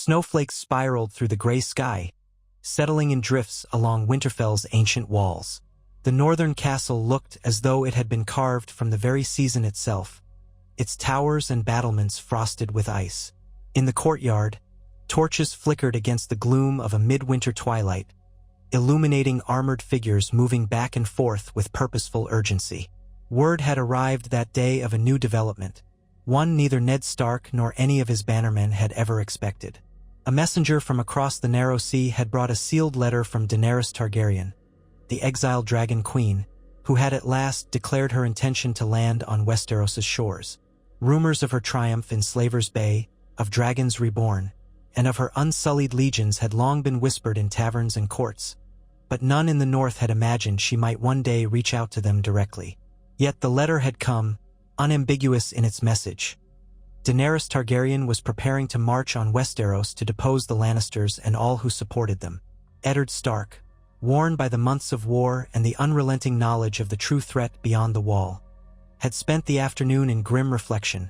Snowflakes spiraled through the gray sky, settling in drifts along Winterfell's ancient walls. The northern castle looked as though it had been carved from the very season itself, its towers and battlements frosted with ice. In the courtyard, torches flickered against the gloom of a midwinter twilight, illuminating armored figures moving back and forth with purposeful urgency. Word had arrived that day of a new development, one neither Ned Stark nor any of his bannermen had ever expected. A messenger from across the narrow sea had brought a sealed letter from Daenerys Targaryen, the exiled Dragon Queen, who had at last declared her intention to land on Westeros' shores. Rumors of her triumph in Slaver's Bay, of dragons reborn, and of her unsullied legions had long been whispered in taverns and courts, but none in the north had imagined she might one day reach out to them directly. Yet the letter had come, unambiguous in its message. Daenerys Targaryen was preparing to march on Westeros to depose the Lannisters and all who supported them. Eddard Stark, worn by the months of war and the unrelenting knowledge of the true threat beyond the wall, had spent the afternoon in grim reflection,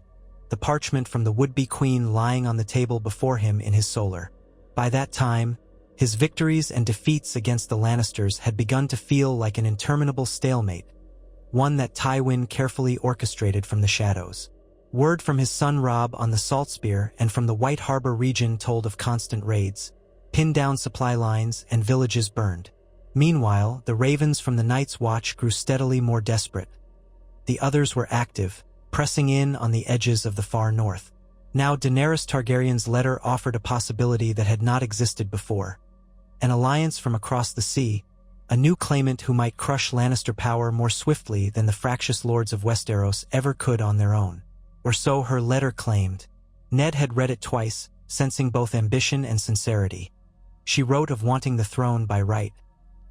the parchment from the would-be queen lying on the table before him in his solar. By that time, his victories and defeats against the Lannisters had begun to feel like an interminable stalemate, one that Tywin carefully orchestrated from the shadows. Word from his son Robb on the Saltspear and from the White Harbor region told of constant raids, pinned down supply lines, and villages burned. Meanwhile, the ravens from the Night's Watch grew steadily more desperate. The others were active, pressing in on the edges of the far north. Now Daenerys Targaryen's letter offered a possibility that had not existed before. An alliance from across the sea, a new claimant who might crush Lannister power more swiftly than the fractious lords of Westeros ever could on their own. Or so her letter claimed. Ned had read it twice, sensing both ambition and sincerity. She wrote of wanting the throne by right,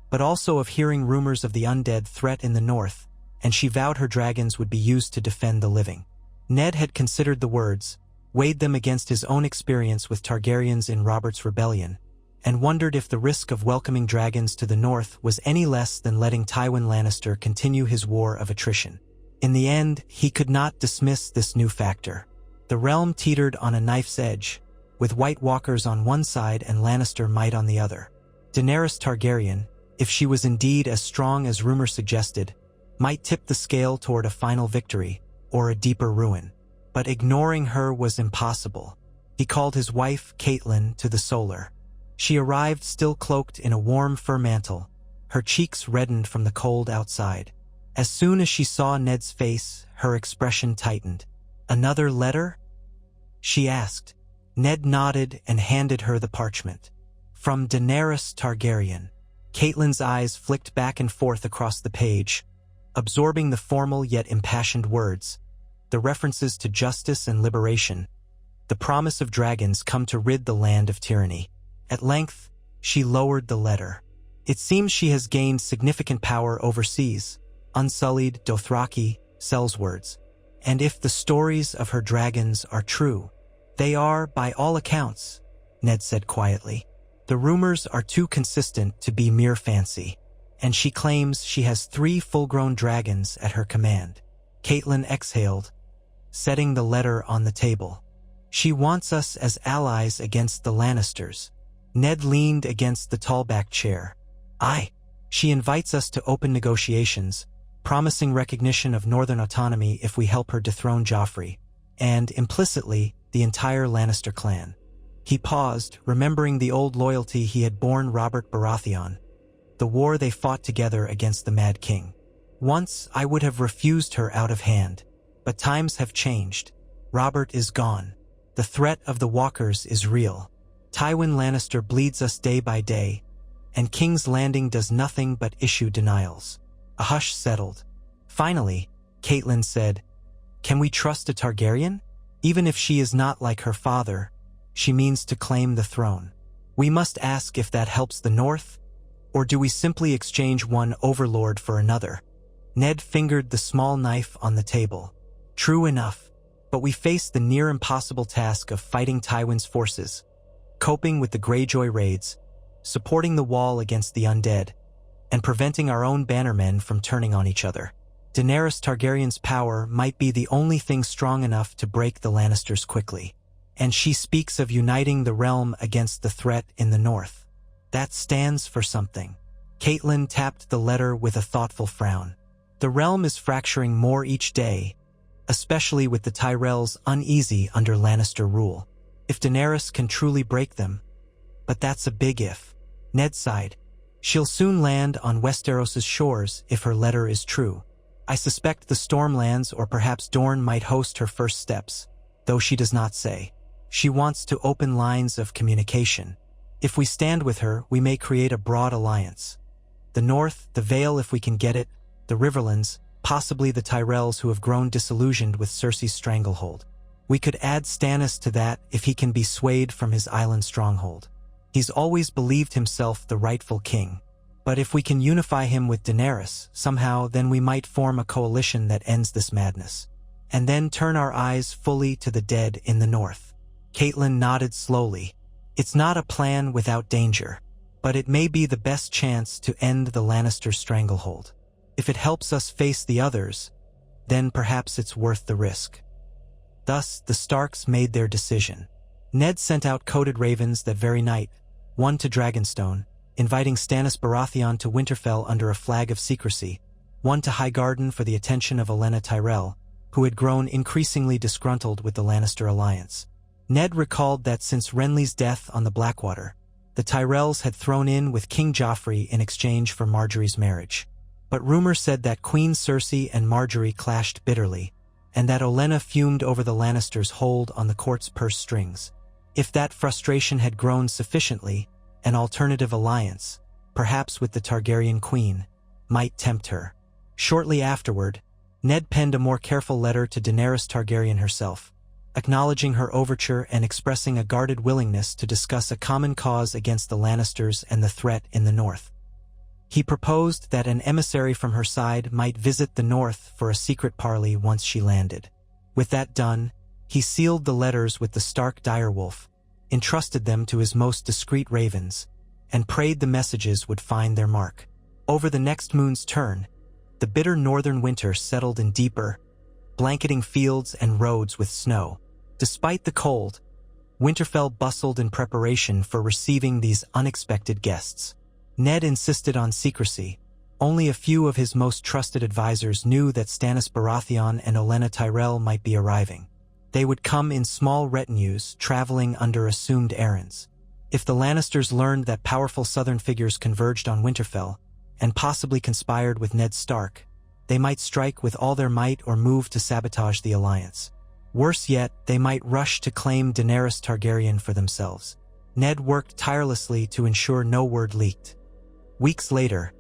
but also of hearing rumors of the undead threat in the north, and she vowed her dragons would be used to defend the living. Ned had considered the words, weighed them against his own experience with Targaryens in Robert's rebellion, and wondered if the risk of welcoming dragons to the north was any less than letting Tywin Lannister continue his war of attrition. In the end, he could not dismiss this new factor. The realm teetered on a knife's edge, with White Walkers on one side and Lannister might on the other. Daenerys Targaryen, if she was indeed as strong as rumor suggested, might tip the scale toward a final victory, or a deeper ruin. But ignoring her was impossible. He called his wife, Catelyn, to the solar. She arrived still cloaked in a warm fur mantle, her cheeks reddened from the cold outside. As soon as she saw Ned's face, her expression tightened. "Another letter?" she asked. Ned nodded and handed her the parchment. From Daenerys Targaryen. Catelyn's eyes flicked back and forth across the page, absorbing the formal yet impassioned words, the references to justice and liberation, the promise of dragons come to rid the land of tyranny. At length, she lowered the letter. "It seems she has gained significant power overseas, unsullied Dothraki, Sel's words. And if the stories of her dragons are true, they are, by all accounts," Ned said quietly. "The rumors are too consistent to be mere fancy, and she claims she has 3 full-grown dragons at her command." Catelyn exhaled, setting the letter on the table. "She wants us as allies against the Lannisters." Ned leaned against the tall-backed chair. "Aye. She invites us to open negotiations, promising recognition of northern autonomy if we help her dethrone Joffrey, and, implicitly, the entire Lannister clan." He paused, remembering the old loyalty he had borne Robert Baratheon, the war they fought together against the Mad King. "Once I would have refused her out of hand, but times have changed. Robert is gone. The threat of the Walkers is real. Tywin Lannister bleeds us day by day, and King's Landing does nothing but issue denials." A hush settled. Finally, Catelyn said, "Can we trust a Targaryen? Even if she is not like her father, she means to claim the throne. We must ask if that helps the North, or do we simply exchange one overlord for another?" Ned fingered the small knife on the table. "True enough, but we face the near-impossible task of fighting Tywin's forces, coping with the Greyjoy raids, supporting the wall against the undead, and preventing our own bannermen from turning on each other. Daenerys Targaryen's power might be the only thing strong enough to break the Lannisters quickly. and she speaks of uniting the realm against the threat in the north. That stands for something. Catelyn tapped the letter with a thoughtful frown. The realm is fracturing more each day, especially with the Tyrells uneasy under Lannister rule. If Daenerys can truly break them, but that's a big if. Ned sighed. She'll soon land on Westeros's shores if her letter is true. I suspect the Stormlands or perhaps Dorne might host her first steps, though she does not say. She wants to open lines of communication. If we stand with her, we may create a broad alliance. The North, the Vale if we can get it, the Riverlands, possibly the Tyrells who have grown disillusioned with Cersei's stranglehold. We could add Stannis to that if he can be swayed from his island stronghold. He's always believed himself the rightful king. But if we can unify him with Daenerys, somehow, then we might form a coalition that ends this madness. And then turn our eyes fully to the dead in the north. Catelyn nodded slowly. It's not a plan without danger, but it may be the best chance to end the Lannister stranglehold. If it helps us face the others, then perhaps it's worth the risk. Thus, the Starks made their decision. Ned sent out coded ravens that very night, one to Dragonstone, inviting Stannis Baratheon to Winterfell under a flag of secrecy, one to Highgarden for the attention of Olenna Tyrell, who had grown increasingly disgruntled with the Lannister alliance. Ned recalled that since Renly's death on the Blackwater, the Tyrells had thrown in with King Joffrey in exchange for Margaery's marriage. But rumor said that Queen Cersei and Margaery clashed bitterly, and that Olenna fumed over the Lannisters' hold on the court's purse strings. If that frustration had grown sufficiently, an alternative alliance, perhaps with the Targaryen queen, might tempt her. Shortly afterward, Ned penned a more careful letter to Daenerys Targaryen herself, acknowledging her overture and expressing a guarded willingness to discuss a common cause against the Lannisters and the threat in the north. He proposed that an emissary from her side might visit the north for a secret parley once she landed. With that done, he sealed the letters with the Stark direwolf, entrusted them to his most discreet ravens, and prayed the messages would find their mark. Over the next moon's turn, the bitter northern winter settled in deeper, blanketing fields and roads with snow. Despite the cold, Winterfell bustled in preparation for receiving these unexpected guests. Ned insisted on secrecy. Only a few of his most trusted advisors knew that Stannis Baratheon and Olenna Tyrell might be arriving. They would come in small retinues, traveling under assumed errands. If the Lannisters learned that powerful southern figures converged on Winterfell, and possibly conspired with Ned Stark, they might strike with all their might or move to sabotage the alliance. Worse yet, they might rush to claim Daenerys Targaryen for themselves. Ned worked tirelessly to ensure no word leaked. Weeks later,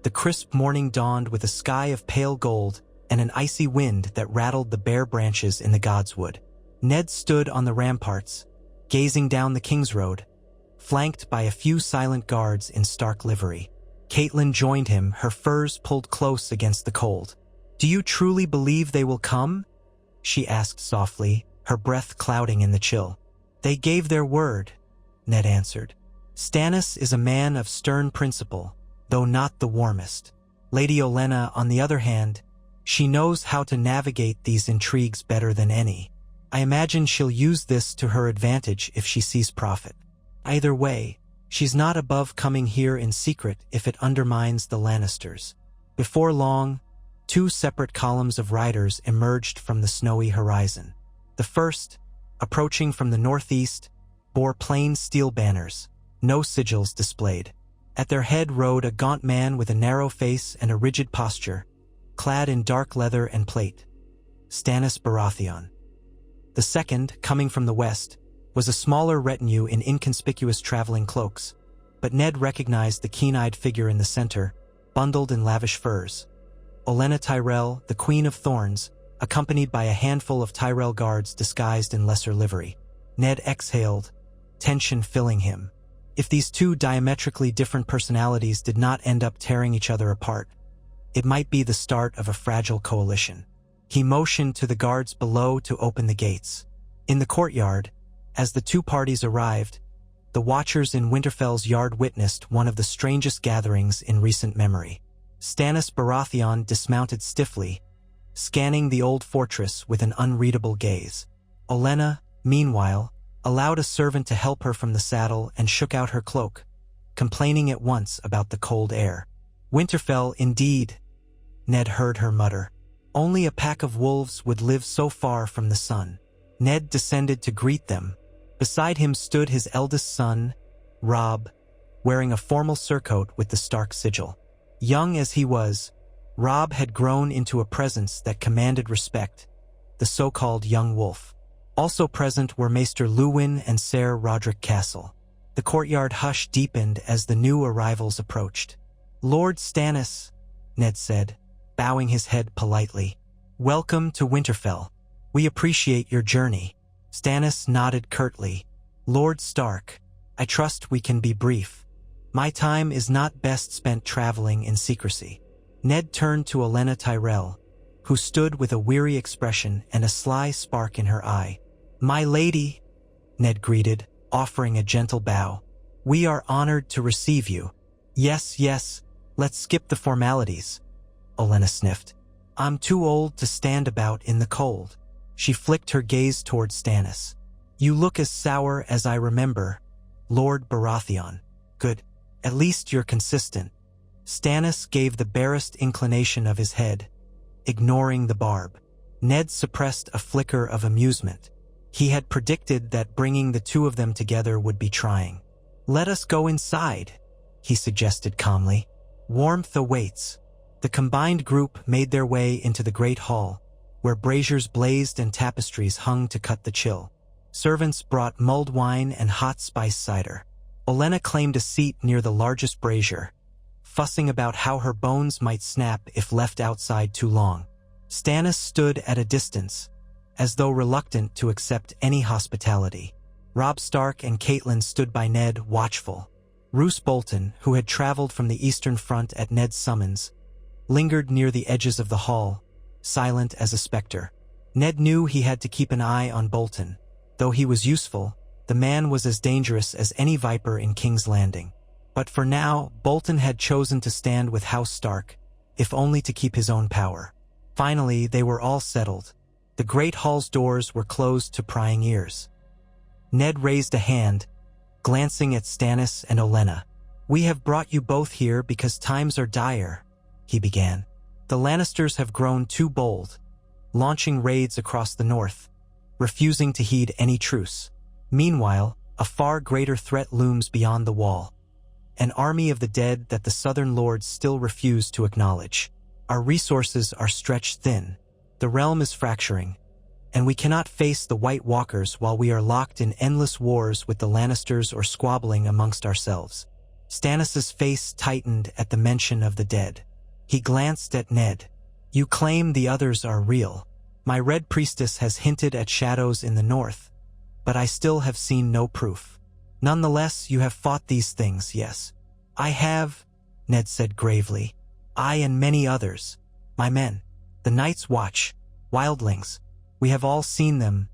the crisp morning dawned with a sky of pale gold and an icy wind that rattled the bare branches in the Godswood. Ned stood on the ramparts, gazing down the King's Road, flanked by a few silent guards in Stark livery. Catelyn joined him, her furs pulled close against the cold. "Do you truly believe they will come?" she asked softly, her breath clouding in the chill. "They gave their word," Ned answered. "Stannis is a man of stern principle, though not the warmest. Lady Olenna, on the other hand, she knows how to navigate these intrigues better than any. I imagine she'll use this to her advantage if she sees profit. Either way, she's not above coming here in secret if it undermines the Lannisters." Before long, two separate columns of riders emerged from the snowy horizon. The first, approaching from the northeast, bore plain steel banners, no sigils displayed. At their head rode a gaunt man with a narrow face and a rigid posture, clad in dark leather and plate. Stannis Baratheon. The second, coming from the west, was a smaller retinue in inconspicuous traveling cloaks, but Ned recognized the keen-eyed figure in the center, bundled in lavish furs. Olenna Tyrell, the Queen of Thorns, accompanied by a handful of Tyrell guards disguised in lesser livery. Ned exhaled, tension filling him. If these two diametrically different personalities did not end up tearing each other apart, it might be the start of a fragile coalition. He motioned to the guards below to open the gates. In the courtyard, as the two parties arrived, the watchers in Winterfell's yard witnessed one of the strangest gatherings in recent memory. Stannis Baratheon dismounted stiffly, scanning the old fortress with an unreadable gaze. Olenna, meanwhile, allowed a servant to help her from the saddle, and shook out her cloak, complaining at once about the cold air. Winterfell, indeed, Ned heard her mutter. Only a pack of wolves would live so far from the sun. Ned descended to greet them. Beside him stood his eldest son, Robb, wearing a formal surcoat with the Stark sigil. Young as he was, Robb had grown into a presence that commanded respect, the so-called young wolf. Also present were Maester Luwin and Ser Rodrik Castle. The courtyard hush deepened as the new arrivals approached. "Lord Stannis," Ned said, bowing his head politely. "Welcome to Winterfell. We appreciate your journey." Stannis nodded curtly. "Lord Stark, I trust we can be brief. My time is not best spent traveling in secrecy." Ned turned to Olenna Tyrell, who stood with a weary expression and a sly spark in her eye. "My lady," Ned greeted, offering a gentle bow. "We are honored to receive you." Yes, let's skip the formalities," Olenna sniffed. "I'm too old to stand about in the cold." She flicked her gaze toward Stannis. "You look as sour as I remember, Lord Baratheon." "Good. At least you're consistent." Stannis gave the barest inclination of his head, ignoring the barb. Ned suppressed a flicker of amusement. He had predicted that bringing the two of them together would be trying. "Let us go inside," he suggested calmly. "Warmth awaits." The combined group made their way into the great hall, where braziers blazed and tapestries hung to cut the chill. Servants brought mulled wine and hot spice cider. Olenna claimed a seat near the largest brazier, fussing about how her bones might snap if left outside too long. Stannis stood at a distance, as though reluctant to accept any hospitality. Robb Stark and Catelyn stood by Ned, watchful. Roose Bolton, who had traveled from the Eastern Front at Ned's summons, lingered near the edges of the hall, silent as a specter. Ned knew he had to keep an eye on Bolton. Though he was useful, the man was as dangerous as any viper in King's Landing. But for now, Bolton had chosen to stand with House Stark, if only to keep his own power. Finally, they were all settled. The great hall's doors were closed to prying ears. Ned raised a hand, glancing at Stannis and Olenna. "We have brought you both here because times are dire," he began. "The Lannisters have grown too bold, launching raids across the north, refusing to heed any truce. Meanwhile, a far greater threat looms beyond the wall, an army of the dead that the southern lords still refuse to acknowledge. Our resources are stretched thin. The realm is fracturing, and we cannot face the White Walkers while we are locked in endless wars with the Lannisters or squabbling amongst ourselves." Stannis's face tightened at the mention of the dead. He glanced at Ned. "You claim the others are real. My Red Priestess has hinted at shadows in the north, but I still have seen no proof. Nonetheless, you have fought these things, yes?" "I have," Ned said gravely. "I and many others. My men. The Night's Watch. Wildlings. We have all seen them.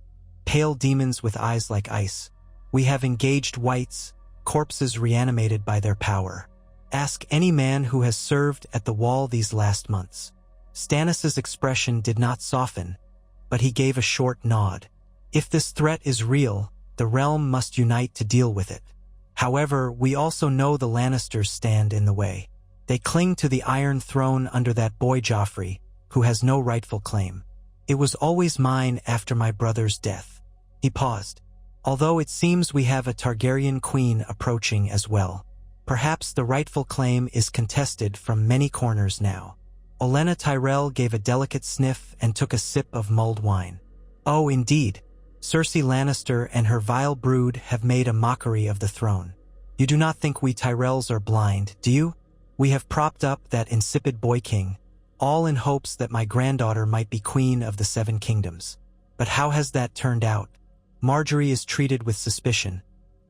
Pale demons with eyes like ice. We have engaged wights, corpses reanimated by their power. Ask any man who has served at the wall these last months." Stannis's expression did not soften, but he gave a short nod. "If this threat is real, the realm must unite to deal with it. However, we also know the Lannisters stand in the way. They cling to the Iron Throne under that boy Joffrey, who has no rightful claim. It was always mine after my brother's death." He paused. "Although it seems we have a Targaryen queen approaching as well. Perhaps the rightful claim is contested from many corners now." Olenna Tyrell gave a delicate sniff and took a sip of mulled wine. "Oh, indeed. Cersei Lannister and her vile brood have made a mockery of the throne. You do not think we Tyrells are blind, do you? We have propped up that insipid boy king, all in hopes that my granddaughter might be queen of the Seven Kingdoms. But how has that turned out? Marjorie is treated with suspicion,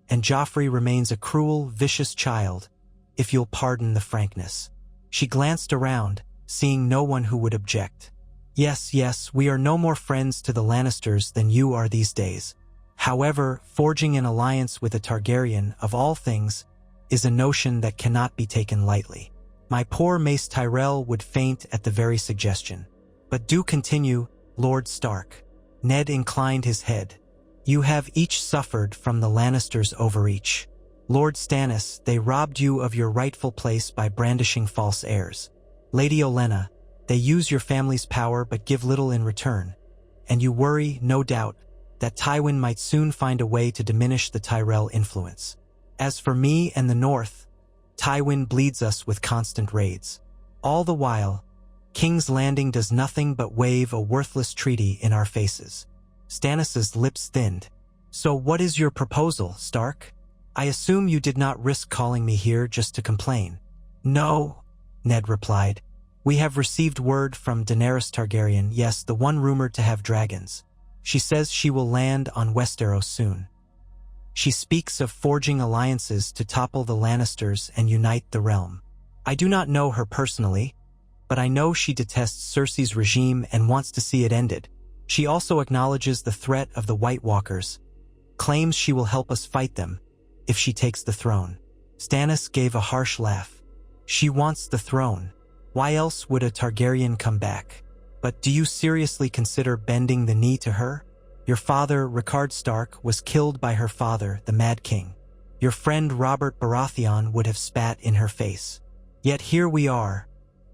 and Joffrey remains a cruel, vicious child, if you'll pardon the frankness." She glanced around, seeing no one who would object. Yes, we are no more friends to the Lannisters than you are these days. However, forging an alliance with a Targaryen, of all things, is a notion that cannot be taken lightly. My poor Mace Tyrell would faint at the very suggestion. But do continue, Lord Stark." Ned inclined his head. You have each suffered from the Lannisters' overreach. Lord Stannis, they robbed you of your rightful place by brandishing false heirs. Lady Olenna, they use your family's power but give little in return. And you worry, no doubt, that Tywin might soon find a way to diminish the Tyrell influence. As for me and the North, Tywin bleeds us with constant raids. All the while, King's Landing does nothing but wave a worthless treaty in our faces. Stannis's lips thinned. So what is your proposal, Stark? I assume you did not risk calling me here just to complain. No, Ned replied. We have received word from Daenerys Targaryen, yes, the one rumored to have dragons. She says she will land on Westeros soon. She speaks of forging alliances to topple the Lannisters and unite the realm. I do not know her personally, but I know she detests Cersei's regime and wants to see it ended. She also acknowledges the threat of the White Walkers, claims she will help us fight them if she takes the throne. Stannis gave a harsh laugh. She wants the throne. Why else would a Targaryen come back? But do you seriously consider bending the knee to her? Your father, Rickard Stark, was killed by her father, the Mad King. Your friend Robert Baratheon would have spat in her face. Yet here we are,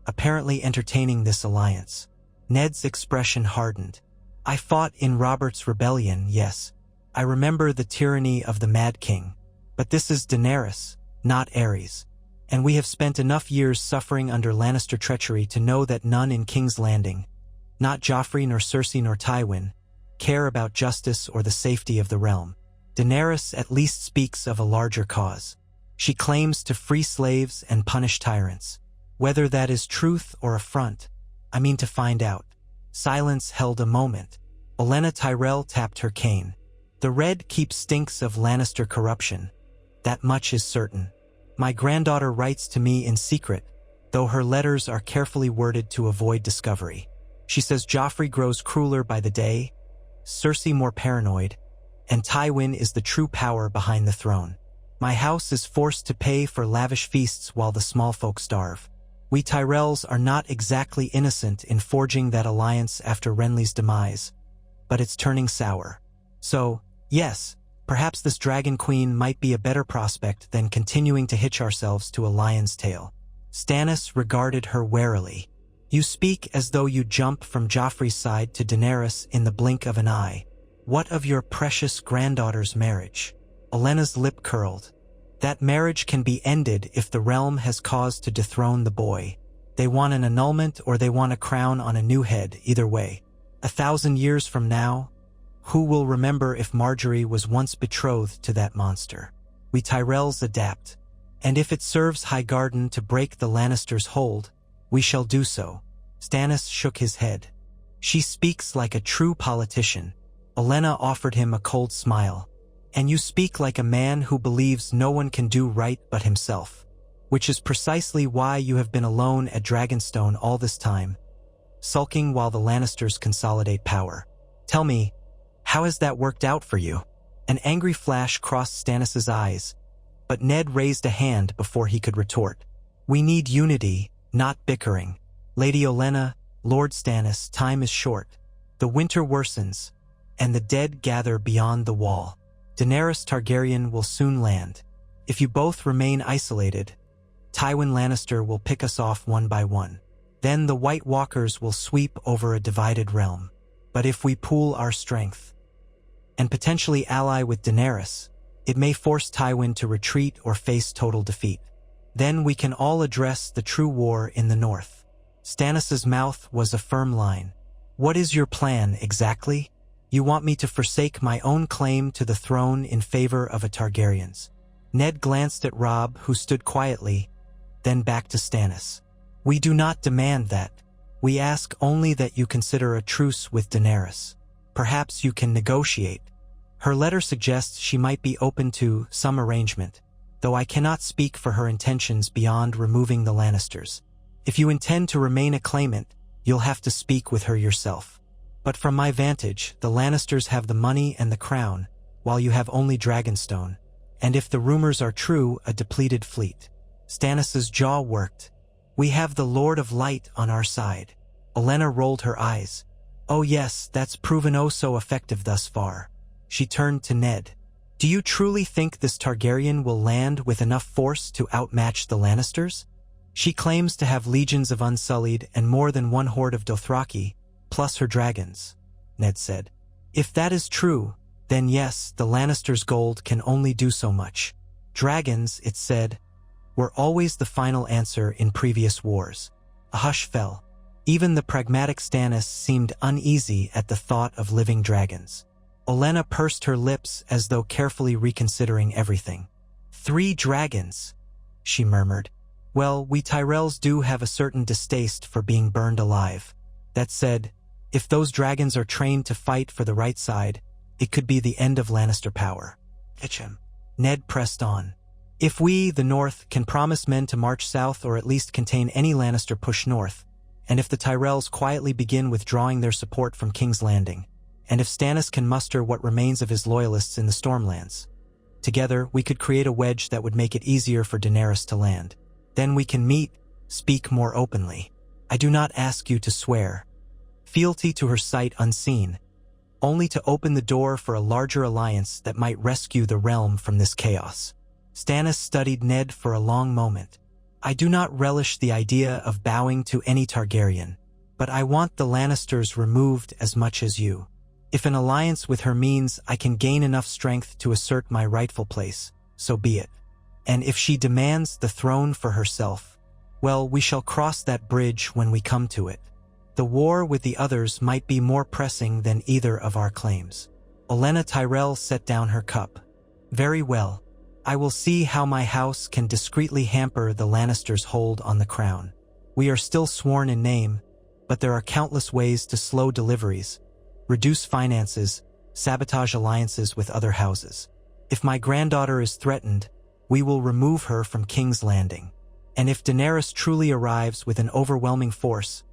apparently entertaining this alliance. Ned's expression hardened. I fought in Robert's rebellion, yes. I remember the tyranny of the Mad King. But this is Daenerys, not Aerys. And we have spent enough years suffering under Lannister treachery to know that none in King's Landing, not Joffrey nor Cersei nor Tywin, care about justice or the safety of the realm. Daenerys at least speaks of a larger cause. She claims to free slaves and punish tyrants. Whether that is truth or affront, I mean to find out. Silence held a moment. Olenna Tyrell tapped her cane. The Red Keep stinks of Lannister corruption. That much is certain. My granddaughter writes to me in secret, though her letters are carefully worded to avoid discovery. She says Joffrey grows crueler by the day, Cersei more paranoid, and Tywin is the true power behind the throne. My house is forced to pay for lavish feasts while the small folk starve. We Tyrells are not exactly innocent in forging that alliance after Renly's demise, but it's turning sour. So, yes, perhaps this Dragon Queen might be a better prospect than continuing to hitch ourselves to a lion's tail. Stannis regarded her warily. You speak as though you jump from Joffrey's side to Daenerys in the blink of an eye. What of your precious granddaughter's marriage? Olenna's lip curled. That marriage can be ended if the realm has cause to dethrone the boy. They want an annulment or they want a crown on a new head, either way. 1,000 years from now, who will remember if Marjorie was once betrothed to that monster? We Tyrells adapt, and if it serves Highgarden to break the Lannisters' hold, we shall do so. Stannis shook his head. She speaks like a true politician. Olenna offered him a cold smile. And you speak like a man who believes no one can do right but himself, which is precisely why you have been alone at Dragonstone all this time, sulking while the Lannisters consolidate power. Tell me, how has that worked out for you? An angry flash crossed Stannis' eyes, but Ned raised a hand before he could retort. We need unity, not bickering. Lady Olenna, Lord Stannis, time is short. The winter worsens, and the dead gather beyond the wall. Daenerys Targaryen will soon land. If you both remain isolated, Tywin Lannister will pick us off one by one. Then the White Walkers will sweep over a divided realm. But if we pool our strength, and potentially ally with Daenerys, it may force Tywin to retreat or face total defeat. Then we can all address the true war in the north. Stannis' mouth was a firm line. What is your plan exactly? You want me to forsake my own claim to the throne in favor of a Targaryen's? Ned glanced at Robb, who stood quietly, then back to Stannis. We do not demand that. We ask only that you consider a truce with Daenerys. Perhaps you can negotiate. Her letter suggests she might be open to some arrangement, though I cannot speak for her intentions beyond removing the Lannisters. If you intend to remain a claimant, you'll have to speak with her yourself. But from my vantage, the Lannisters have the money and the crown, while you have only Dragonstone, and if the rumors are true, a depleted fleet. Stannis' jaw worked. We have the Lord of Light on our side. Olenna rolled her eyes. Oh yes, that's proven oh so effective thus far. She turned to Ned. Do you truly think this Targaryen will land with enough force to outmatch the Lannisters? She claims to have legions of Unsullied and more than one horde of Dothraki, plus her dragons, Ned said. If that is true, then yes, the Lannisters' gold can only do so much. Dragons, it said, were always the final answer in previous wars. A hush fell. Even the pragmatic Stannis seemed uneasy at the thought of living dragons. Olenna pursed her lips as though carefully reconsidering everything. 3 dragons, she murmured. Well, we Tyrells do have a certain distaste for being burned alive. That said, if those dragons are trained to fight for the right side, it could be the end of Lannister power. Hitchem. Ned pressed on. If we, the North, can promise men to march south or at least contain any Lannister push north, and if the Tyrells quietly begin withdrawing their support from King's Landing, and if Stannis can muster what remains of his loyalists in the Stormlands, together we could create a wedge that would make it easier for Daenerys to land. Then we can meet, speak more openly. I do not ask you to swear. Fealty to her sight unseen, only to open the door for a larger alliance that might rescue the realm from this chaos. Stannis studied Ned for a long moment. I do not relish the idea of bowing to any Targaryen, but I want the Lannisters removed as much as you. If an alliance with her means I can gain enough strength to assert my rightful place, so be it. And if she demands the throne for herself, well, we shall cross that bridge when we come to it. The war with the others might be more pressing than either of our claims. Olenna Tyrell set down her cup. Very well. I will see how my house can discreetly hamper the Lannisters' hold on the crown. We are still sworn in name, but there are countless ways to slow deliveries, reduce finances, sabotage alliances with other houses. If my granddaughter is threatened, we will remove her from King's Landing. And if Daenerys truly arrives with an overwhelming force,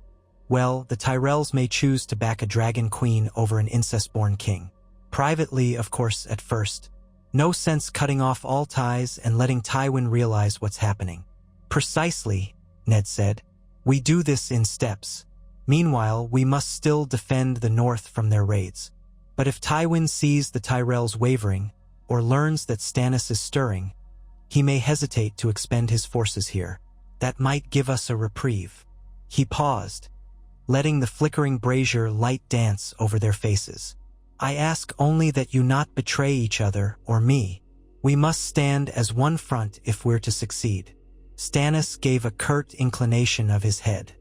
well, the Tyrells may choose to back a dragon queen over an incest-born king. Privately, of course, at first. No sense cutting off all ties and letting Tywin realize what's happening. Precisely, Ned said. We do this in steps. Meanwhile, we must still defend the North from their raids. But if Tywin sees the Tyrells wavering, or learns that Stannis is stirring, he may hesitate to expend his forces here. That might give us a reprieve. He paused, letting the flickering brazier light dance over their faces. I ask only that you not betray each other or me. We must stand as one front if we're to succeed. Stannis gave a curt inclination of his head.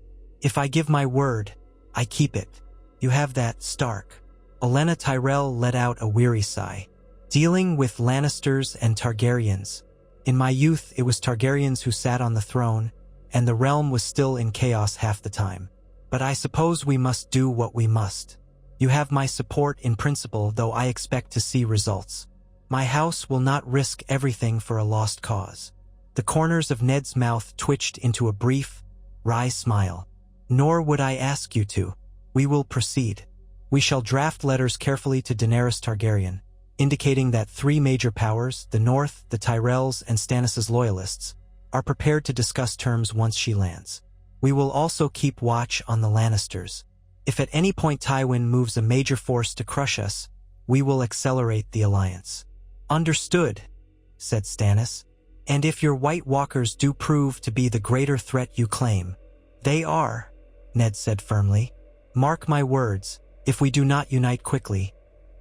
If I give my word, I keep it. You have that, Stark. Olenna Tyrell let out a weary sigh. Dealing with Lannisters and Targaryens. In my youth, it was Targaryens who sat on the throne, and the realm was still in chaos half the time. But I suppose we must do what we must. You have my support in principle, though I expect to see results. My house will not risk everything for a lost cause. The corners of Ned's mouth twitched into a brief, wry smile. Nor would I ask you to. We will proceed. We shall draft letters carefully to Daenerys Targaryen, indicating that 3 major powers, the North, the Tyrells, and Stannis' loyalists, are prepared to discuss terms once she lands. We will also keep watch on the Lannisters. If at any point Tywin moves a major force to crush us, we will accelerate the alliance. Understood, said Stannis. And if your White Walkers do prove to be the greater threat you claim, they are, Ned said firmly. Mark my words, if we do not unite quickly,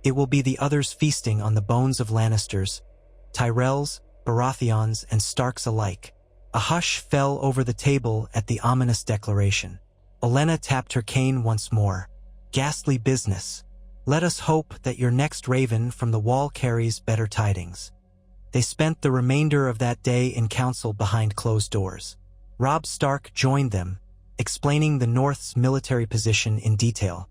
it will be the others feasting on the bones of Lannisters, Tyrells, Baratheons, and Starks alike. A hush fell over the table at the ominous declaration. Olenna tapped her cane once more. Ghastly business. Let us hope that your next raven from the wall carries better tidings. They spent the remainder of that day in council behind closed doors. Robb Stark joined them, explaining the North's military position in detail.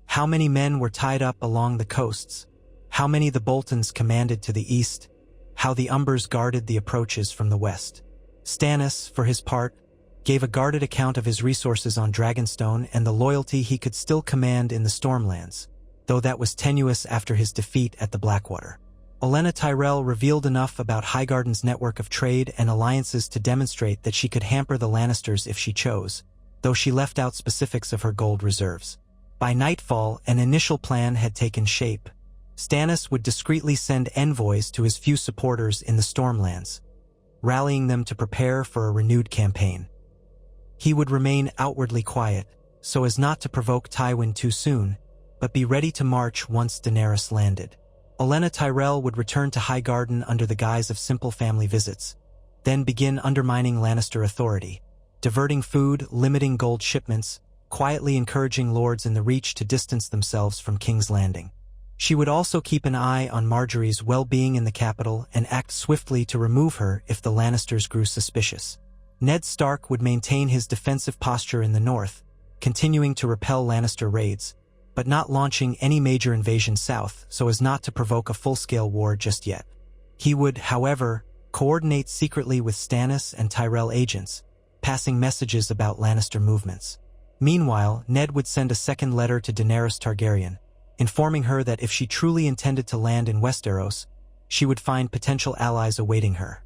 How many men were tied up along the coasts, how many the Boltons commanded to the east, how the Umbers guarded the approaches from the west. Stannis, for his part, gave a guarded account of his resources on Dragonstone and the loyalty he could still command in the Stormlands, though that was tenuous after his defeat at the Blackwater. Olenna Tyrell revealed enough about Highgarden's network of trade and alliances to demonstrate that she could hamper the Lannisters if she chose, though she left out specifics of her gold reserves. By nightfall, an initial plan had taken shape, Stannis would discreetly send envoys to his few supporters in the Stormlands, rallying them to prepare for a renewed campaign. He would remain outwardly quiet, so as not to provoke Tywin too soon, but be ready to march once Daenerys landed. Olenna Tyrell would return to Highgarden under the guise of simple family visits, then begin undermining Lannister authority, diverting food, limiting gold shipments, quietly encouraging lords in the Reach to distance themselves from King's Landing. She would also keep an eye on Margaery's well-being in the capital and act swiftly to remove her if the Lannisters grew suspicious. Ned Stark would maintain his defensive posture in the north, continuing to repel Lannister raids, but not launching any major invasion south so as not to provoke a full-scale war just yet. He would, however, coordinate secretly with Stannis and Tyrell agents, passing messages about Lannister movements. Meanwhile, Ned would send a second letter to Daenerys Targaryen, informing her that if she truly intended to land in Westeros, she would find potential allies awaiting her,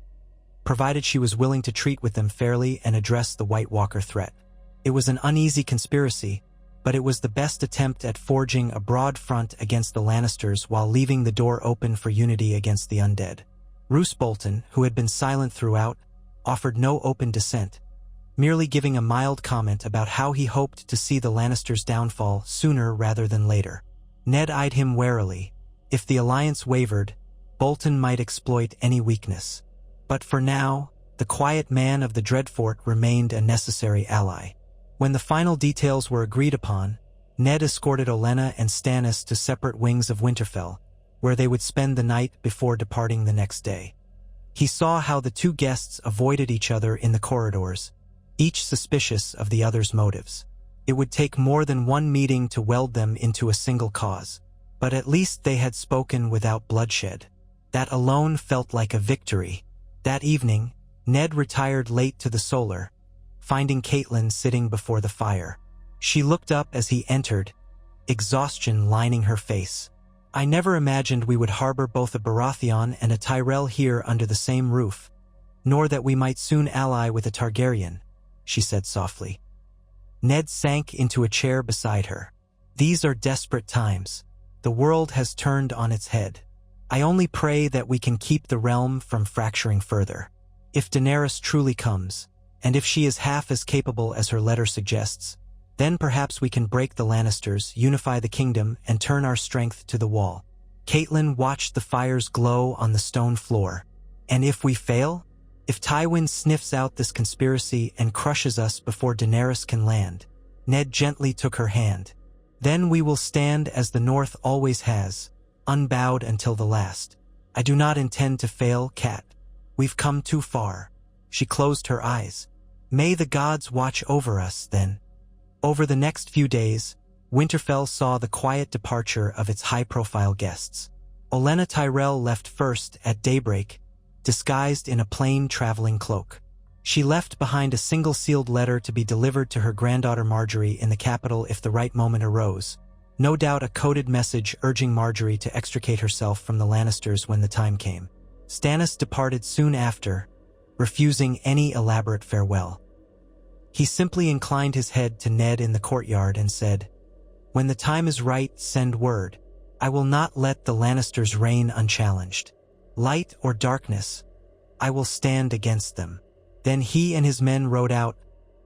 provided she was willing to treat with them fairly and address the White Walker threat. It was an uneasy conspiracy, but it was the best attempt at forging a broad front against the Lannisters while leaving the door open for unity against the undead. Roose Bolton, who had been silent throughout, offered no open dissent, merely giving a mild comment about how he hoped to see the Lannisters' downfall sooner rather than later. Ned eyed him warily. If the alliance wavered, Bolton might exploit any weakness. But for now, the quiet man of the Dreadfort remained a necessary ally. When the final details were agreed upon, Ned escorted Olenna and Stannis to separate wings of Winterfell, where they would spend the night before departing the next day. He saw how the two guests avoided each other in the corridors, each suspicious of the other's motives. It would take more than one meeting to weld them into a single cause, but at least they had spoken without bloodshed. That alone felt like a victory. That evening, Ned retired late to the Solar, finding Catelyn sitting before the fire. She looked up as he entered, exhaustion lining her face. "I never imagined we would harbor both a Baratheon and a Tyrell here under the same roof, nor that we might soon ally with a Targaryen," she said softly. Ned sank into a chair beside her. "These are desperate times. The world has turned on its head. I only pray that we can keep the realm from fracturing further. If Daenerys truly comes, and if she is half as capable as her letter suggests, then perhaps we can break the Lannisters, unify the kingdom, and turn our strength to the wall." Catelyn watched the fire's glow on the stone floor. "And if we fail? If Tywin sniffs out this conspiracy and crushes us before Daenerys can land?" Ned gently took her hand. "Then we will stand as the North always has, unbowed until the last. I do not intend to fail, Cat. We've come too far." She closed her eyes. "May the gods watch over us, then." Over the next few days, Winterfell saw the quiet departure of its high-profile guests. Olenna Tyrell left first at daybreak, disguised in a plain traveling cloak. She left behind a single sealed letter to be delivered to her granddaughter Margaery in the capital if the right moment arose. No doubt a coded message urging Margaery to extricate herself from the Lannisters when the time came. Stannis departed soon after, refusing any elaborate farewell. He simply inclined his head to Ned in the courtyard and said, "When the time is right, send word. I will not let the Lannisters reign unchallenged. Light or darkness, I will stand against them." Then he and his men rode out,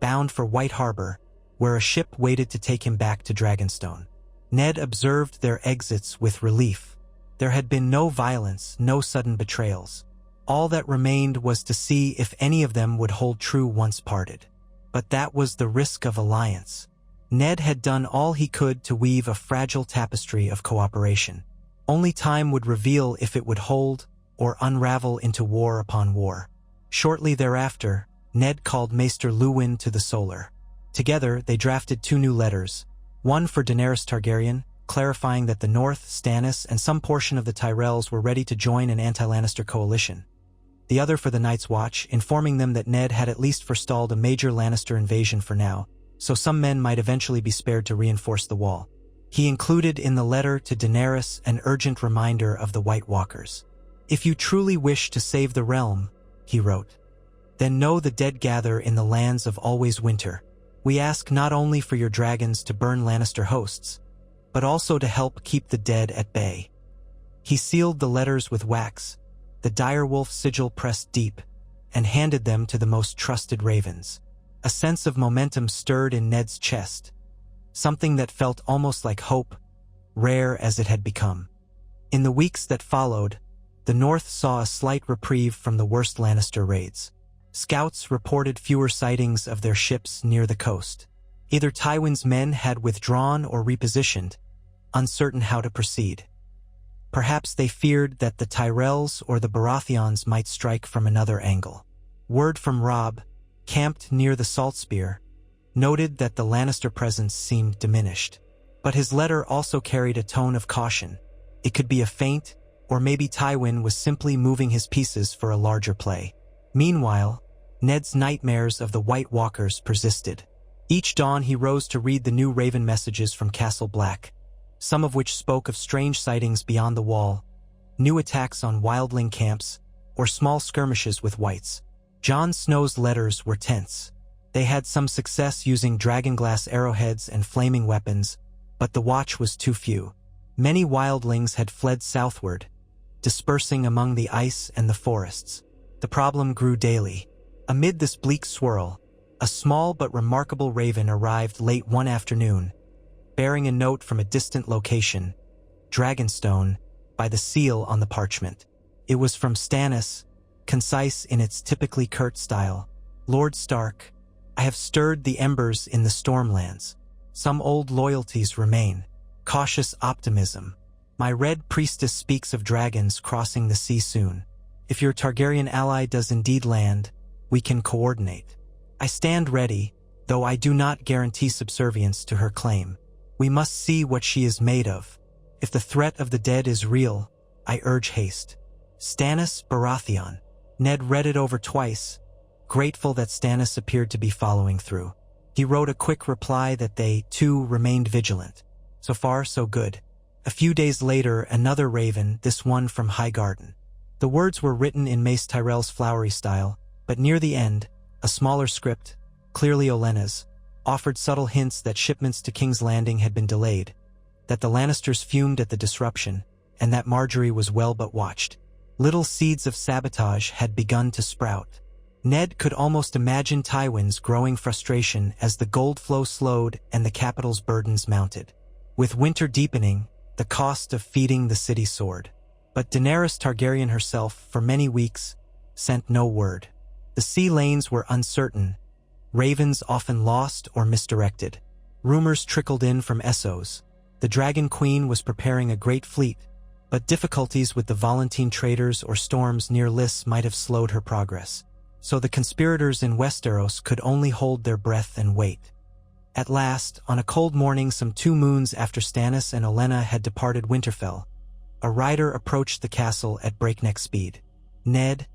bound for White Harbor, where a ship waited to take him back to Dragonstone. Ned observed their exits with relief. There had been no violence, no sudden betrayals. All that remained was to see if any of them would hold true once parted. But that was the risk of alliance. Ned had done all he could to weave a fragile tapestry of cooperation. Only time would reveal if it would hold or unravel into war upon war. Shortly thereafter, Ned called Maester Luwin to the Solar. Together, they drafted 2 new letters, one for Daenerys Targaryen, clarifying that the North, Stannis, and some portion of the Tyrells were ready to join an anti-Lannister coalition. The other for the Night's Watch, informing them that Ned had at least forestalled a major Lannister invasion for now, so some men might eventually be spared to reinforce the wall. He included in the letter to Daenerys an urgent reminder of the White Walkers. "If you truly wish to save the realm," he wrote, "then know the dead gather in the lands of always winter. We ask not only for your dragons to burn Lannister hosts, but also to help keep the dead at bay. He sealed the letters with wax, the direwolf sigil pressed deep, and handed them to the most trusted ravens. A sense of momentum stirred in Ned's chest, something that felt almost like hope, rare as it had become. In the weeks that followed, the North saw a slight reprieve from the worst Lannister raids. Scouts reported fewer sightings of their ships near the coast. Either Tywin's men had withdrawn or repositioned, uncertain how to proceed. Perhaps they feared that the Tyrells or the Baratheons might strike from another angle. Word from Robb, camped near the Salt Spear, noted that the Lannister presence seemed diminished. But his letter also carried a tone of caution. It could be a feint, or maybe Tywin was simply moving his pieces for a larger play. Meanwhile, Ned's nightmares of the White Walkers persisted. Each dawn he rose to read the new Raven messages from Castle Black, some of which spoke of strange sightings beyond the wall, new attacks on wildling camps, or small skirmishes with whites. Jon Snow's letters were tense. They had some success using dragonglass arrowheads and flaming weapons, but the watch was too few. Many wildlings had fled southward, dispersing among the ice and the forests. The problem grew daily. Amid this bleak swirl, a small but remarkable raven arrived late one afternoon, bearing a note from a distant location, Dragonstone, by the seal on the parchment. It was from Stannis, concise in its typically curt style. Lord Stark, I have stirred the embers in the Stormlands. Some old loyalties remain. Cautious optimism. My Red Priestess speaks of dragons crossing the sea soon. If your Targaryen ally does indeed land, we can coordinate. I stand ready, though I do not guarantee subservience to her claim. We must see what she is made of. If the threat of the dead is real, I urge haste. Stannis Baratheon. Ned read it over twice, grateful that Stannis appeared to be following through. He wrote a quick reply that they, too, remained vigilant. So far, so good. A few days later, another raven, this one from Highgarden. The words were written in Mace Tyrell's flowery style, but near the end, a smaller script, clearly Olenna's, offered subtle hints that shipments to King's Landing had been delayed, that the Lannisters fumed at the disruption, and that Marjorie was well but watched. Little seeds of sabotage had begun to sprout. Ned could almost imagine Tywin's growing frustration as the gold flow slowed and the capital's burdens mounted. With winter deepening, the cost of feeding the city soared. But Daenerys Targaryen herself, for many weeks, sent no word. The sea lanes were uncertain, ravens often lost or misdirected. Rumors trickled in from Essos. The Dragon Queen was preparing a great fleet, but difficulties with the Volantene traders or storms near Lys might have slowed her progress. So the conspirators in Westeros could only hold their breath and wait. At last, on a cold morning some 2 moons after Stannis and Olenna had departed Winterfell, a rider approached the castle at breakneck speed. Ned,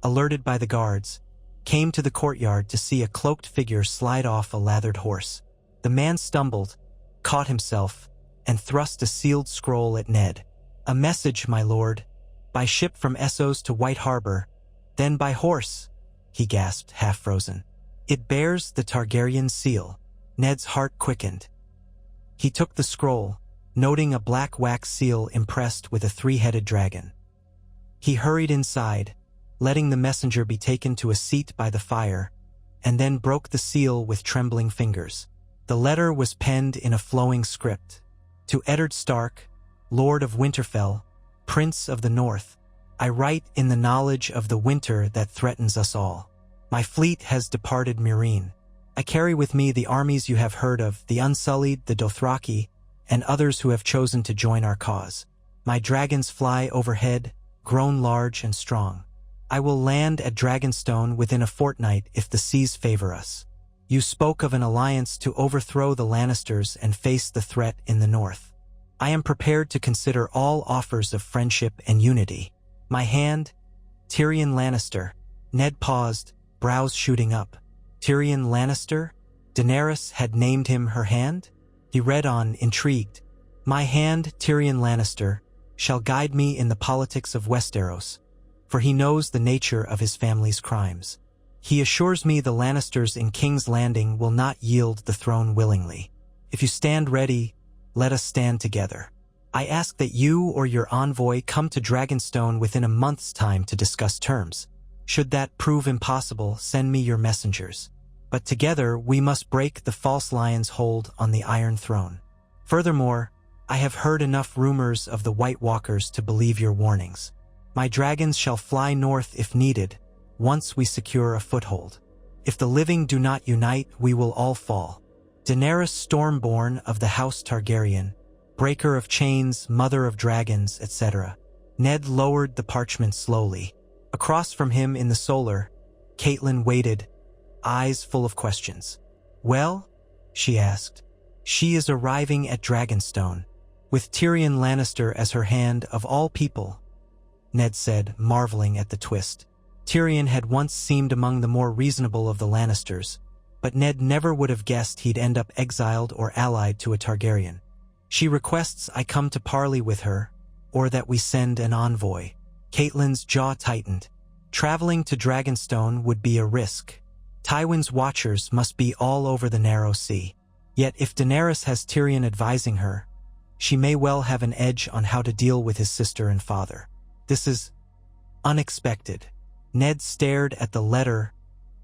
alerted by the guards, came to the courtyard to see a cloaked figure slide off a lathered horse. The man stumbled, caught himself, and thrust a sealed scroll at Ned. "A message, my lord. By ship from Essos to White Harbor, then by horse," he gasped, half-frozen. "It bears the Targaryen seal." Ned's heart quickened. He took the scroll, noting a black wax seal impressed with a 3-headed dragon. He hurried inside, letting the messenger be taken to a seat by the fire, and then broke the seal with trembling fingers. The letter was penned in a flowing script. To Eddard Stark, Lord of Winterfell, Prince of the North, I write in the knowledge of the winter that threatens us all. My fleet has departed Meereen. I carry with me the armies you have heard of, the Unsullied, the Dothraki, and others who have chosen to join our cause. My dragons fly overhead, grown large and strong. I will land at Dragonstone within a fortnight if the seas favor us. You spoke of an alliance to overthrow the Lannisters and face the threat in the north. I am prepared to consider all offers of friendship and unity. My hand, Tyrion Lannister. Ned paused, brows shooting up. Tyrion Lannister? Daenerys had named him her hand? He read on, intrigued. My hand, Tyrion Lannister, shall guide me in the politics of Westeros, for he knows the nature of his family's crimes. He assures me the Lannisters in King's Landing will not yield the throne willingly. If you stand ready, let us stand together. I ask that you or your envoy come to Dragonstone within a month's time to discuss terms. Should that prove impossible, send me your messengers. But together we must break the false lion's hold on the Iron Throne. Furthermore, I have heard enough rumors of the White Walkers to believe your warnings. My dragons shall fly north if needed, once we secure a foothold. If the living do not unite, we will all fall. Daenerys Stormborn of the House Targaryen, breaker of chains, mother of dragons, etc. Ned lowered the parchment slowly. Across from him in the solar, Catelyn waited, eyes full of questions. Well? She asked. She is arriving at Dragonstone, with Tyrion Lannister as her hand of all people, Ned said, marveling at the twist. Tyrion had once seemed among the more reasonable of the Lannisters, but Ned never would have guessed he'd end up exiled or allied to a Targaryen. She requests I come to parley with her, or that we send an envoy. Catelyn's jaw tightened. Traveling to Dragonstone would be a risk. Tywin's watchers must be all over the Narrow Sea. Yet if Daenerys has Tyrion advising her, she may well have an edge on how to deal with his sister and father. This is unexpected. Ned stared at the letter,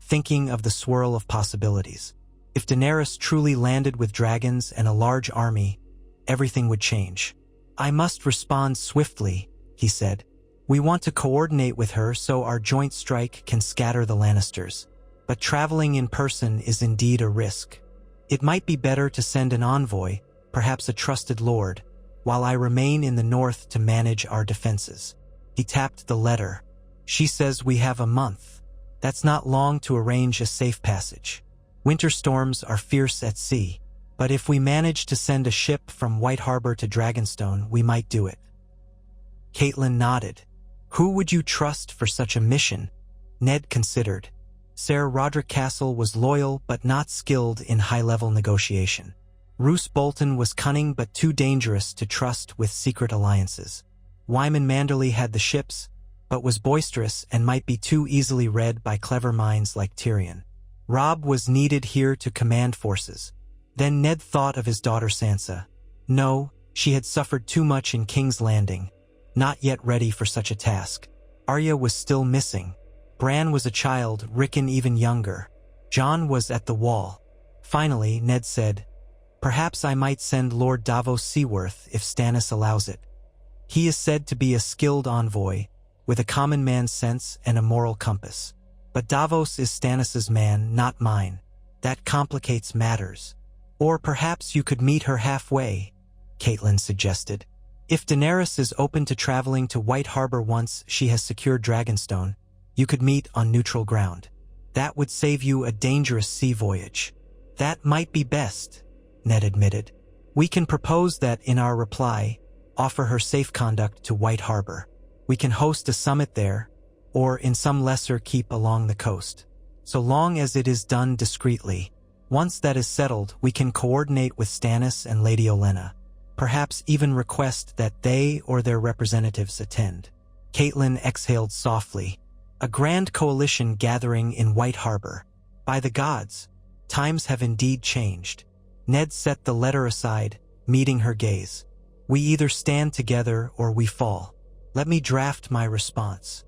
thinking of the swirl of possibilities. If Daenerys truly landed with dragons and a large army, everything would change. I must respond swiftly, he said. We want to coordinate with her so our joint strike can scatter the Lannisters. But traveling in person is indeed a risk. It might be better to send an envoy, perhaps a trusted lord, while I remain in the north to manage our defenses. He tapped the letter. She says we have a month. That's not long to arrange a safe passage. Winter storms are fierce at sea, but if we manage to send a ship from White Harbor to Dragonstone, we might do it. Catelyn nodded. Who would you trust for such a mission? Ned considered. Ser Roderick Castle was loyal but not skilled in high-level negotiation. Roose Bolton was cunning but too dangerous to trust with secret alliances. Wyman Manderley had the ships, but was boisterous and might be too easily read by clever minds like Tyrion. Robb was needed here to command forces. Then Ned thought of his daughter Sansa. No, she had suffered too much in King's Landing, not yet ready for such a task. Arya was still missing. Bran was a child, Rickon even younger. Jon was at the Wall. Finally, Ned said, perhaps I might send Lord Davos Seaworth if Stannis allows it. He is said to be a skilled envoy, with a common man's sense and a moral compass. But Davos is Stannis's man, not mine. That complicates matters. Or perhaps you could meet her halfway, Catelyn suggested. If Daenerys is open to traveling to White Harbor once she has secured Dragonstone, you could meet on neutral ground. That would save you a dangerous sea voyage. That might be best, Ned admitted. We can propose that in our reply, offer her safe conduct to White Harbor. We can host a summit there, or in some lesser keep along the coast. So long as it is done discreetly. Once that is settled, we can coordinate with Stannis and Lady Olenna. Perhaps even request that they or their representatives attend. Catelyn exhaled softly. A grand coalition gathering in White Harbor. By the gods, times have indeed changed. Ned set the letter aside, meeting her gaze. We either stand together or we fall. Let me draft my response.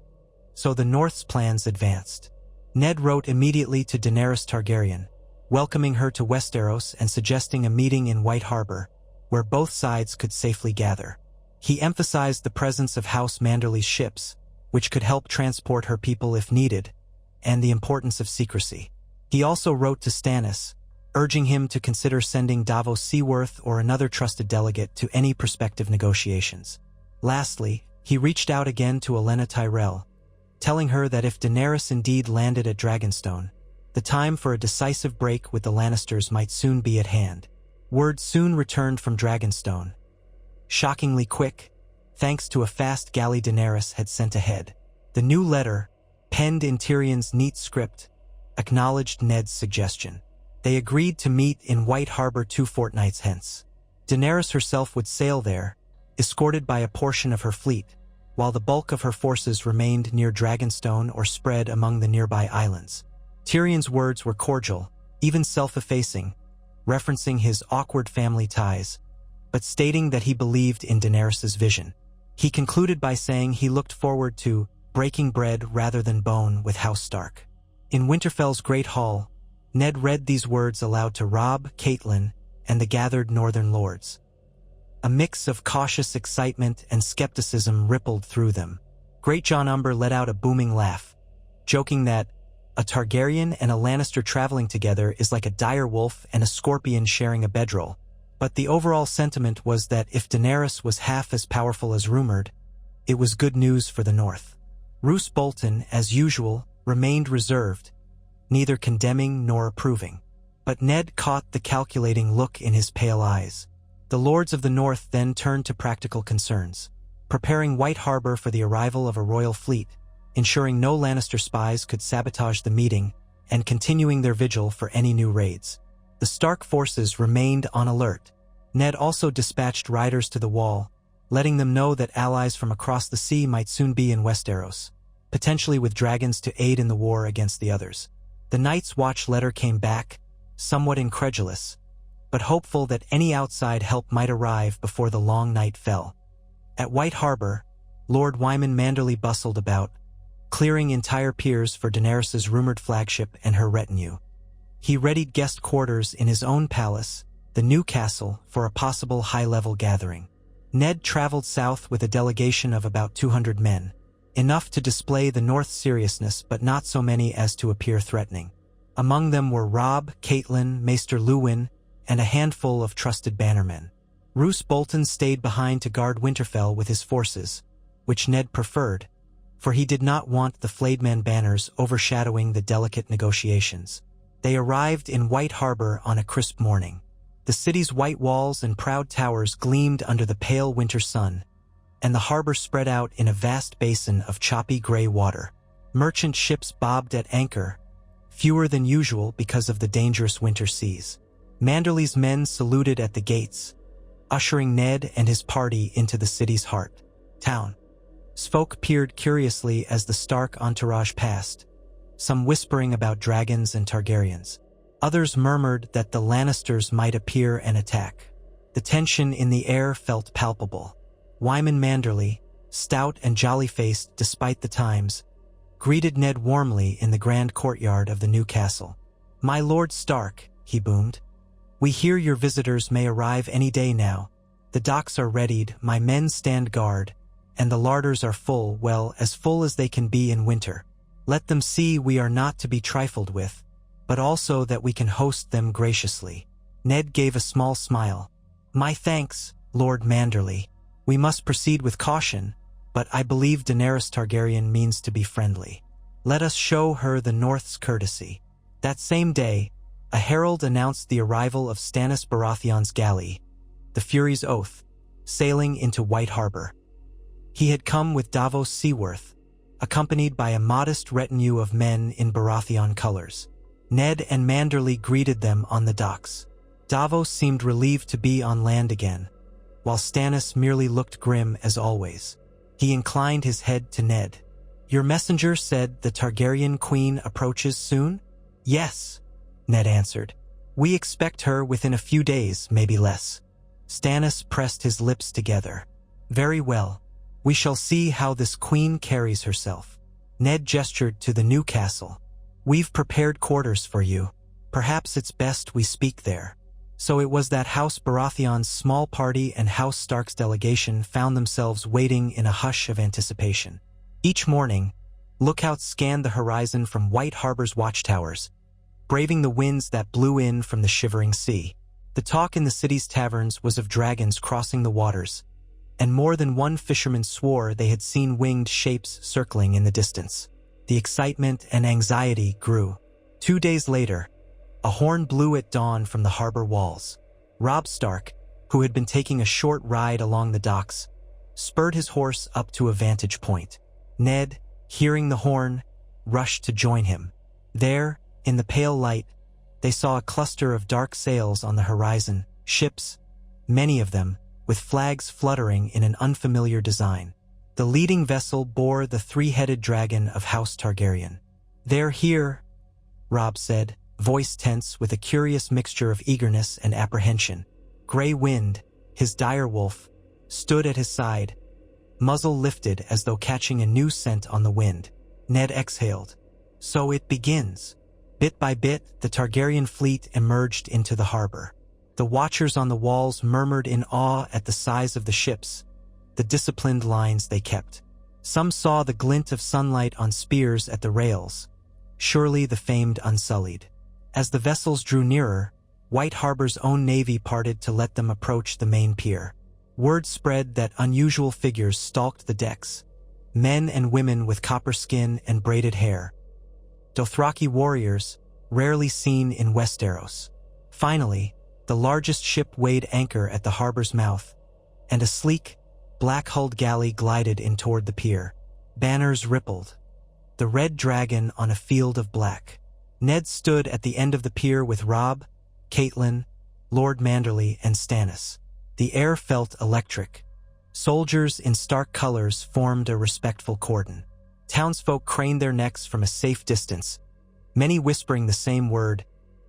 So the North's plans advanced. Ned wrote immediately to Daenerys Targaryen, welcoming her to Westeros and suggesting a meeting in White Harbor, where both sides could safely gather. He emphasized the presence of House Manderley's ships, which could help transport her people if needed, and the importance of secrecy. He also wrote to Stannis, urging him to consider sending Davos Seaworth or another trusted delegate to any prospective negotiations. Lastly, he reached out again to Olenna Tyrell, telling her that if Daenerys indeed landed at Dragonstone, the time for a decisive break with the Lannisters might soon be at hand. Word soon returned from Dragonstone. Shockingly quick, thanks to a fast galley Daenerys had sent ahead. The new letter, penned in Tyrion's neat script, acknowledged Ned's suggestion. They agreed to meet in White Harbor 2 fortnights hence. Daenerys herself would sail there, escorted by a portion of her fleet, while the bulk of her forces remained near Dragonstone or spread among the nearby islands. Tyrion's words were cordial, even self-effacing, referencing his awkward family ties, but stating that he believed in Daenerys's vision. He concluded by saying he looked forward to breaking bread rather than bone with House Stark. In Winterfell's Great Hall, Ned read these words aloud to Robb, Catelyn, and the gathered northern lords. A mix of cautious excitement and skepticism rippled through them. Great John Umber let out a booming laugh, joking that a Targaryen and a Lannister traveling together is like a dire wolf and a scorpion sharing a bedroll. But the overall sentiment was that if Daenerys was half as powerful as rumored, it was good news for the North. Roose Bolton, as usual, remained reserved, neither condemning nor approving. But Ned caught the calculating look in his pale eyes. The lords of the North then turned to practical concerns, preparing White Harbor for the arrival of a royal fleet, ensuring no Lannister spies could sabotage the meeting, and continuing their vigil for any new raids. The Stark forces remained on alert. Ned also dispatched riders to the Wall, letting them know that allies from across the sea might soon be in Westeros, potentially with dragons to aid in the war against the others. The Night's Watch letter came back, somewhat incredulous, but hopeful that any outside help might arrive before the long night fell. At White Harbor, Lord Wyman Manderly bustled about, clearing entire piers for Daenerys's rumored flagship and her retinue. He readied guest quarters in his own palace, the New Castle, for a possible high-level gathering. Ned traveled south with a delegation of about 200 men, enough to display the North's seriousness but not so many as to appear threatening. Among them were Robb, Catelyn, Maester Luwin, and a handful of trusted bannermen. Roose Bolton stayed behind to guard Winterfell with his forces, which Ned preferred, for he did not want the Flayedman banners overshadowing the delicate negotiations. They arrived in White Harbor on a crisp morning. The city's white walls and proud towers gleamed under the pale winter sun, and the harbor spread out in a vast basin of choppy gray water. Merchant ships bobbed at anchor, fewer than usual because of the dangerous winter seas. Manderly's men saluted at the gates, ushering Ned and his party into the city's heart. Town. Folk peered curiously as the Stark entourage passed, some whispering about dragons and Targaryens. Others murmured that the Lannisters might appear and attack. The tension in the air felt palpable. Wyman Manderly, stout and jolly-faced despite the times, greeted Ned warmly in the grand courtyard of the new castle. "My Lord Stark," he boomed, "we hear your visitors may arrive any day now. The docks are readied, my men stand guard, and the larders are full, well, as full as they can be in winter. Let them see we are not to be trifled with, but also that we can host them graciously." Ned gave a small smile. "My thanks, Lord Manderly. We must proceed with caution, but I believe Daenerys Targaryen means to be friendly. Let us show her the North's courtesy." That same day, a herald announced the arrival of Stannis Baratheon's galley, the Fury's Oath, sailing into White Harbor. He had come with Davos Seaworth, accompanied by a modest retinue of men in Baratheon colors. Ned and Manderly greeted them on the docks. Davos seemed relieved to be on land again, while Stannis merely looked grim as always. He inclined his head to Ned. "Your messenger said the Targaryen queen approaches soon?" "Yes," Ned answered. "We expect her within a few days, maybe less." Stannis pressed his lips together. "Very well. We shall see how this queen carries herself." Ned gestured to the new castle. "We've prepared quarters for you. Perhaps it's best we speak there." So it was that House Baratheon's small party and House Stark's delegation found themselves waiting in a hush of anticipation. Each morning, lookouts scanned the horizon from White Harbor's watchtowers, braving the winds that blew in from the shivering sea. The talk in the city's taverns was of dragons crossing the waters, and more than one fisherman swore they had seen winged shapes circling in the distance. The excitement and anxiety grew. 2 days later, a horn blew at dawn from the harbor walls. Robb Stark, who had been taking a short ride along the docks, spurred his horse up to a vantage point. Ned, hearing the horn, rushed to join him. There, in the pale light, they saw a cluster of dark sails on the horizon, ships, many of them, with flags fluttering in an unfamiliar design. The leading vessel bore the three-headed dragon of House Targaryen. "They're here," Robb said, voice tense with a curious mixture of eagerness and apprehension. "Grey Wind," His direwolf stood at his side, muzzle lifted as though catching a new scent on the wind. Ned exhaled. So it begins. Bit by bit, the Targaryen fleet emerged into the harbor. The watchers on the walls murmured in awe at the size of the ships, the disciplined lines they kept. Some saw the glint of sunlight on spears at the rails, surely the famed Unsullied. As the vessels drew nearer, White Harbor's own navy parted to let them approach the main pier. Word spread that unusual figures stalked the decks, men and women with copper skin and braided hair. Dothraki warriors, rarely seen in Westeros. Finally, the largest ship weighed anchor at the harbor's mouth, and a sleek, black-hulled galley glided in toward the pier. Banners rippled. The Red Dragon on a field of black. Ned stood at the end of the pier with Robb, Catelyn, Lord Manderly, and Stannis. The air felt electric. Soldiers in stark colors formed a respectful cordon. Townsfolk craned their necks from a safe distance, many whispering the same word,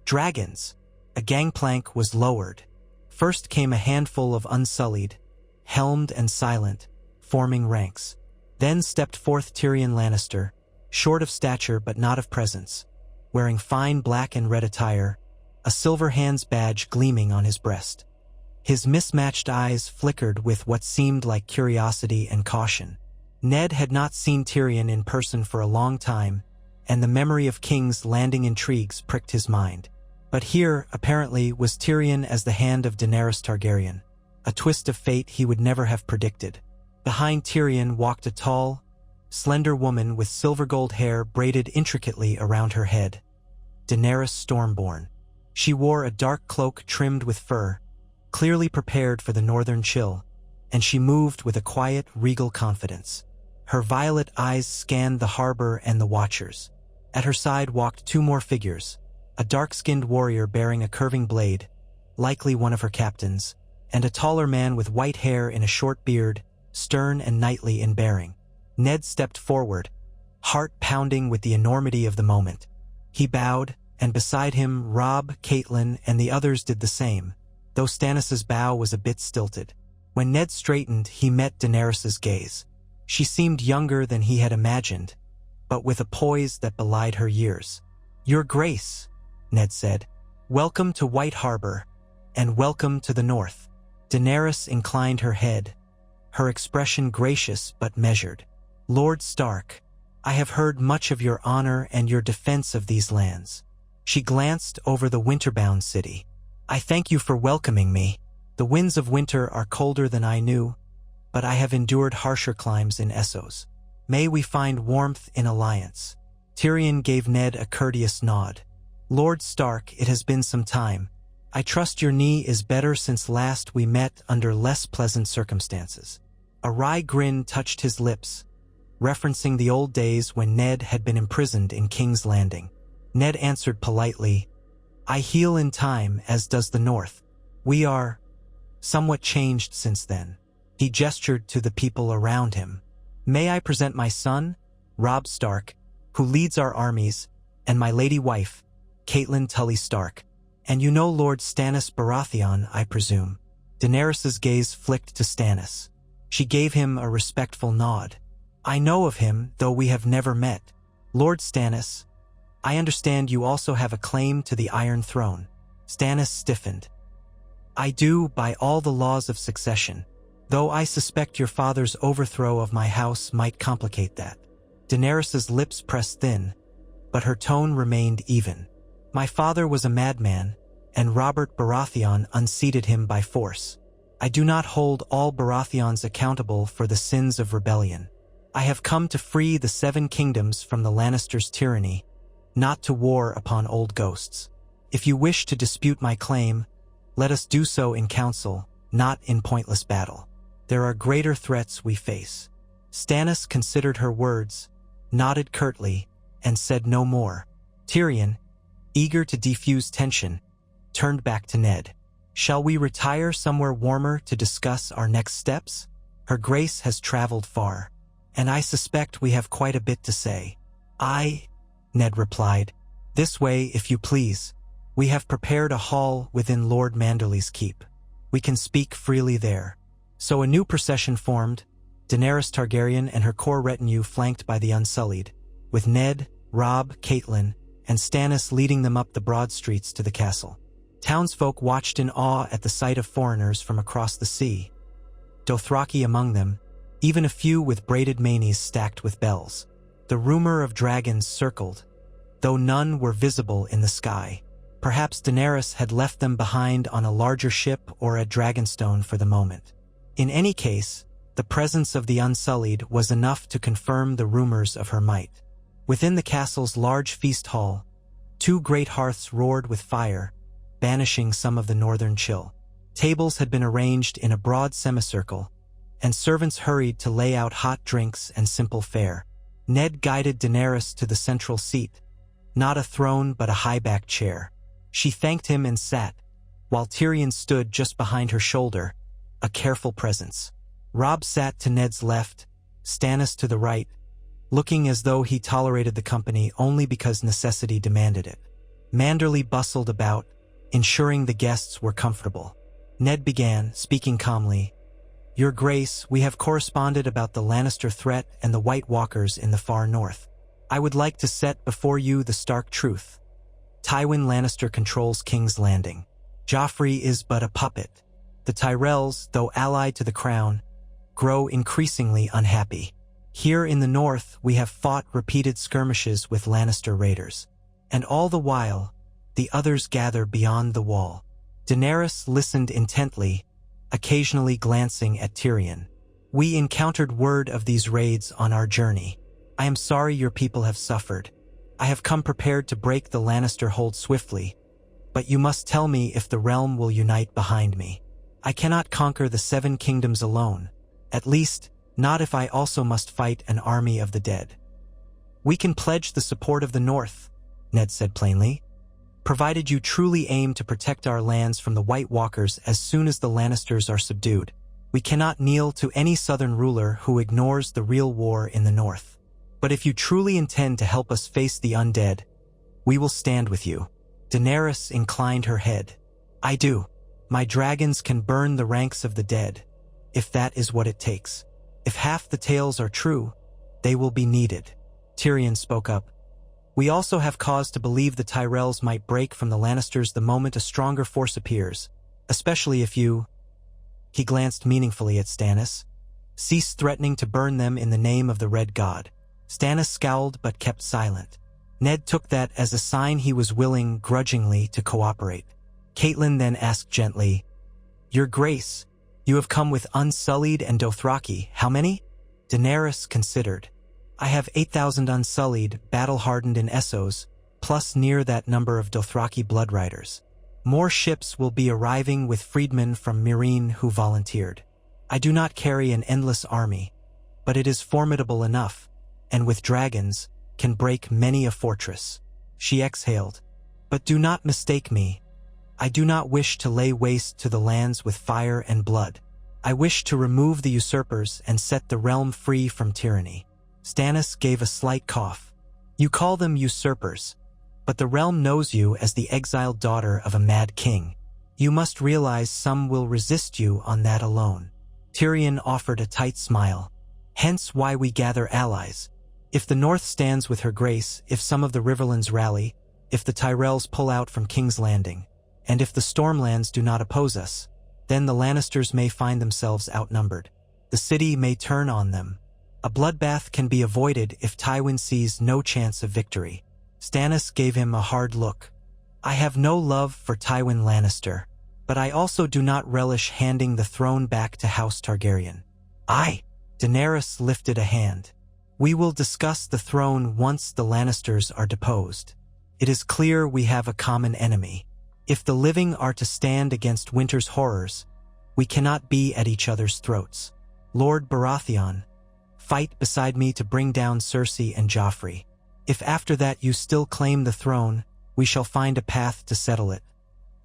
"Dragons." A gangplank was lowered. First came a handful of Unsullied, helmed and silent, forming ranks. Then stepped forth Tyrion Lannister, short of stature but not of presence, wearing fine black and red attire, a silver hands badge gleaming on his breast. His mismatched eyes flickered with what seemed like curiosity and caution. Ned had not seen Tyrion in person for a long time, and the memory of King's Landing intrigues pricked his mind. But here, apparently, was Tyrion as the hand of Daenerys Targaryen, a twist of fate he would never have predicted. Behind Tyrion walked a tall, slender woman with silver gold hair braided intricately around her head. Daenerys Stormborn. She wore a dark cloak trimmed with fur, clearly prepared for the northern chill, and she moved with a quiet, regal confidence. Her violet eyes scanned the harbor and the watchers. At her side walked two more figures, a dark-skinned warrior bearing a curving blade, likely one of her captains, and a taller man with white hair and a short beard, stern and knightly in bearing. Ned stepped forward, heart pounding with the enormity of the moment. He bowed, and beside him Robb, Catelyn, and the others did the same, though Stannis' bow was a bit stilted. When Ned straightened, he met Daenerys' gaze. She seemed younger than he had imagined, but with a poise that belied her years. "Your Grace," Ned said, "welcome to White Harbor, and welcome to the North." Daenerys inclined her head, her expression gracious but measured. "Lord Stark, I have heard much of your honor and your defense of these lands." She glanced over the winter-bound city. "I thank you for welcoming me. The winds of winter are colder than I knew, but I have endured harsher climes in Essos. May we find warmth in alliance." Tyrion gave Ned a courteous nod. "Lord Stark, it has been some time. I trust your knee is better since last we met under less pleasant circumstances." A wry grin touched his lips, referencing the old days when Ned had been imprisoned in King's Landing. Ned answered politely, "I heal in time, as does the North. We are somewhat changed since then." He gestured to the people around him. "May I present my son, Robb Stark, who leads our armies, and my lady wife, Catelyn Tully Stark. And you know Lord Stannis Baratheon, I presume." Daenerys' gaze flicked to Stannis. She gave him a respectful nod. "I know of him, though we have never met. Lord Stannis, I understand you also have a claim to the Iron Throne." Stannis stiffened. "I do, by all the laws of succession, though I suspect your father's overthrow of my house might complicate that." Daenerys' lips pressed thin, but her tone remained even. "My father was a madman, and Robert Baratheon unseated him by force. I do not hold all Baratheons accountable for the sins of rebellion. I have come to free the Seven Kingdoms from the Lannisters' tyranny, not to war upon old ghosts. If you wish to dispute my claim, let us do so in council, not in pointless battle. There are greater threats we face." Stannis considered her words, nodded curtly, and said no more. Tyrion, eager to defuse tension, turned back to Ned. "Shall we retire somewhere warmer to discuss our next steps? Her Grace has traveled far, and I suspect we have quite a bit to say." "Aye," Ned replied. "This way, if you please. We have prepared a hall within Lord Manderly's keep." We can speak freely there." So a new procession formed, Daenerys Targaryen and her core retinue flanked by the Unsullied, with Ned, Robb, Catelyn, and Stannis leading them up the broad streets to the castle. Townsfolk watched in awe at the sight of foreigners from across the sea, Dothraki among them, even a few with braided manes stacked with bells. The rumor of dragons circled, though none were visible in the sky. Perhaps Daenerys had left them behind on a larger ship or at Dragonstone for the moment. In any case, the presence of the Unsullied was enough to confirm the rumors of her might. Within the castle's large feast hall, 2 great hearths roared with fire, banishing some of the northern chill. Tables had been arranged in a broad semicircle, and servants hurried to lay out hot drinks and simple fare. Ned guided Daenerys to the central seat, not a throne but a high-backed chair. She thanked him and sat, while Tyrion stood just behind her shoulder, a careful presence. Robb sat to Ned's left, Stannis to the right, looking as though he tolerated the company only because necessity demanded it. Manderly bustled about, ensuring the guests were comfortable. Ned began, speaking calmly, "Your Grace, we have corresponded about the Lannister threat and the White Walkers in the far north. I would like to set before you the stark truth. Tywin Lannister controls King's Landing. Joffrey is but a puppet. The Tyrells, though allied to the crown, grow increasingly unhappy. Here in the north, we have fought repeated skirmishes with Lannister raiders. And all the while, the others gather beyond the wall." Daenerys listened intently, occasionally glancing at Tyrion. "We encountered word of these raids on our journey. I am sorry your people have suffered. I have come prepared to break the Lannister hold swiftly, but you must tell me if the realm will unite behind me. I cannot conquer the 7 kingdoms alone, at least not if I also must fight an army of the dead." "We can pledge the support of the North," Ned said plainly, "provided you truly aim to protect our lands from the White Walkers as soon as the Lannisters are subdued. We cannot kneel to any southern ruler who ignores the real war in the North. But if you truly intend to help us face the undead, we will stand with you." Daenerys inclined her head. "I do. My dragons can burn the ranks of the dead, if that is what it takes. If half the tales are true, they will be needed." Tyrion spoke up. "We also have cause to believe the Tyrells might break from the Lannisters the moment a stronger force appears, especially if you—" he glanced meaningfully at Stannis, "cease threatening to burn them in the name of the Red God." Stannis scowled but kept silent. Ned took that as a sign he was willing, grudgingly, to cooperate. Catelyn then asked gently, "Your Grace, you have come with Unsullied and Dothraki. How many?" Daenerys considered. "I have 8,000 Unsullied, battle-hardened in Essos, plus near that number of Dothraki blood riders. More ships will be arriving with freedmen from Meereen who volunteered. I do not carry an endless army, but it is formidable enough, and with dragons, can break many a fortress." She exhaled. "But do not mistake me. I do not wish to lay waste to the lands with fire and blood. I wish to remove the usurpers and set the realm free from tyranny." Stannis gave a slight cough. "You call them usurpers, but the realm knows you as the exiled daughter of a mad king. You must realize some will resist you on that alone." Tyrion offered a tight smile. "Hence why we gather allies. If the North stands with her Grace, if some of the Riverlands rally, if the Tyrells pull out from King's Landing, and if the Stormlands do not oppose us, then the Lannisters may find themselves outnumbered. The city may turn on them. A bloodbath can be avoided if Tywin sees no chance of victory." Stannis gave him a hard look. "I have no love for Tywin Lannister, but I also do not relish handing the throne back to House Targaryen." "Aye." Daenerys lifted a hand. "We will discuss the throne once the Lannisters are deposed. It is clear we have a common enemy. If the living are to stand against winter's horrors, we cannot be at each other's throats. Lord Baratheon, fight beside me to bring down Cersei and Joffrey. If after that you still claim the throne, we shall find a path to settle it.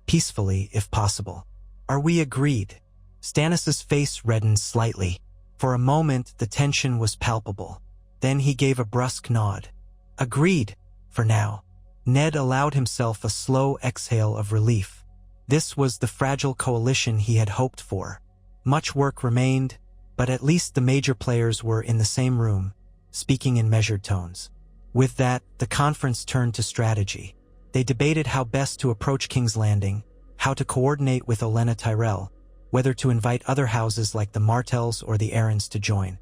Peacefully, if possible. Are we agreed?" Stannis's face reddened slightly. For a moment, the tension was palpable. Then he gave a brusque nod. "Agreed, for now." Ned allowed himself a slow exhale of relief. This was the fragile coalition he had hoped for. Much work remained, but at least the major players were in the same room, speaking in measured tones. With that, the conference turned to strategy. They debated how best to approach King's Landing, how to coordinate with Olenna Tyrell, whether to invite other houses like the Martells or the Arryns to join.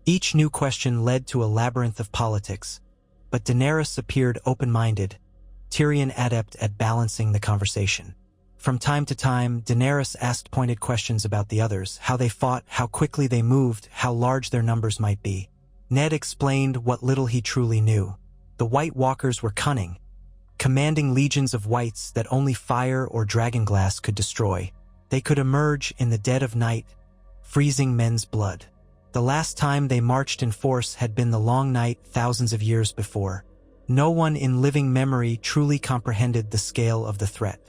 Each new question led to a labyrinth of politics, but Daenerys appeared open-minded, Tyrion adept at balancing the conversation. From time to time, Daenerys asked pointed questions about the others, how they fought, how quickly they moved, how large their numbers might be. Ned explained what little he truly knew. The White Walkers were cunning, commanding legions of whites that only fire or dragonglass could destroy. They could emerge in the dead of night, freezing men's blood. The last time they marched in force had been the Long Night thousands of years before. No one in living memory truly comprehended the scale of the threat.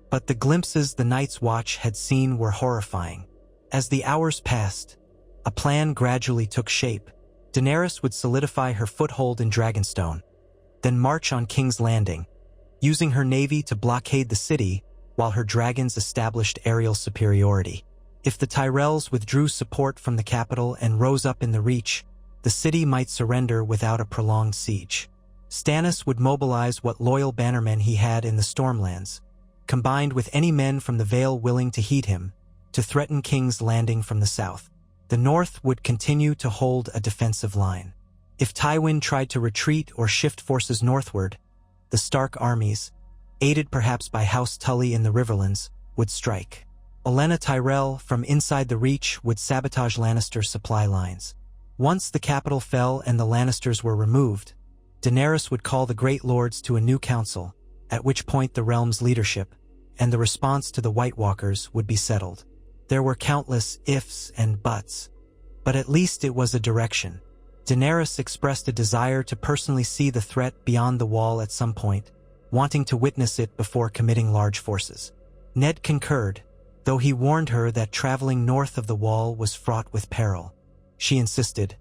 But the glimpses the Night's Watch had seen were horrifying. As the hours passed, a plan gradually took shape. Daenerys would solidify her foothold in Dragonstone, then march on King's Landing, using her navy to blockade the city while her dragons established aerial superiority. If the Tyrells withdrew support from the capital and rose up in the Reach, the city might surrender without a prolonged siege. Stannis would mobilize what loyal bannermen he had in the Stormlands, combined with any men from the Vale willing to heed him, to threaten King's Landing from the south. The North would continue to hold a defensive line. If Tywin tried to retreat or shift forces northward, the Stark armies, aided perhaps by House Tully in the Riverlands, would strike. Olenna Tyrell, from inside the Reach, would sabotage Lannister supply lines. Once the capital fell and the Lannisters were removed, Daenerys would call the Great Lords to a new council, at which point the realm's leadership and the response to the White Walkers would be settled. There were countless ifs and buts, but at least it was a direction. Daenerys expressed a desire to personally see the threat beyond the wall at some point, wanting to witness it before committing large forces. Ned concurred, though he warned her that traveling north of the wall was fraught with peril. She insisted,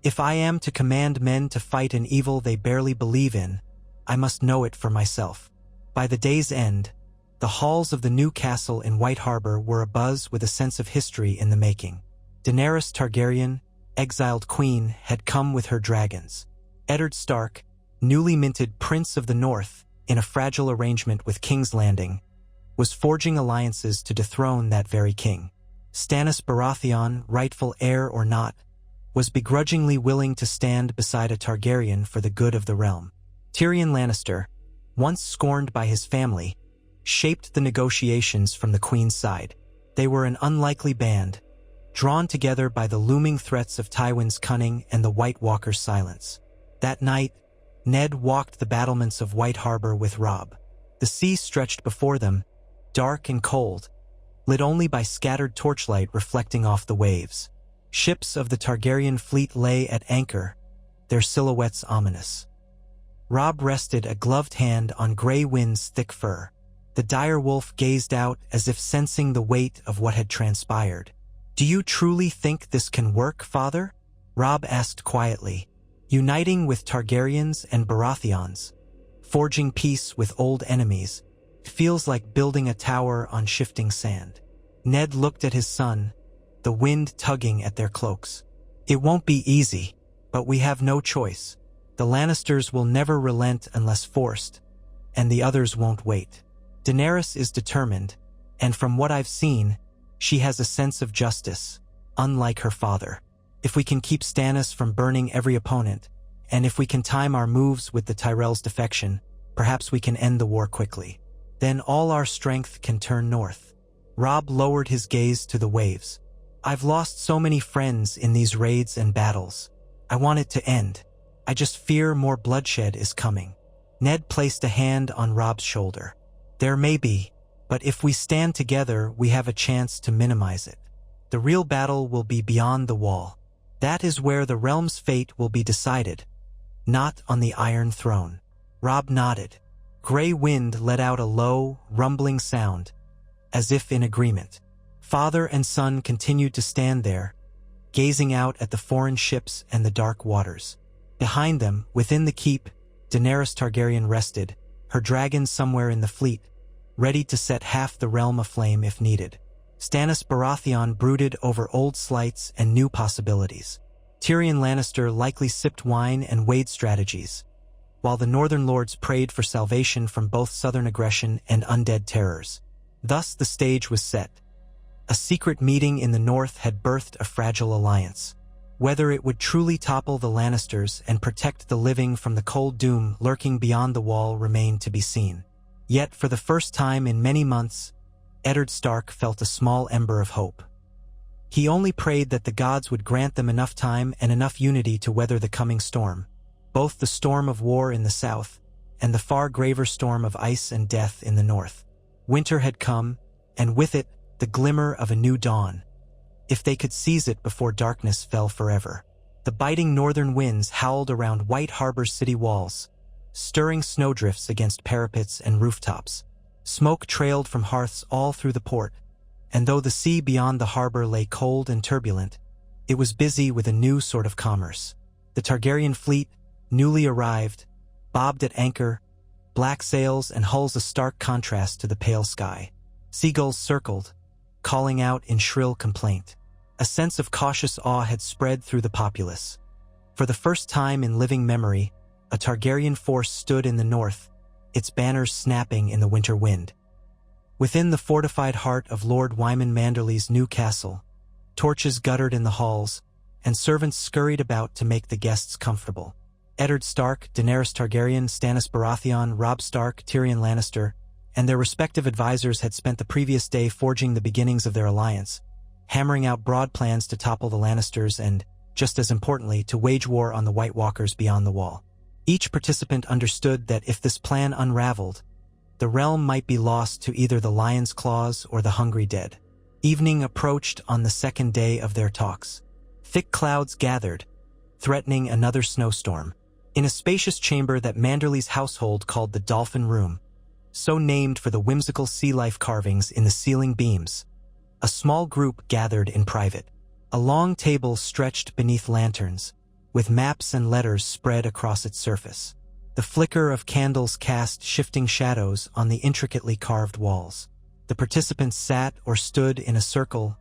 "If I am to command men to fight an evil they barely believe in, I must know it for myself." By the day's end, the halls of the new castle in White Harbor were abuzz with a sense of history in the making. Daenerys Targaryen, exiled queen, had come with her dragons. Eddard Stark, newly minted Prince of the North, in a fragile arrangement with King's Landing, was forging alliances to dethrone that very king. Stannis Baratheon, rightful heir or not, was begrudgingly willing to stand beside a Targaryen for the good of the realm. Tyrion Lannister, once scorned by his family, shaped the negotiations from the Queen's side. They were an unlikely band, drawn together by the looming threats of Tywin's cunning and the White Walker's silence. That night, Ned walked the battlements of White Harbor with Robb. The sea stretched before them, dark and cold, lit only by scattered torchlight reflecting off the waves. Ships of the Targaryen fleet lay at anchor, their silhouettes ominous. Robb rested a gloved hand on Grey Wind's thick fur. The direwolf gazed out as if sensing the weight of what had transpired. "Do you truly think this can work, father?" Robb asked quietly. "Uniting with Targaryens and Baratheons, forging peace with old enemies, feels like building a tower on shifting sand." Ned looked at his son, the wind tugging at their cloaks. "It won't be easy, but we have no choice. The Lannisters will never relent unless forced, and the others won't wait. Daenerys is determined, and from what I've seen, she has a sense of justice, unlike her father. If we can keep Stannis from burning every opponent, and if we can time our moves with the Tyrell's defection, perhaps we can end the war quickly. Then all our strength can turn north." Robb lowered his gaze to the waves. "I've lost so many friends in these raids and battles. I want it to end. I just fear more bloodshed is coming." Ned placed a hand on Robb's shoulder. "There may be, but if we stand together, we have a chance to minimize it. The real battle will be beyond the wall. That is where the realm's fate will be decided, not on the Iron Throne." Robb nodded. Grey Wind let out a low, rumbling sound, as if in agreement. Father and son continued to stand there, gazing out at the foreign ships and the dark waters. Behind them, within the keep, Daenerys Targaryen rested, her dragon somewhere in the fleet, ready to set half the realm aflame if needed. Stannis Baratheon brooded over old slights and new possibilities. Tyrion Lannister likely sipped wine and weighed strategies, while the Northern Lords prayed for salvation from both southern aggression and undead terrors. Thus the stage was set. A secret meeting in the north had birthed a fragile alliance. Whether it would truly topple the Lannisters and protect the living from the cold doom lurking beyond the wall remained to be seen. Yet, for the first time in many months, Eddard Stark felt a small ember of hope. He only prayed that the gods would grant them enough time and enough unity to weather the coming storm, both the storm of war in the south and the far graver storm of ice and death in the north. Winter had come, and with it, the glimmer of a new dawn, if they could seize it before darkness fell forever. The biting northern winds howled around White Harbor's city walls, stirring snowdrifts against parapets and rooftops. Smoke trailed from hearths all through the port, and though the sea beyond the harbor lay cold and turbulent, it was busy with a new sort of commerce. The Targaryen fleet, newly arrived, bobbed at anchor, black sails and hulls a stark contrast to the pale sky. Seagulls circled, calling out in shrill complaint. A sense of cautious awe had spread through the populace. For the first time in living memory, a Targaryen force stood in the north, its banners snapping in the winter wind. Within the fortified heart of Lord Wyman Manderly's new castle, torches guttered in the halls, and servants scurried about to make the guests comfortable. Eddard Stark, Daenerys Targaryen, Stannis Baratheon, Robb Stark, Tyrion Lannister, and their respective advisors had spent the previous day forging the beginnings of their alliance, hammering out broad plans to topple the Lannisters and, just as importantly, to wage war on the White Walkers beyond the wall. Each participant understood that if this plan unraveled, the realm might be lost to either the Lion's Claws or the Hungry Dead. Evening approached on the second day of their talks. Thick clouds gathered, threatening another snowstorm. In a spacious chamber that Manderly's household called the Dolphin Room, so named for the whimsical sea life carvings in the ceiling beams, a small group gathered in private. A long table stretched beneath lanterns, with maps and letters spread across its surface. The flicker of candles cast shifting shadows on the intricately carved walls. The participants sat or stood in a circle,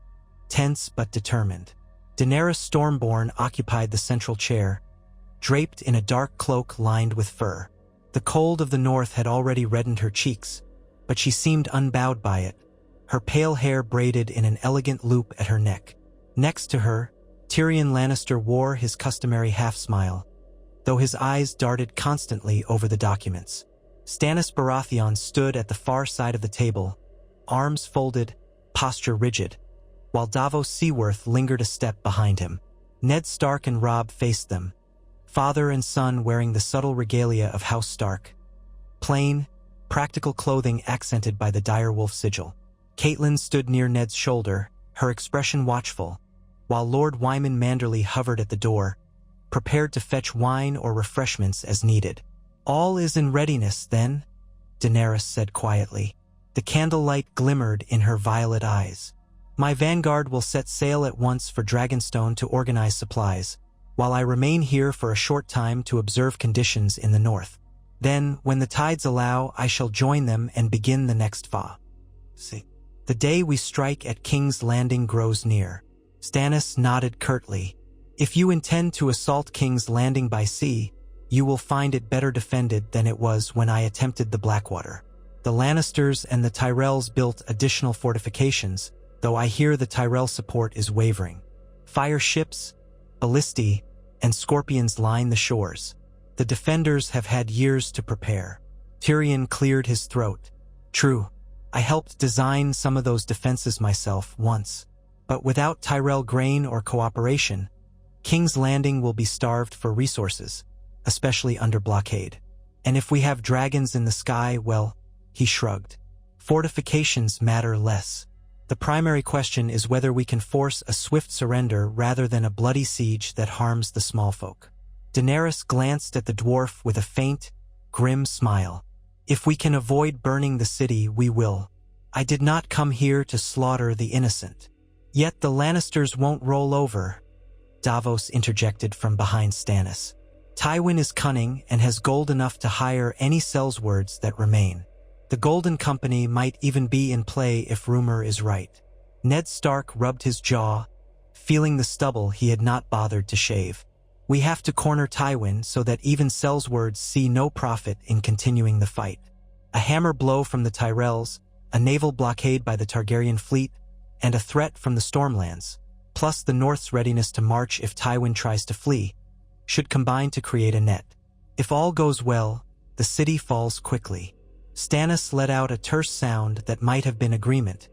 tense but determined. Daenerys Stormborn occupied the central chair, draped in a dark cloak lined with fur. The cold of the north had already reddened her cheeks, but she seemed unbowed by it, her pale hair braided in an elegant loop at her neck. Next to her, Tyrion Lannister wore his customary half-smile, though his eyes darted constantly over the documents. Stannis Baratheon stood at the far side of the table, arms folded, posture rigid, while Davos Seaworth lingered a step behind him. Ned Stark and Robb faced them, father and son wearing the subtle regalia of House Stark. Plain, practical clothing accented by the direwolf sigil. Catelyn stood near Ned's shoulder, her expression watchful, while Lord Wyman Manderly hovered at the door, prepared to fetch wine or refreshments as needed. "All is in readiness, then," Daenerys said quietly. The candlelight glimmered in her violet eyes. "My vanguard will set sail at once for Dragonstone to organize supplies, while I remain here for a short time to observe conditions in the north. Then, when the tides allow, I shall join them and begin the next phase. The day we strike at King's Landing grows near." Stannis nodded curtly. "If you intend to assault King's Landing by sea, you will find it better defended than it was when I attempted the Blackwater. The Lannisters and the Tyrells built additional fortifications, though I hear the Tyrell support is wavering. Fire ships, ballistae, and scorpions line the shores. The defenders have had years to prepare." Tyrion cleared his throat. "True, I helped design some of those defenses myself once. But without Tyrell grain or cooperation, King's Landing will be starved for resources, especially under blockade. And if we have dragons in the sky, well," he shrugged, "fortifications matter less. The primary question is whether we can force a swift surrender rather than a bloody siege that harms the small folk." Daenerys glanced at the dwarf with a faint, grim smile. "If we can avoid burning the city, we will. I did not come here to slaughter the innocent." "Yet the Lannisters won't roll over," Davos interjected from behind Stannis. "Tywin is cunning and has gold enough to hire any Sellswords that remain." The Golden Company might even be in play if rumor is right. Ned Stark rubbed his jaw, feeling the stubble he had not bothered to shave. We have to corner Tywin so that even Sellswords see no profit in continuing the fight. A hammer blow from the Tyrells, a naval blockade by the Targaryen fleet, and a threat from the Stormlands, plus the North's readiness to march if Tywin tries to flee, should combine to create a net. If all goes well, the city falls quickly. Stannis let out a terse sound that might have been agreement,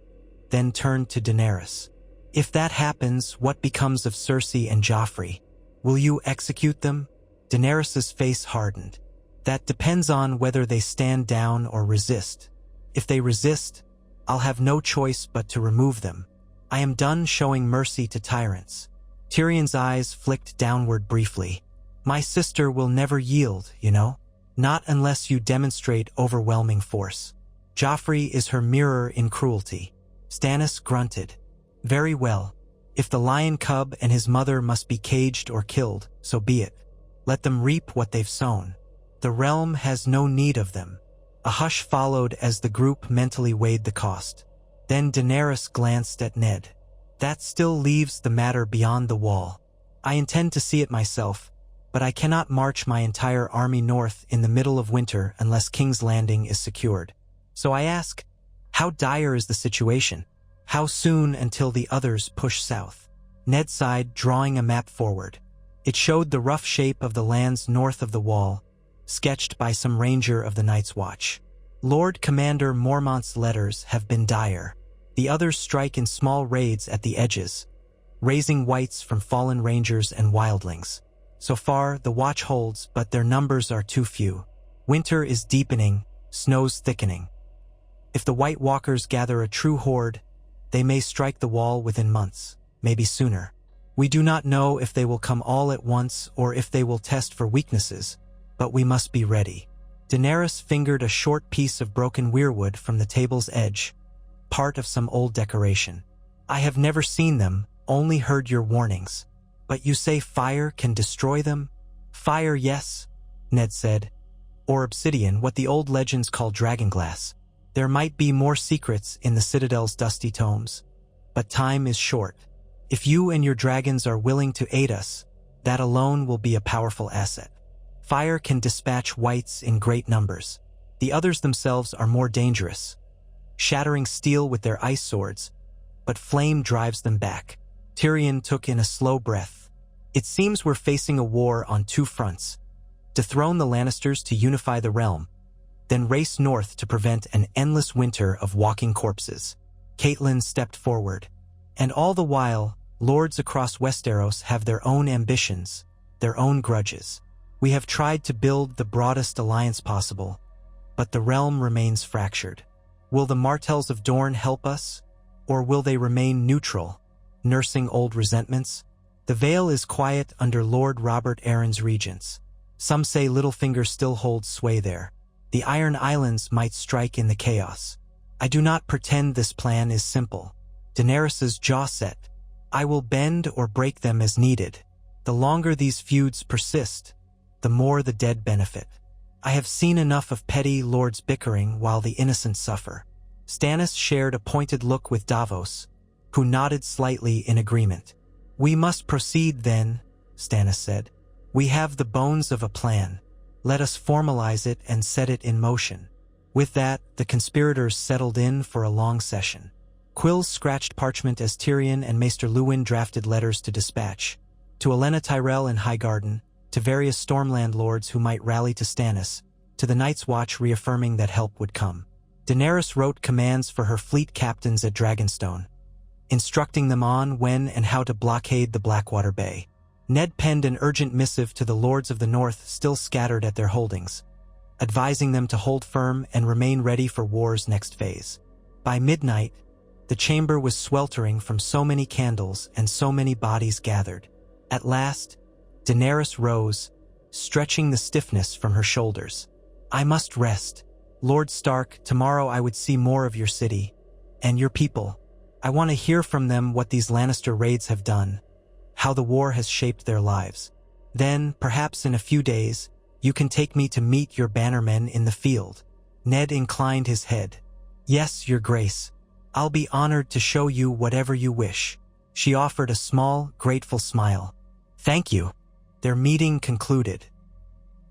then turned to Daenerys. If that happens, what becomes of Cersei and Joffrey? Will you execute them? Daenerys's face hardened. That depends on whether they stand down or resist. If they resist, I'll have no choice but to remove them. I am done showing mercy to tyrants. Tyrion's eyes flicked downward briefly. My sister will never yield, you know? Not unless you demonstrate overwhelming force. Joffrey is her mirror in cruelty. Stannis grunted. Very well. If the lion cub and his mother must be caged or killed, so be it. Let them reap what they've sown. The realm has no need of them. A hush followed as the group mentally weighed the cost. Then Daenerys glanced at Ned. That still leaves the matter beyond the wall. I intend to see it myself, but I cannot march my entire army north in the middle of winter unless King's Landing is secured. So I ask, how dire is the situation? How soon until the others push south? Ned sighed, drawing a map forward. It showed the rough shape of the lands north of the wall, sketched by some ranger of the Night's Watch. Lord Commander Mormont's letters have been dire. The others strike in small raids at the edges, raising wights from fallen rangers and wildlings. So far, the Watch holds, but their numbers are too few. Winter is deepening, snow's thickening. If the White Walkers gather a true horde, they may strike the wall within months, maybe sooner. We do not know if they will come all at once or if they will test for weaknesses, but we must be ready. Daenerys fingered a short piece of broken weirwood from the table's edge, part of some old decoration. I have never seen them, only heard your warnings. But you say fire can destroy them? Fire, yes, Ned said. Or obsidian, what the old legends call dragonglass. There might be more secrets in the Citadel's dusty tomes, but time is short. If you and your dragons are willing to aid us, that alone will be a powerful asset. Fire can dispatch wights in great numbers. The others themselves are more dangerous, shattering steel with their ice swords, but flame drives them back. Tyrion took in a slow breath. It seems we're facing a war on two fronts. Dethrone the Lannisters to unify the realm, then race north to prevent an endless winter of walking corpses. Catelyn stepped forward. And all the while, lords across Westeros have their own ambitions, their own grudges. We have tried to build the broadest alliance possible, but the realm remains fractured. Will the Martells of Dorne help us, or will they remain neutral, nursing old resentments? The Vale is quiet under Lord Robert Arryn's regents. Some say Littlefinger still holds sway there. The Iron Islands might strike in the chaos. I do not pretend this plan is simple. Daenerys's jaw set. I will bend or break them as needed. The longer these feuds persist, the more the dead benefit. I have seen enough of petty lords bickering while the innocent suffer. Stannis shared a pointed look with Davos, who nodded slightly in agreement. We must proceed then, Stannis said. We have the bones of a plan. Let us formalize it and set it in motion. With that, the conspirators settled in for a long session. Quills scratched parchment as Tyrion and Maester Luwin drafted letters to dispatch. To Olenna Tyrell in Highgarden, to various Stormland lords who might rally to Stannis, to the Night's Watch reaffirming that help would come. Daenerys wrote commands for her fleet captains at Dragonstone, instructing them on when and how to blockade the Blackwater Bay. Ned penned an urgent missive to the lords of the North still scattered at their holdings, advising them to hold firm and remain ready for war's next phase. By midnight, the chamber was sweltering from so many candles and so many bodies gathered. At last, Daenerys rose, stretching the stiffness from her shoulders. I must rest. Lord Stark, tomorrow I would see more of your city and your people. I want to hear from them what these Lannister raids have done, how the war has shaped their lives. Then, perhaps in a few days, you can take me to meet your bannermen in the field. Ned inclined his head. Yes, Your Grace. I'll be honored to show you whatever you wish. She offered a small, grateful smile. Thank you. Their meeting concluded.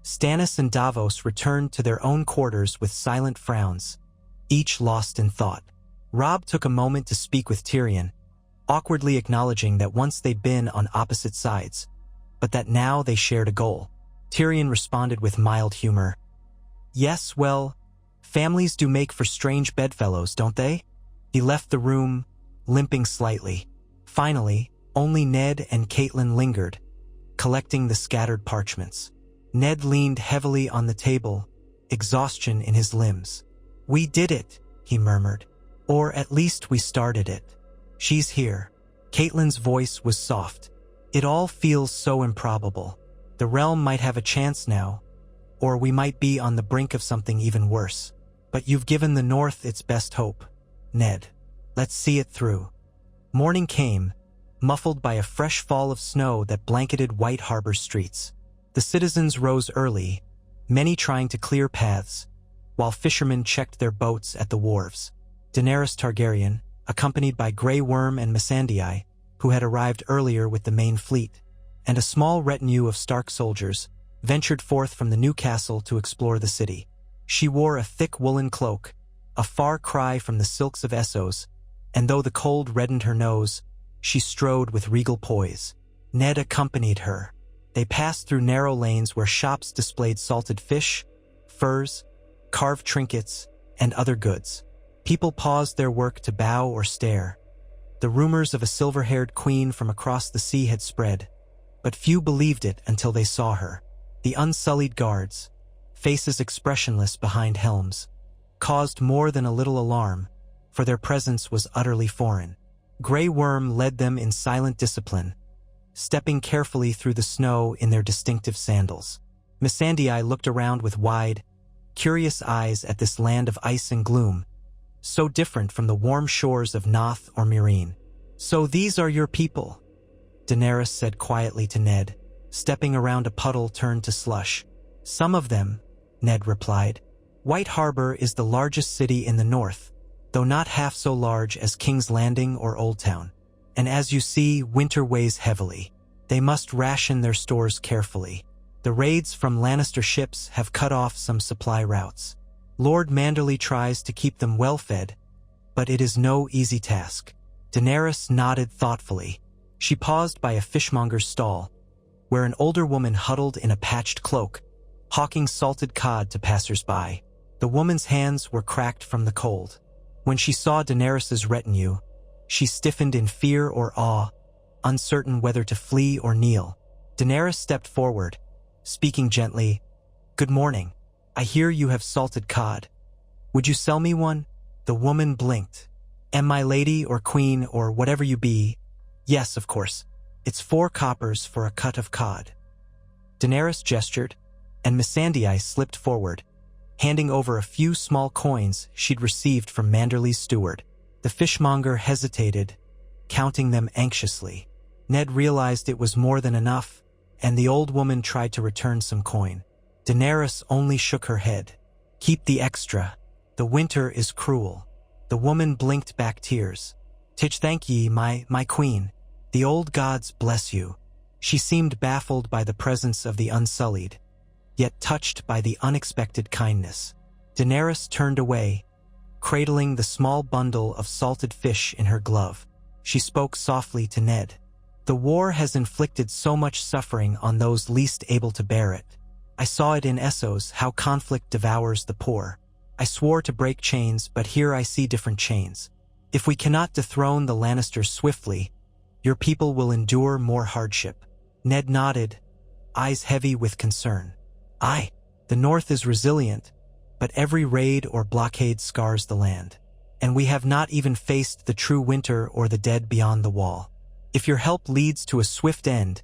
Stannis and Davos returned to their own quarters with silent frowns, each lost in thought. Robb took a moment to speak with Tyrion, awkwardly acknowledging that once they'd been on opposite sides, but that now they shared a goal. Tyrion responded with mild humor. Yes, well, families do make for strange bedfellows, don't they? He left the room, limping slightly. Finally, only Ned and Catelyn lingered, collecting the scattered parchments. Ned leaned heavily on the table, exhaustion in his limbs. We did it, he murmured. Or at least we started it. She's here. Catelyn's voice was soft. It all feels so improbable. The realm might have a chance now, or we might be on the brink of something even worse. But you've given the North its best hope, Ned. Let's see it through. Morning came, muffled by a fresh fall of snow that blanketed White Harbor's streets. The citizens rose early, many trying to clear paths, while fishermen checked their boats at the wharves. Daenerys Targaryen, accompanied by Grey Worm and Missandei, who had arrived earlier with the main fleet, and a small retinue of Stark soldiers, ventured forth from the new castle to explore the city. She wore a thick woolen cloak, a far cry from the silks of Essos, and though the cold reddened her nose, she strode with regal poise. Ned accompanied her. They passed through narrow lanes where shops displayed salted fish, furs, carved trinkets, and other goods. People paused their work to bow or stare. The rumors of a silver-haired queen from across the sea had spread, but few believed it until they saw her. The unsullied guards, faces expressionless behind helms, caused more than a little alarm, for their presence was utterly foreign. Grey Worm led them in silent discipline, stepping carefully through the snow in their distinctive sandals. Missandei looked around with wide, curious eyes at this land of ice and gloom, so different from the warm shores of Noth or Meereen. So these are your people, Daenerys said quietly to Ned, stepping around a puddle turned to slush. Some of them, Ned replied. White Harbor is the largest city in the north, though not half so large as King's Landing or Old Town. And as you see, winter weighs heavily. They must ration their stores carefully. The raids from Lannister ships have cut off some supply routes. Lord Manderly tries to keep them well-fed, but it is no easy task. Daenerys nodded thoughtfully. She paused by a fishmonger's stall, where an older woman huddled in a patched cloak, hawking salted cod to passers-by. The woman's hands were cracked from the cold. When she saw Daenerys's retinue, she stiffened in fear or awe, uncertain whether to flee or kneel. Daenerys stepped forward, speaking gently. Good morning. I hear you have salted cod. Would you sell me one? The woman blinked. Am I lady or queen or whatever you be? Yes, of course. It's 4 coppers for a cut of cod. Daenerys gestured, and Missandei slipped forward, handing over a few small coins she'd received from Manderly's steward. The fishmonger hesitated, counting them anxiously. Ned realized it was more than enough, and the old woman tried to return some coin. Daenerys only shook her head. Keep the extra. The winter is cruel. The woman blinked back tears. Tich thank ye, my queen. The old gods bless you. She seemed baffled by the presence of the Unsullied, yet touched by the unexpected kindness. Daenerys turned away, cradling the small bundle of salted fish in her glove. She spoke softly to Ned. The war has inflicted so much suffering on those least able to bear it. I saw it in Essos, how conflict devours the poor. I swore to break chains, but here I see different chains. If we cannot dethrone the Lannisters swiftly, your people will endure more hardship. Ned nodded, eyes heavy with concern. Aye, the North is resilient, but every raid or blockade scars the land. And we have not even faced the true winter or the dead beyond the wall. If your help leads to a swift end,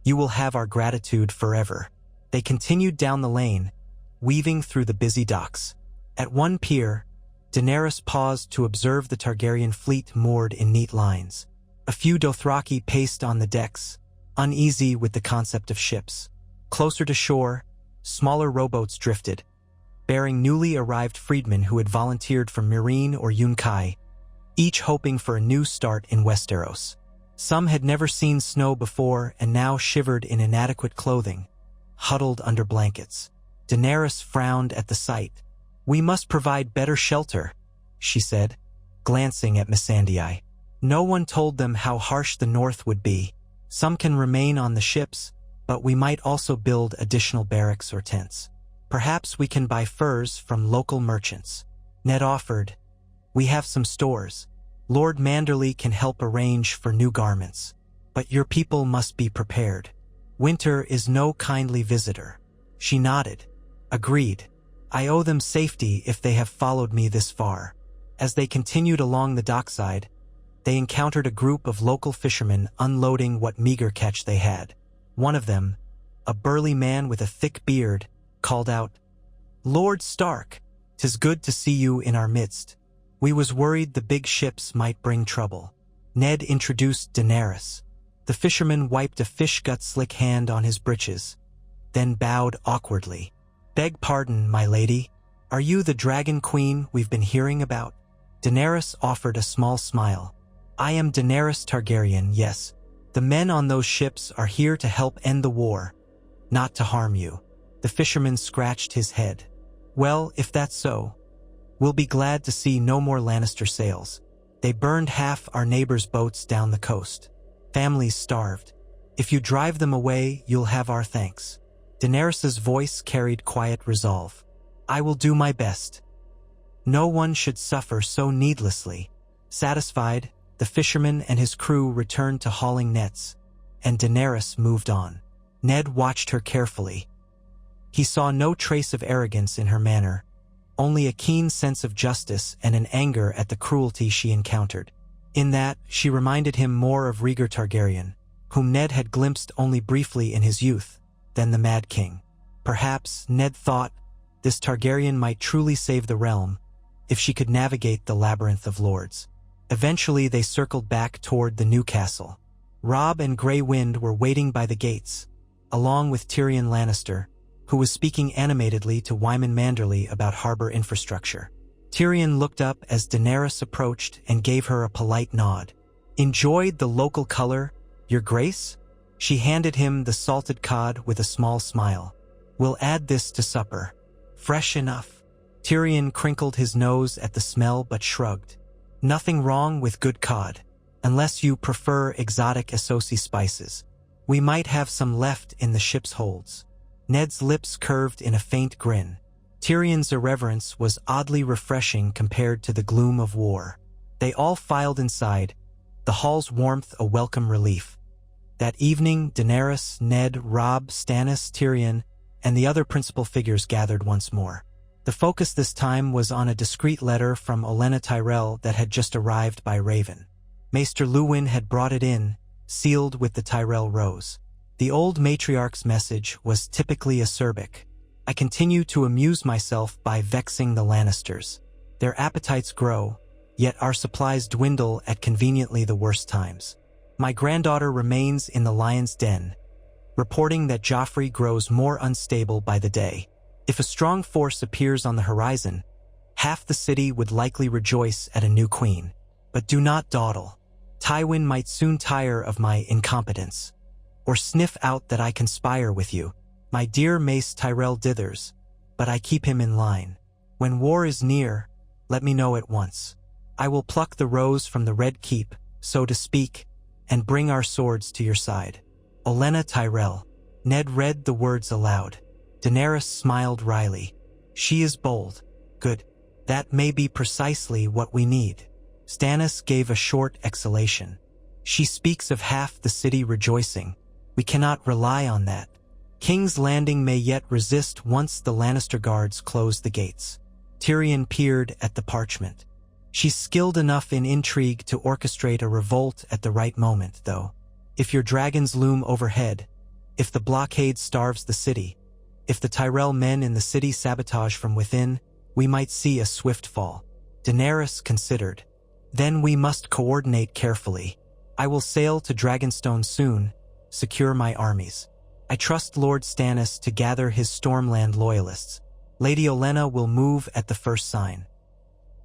you will have our gratitude forever. They continued down the lane, weaving through the busy docks. At one pier, Daenerys paused to observe the Targaryen fleet moored in neat lines. A few Dothraki paced on the decks, uneasy with the concept of ships. Closer to shore, smaller rowboats drifted, bearing newly arrived freedmen who had volunteered from Meereen or Yunkai, each hoping for a new start in Westeros. Some had never seen snow before and now shivered in inadequate clothing, huddled under blankets. Daenerys frowned at the sight. "We must provide better shelter," she said, glancing at Missandei. "No one told them how harsh the north would be. Some can remain on the ships, but we might also build additional barracks or tents. Perhaps we can buy furs from local merchants." Ned offered. "We have some stores. Lord Manderley can help arrange for new garments. But your people must be prepared. Winter is no kindly visitor." She nodded. "Agreed. I owe them safety if they have followed me this far." As they continued along the dockside, they encountered a group of local fishermen unloading what meager catch they had. One of them, a burly man with a thick beard, called out, "Lord Stark, 'tis good to see you in our midst. We was worried the big ships might bring trouble." Ned introduced Daenerys. The fisherman wiped a fish-gut-slick hand on his breeches, then bowed awkwardly. "Beg pardon, my lady. Are you the Dragon Queen we've been hearing about?" Daenerys offered a small smile. "I am Daenerys Targaryen, yes. The men on those ships are here to help end the war, not to harm you." The fisherman scratched his head. "Well, if that's so, we'll be glad to see no more Lannister sails. They burned half our neighbors' boats down the coast. Families starved. If you drive them away, you'll have our thanks." Daenerys's voice carried quiet resolve. "I will do my best. No one should suffer so needlessly." Satisfied, the fisherman and his crew returned to hauling nets, and Daenerys moved on. Ned watched her carefully. He saw no trace of arrogance in her manner, only a keen sense of justice and an anger at the cruelty she encountered. In that, she reminded him more of Rhaegar Targaryen, whom Ned had glimpsed only briefly in his youth, than the Mad King. Perhaps, Ned thought, this Targaryen might truly save the realm if she could navigate the labyrinth of lords. Eventually, they circled back toward the new castle. Robb and Grey Wind were waiting by the gates, along with Tyrion Lannister, who was speaking animatedly to Wyman Manderley about harbor infrastructure. Tyrion looked up as Daenerys approached and gave her a polite nod. "Enjoyed the local color, Your Grace?" She handed him the salted cod with a small smile. "We'll add this to supper. Fresh enough." Tyrion crinkled his nose at the smell but shrugged. "Nothing wrong with good cod, unless you prefer exotic Essosi spices. We might have some left in the ship's holds." Ned's lips curved in a faint grin. Tyrion's irreverence was oddly refreshing compared to the gloom of war. They all filed inside, the hall's warmth a welcome relief. That evening, Daenerys, Ned, Robb, Stannis, Tyrion, and the other principal figures gathered once more. The focus this time was on a discreet letter from Olenna Tyrell that had just arrived by Raven. Maester Luwin had brought it in, sealed with the Tyrell rose. The old matriarch's message was typically acerbic. "I continue to amuse myself by vexing the Lannisters. Their appetites grow, yet our supplies dwindle at conveniently the worst times. My granddaughter remains in the lion's den, reporting that Joffrey grows more unstable by the day. If a strong force appears on the horizon, half the city would likely rejoice at a new queen. But do not dawdle. Tywin might soon tire of my incompetence, or sniff out that I conspire with you. My dear Mace Tyrell dithers, but I keep him in line. When war is near, let me know at once. I will pluck the rose from the Red Keep, so to speak, and bring our swords to your side. Olenna Tyrell." Ned read the words aloud. Daenerys smiled wryly. "She is bold. Good. That may be precisely what we need." Stannis gave a short exhalation. "She speaks of half the city rejoicing. We cannot rely on that. King's Landing may yet resist once the Lannister guards close the gates." Tyrion peered at the parchment. "She's skilled enough in intrigue to orchestrate a revolt at the right moment, though. If your dragons loom overhead, if the blockade starves the city, if the Tyrell men in the city sabotage from within, we might see a swift fall." Daenerys considered. "Then we must coordinate carefully. I will sail to Dragonstone soon, secure my armies. I trust Lord Stannis to gather his Stormland loyalists. Lady Olenna will move at the first sign.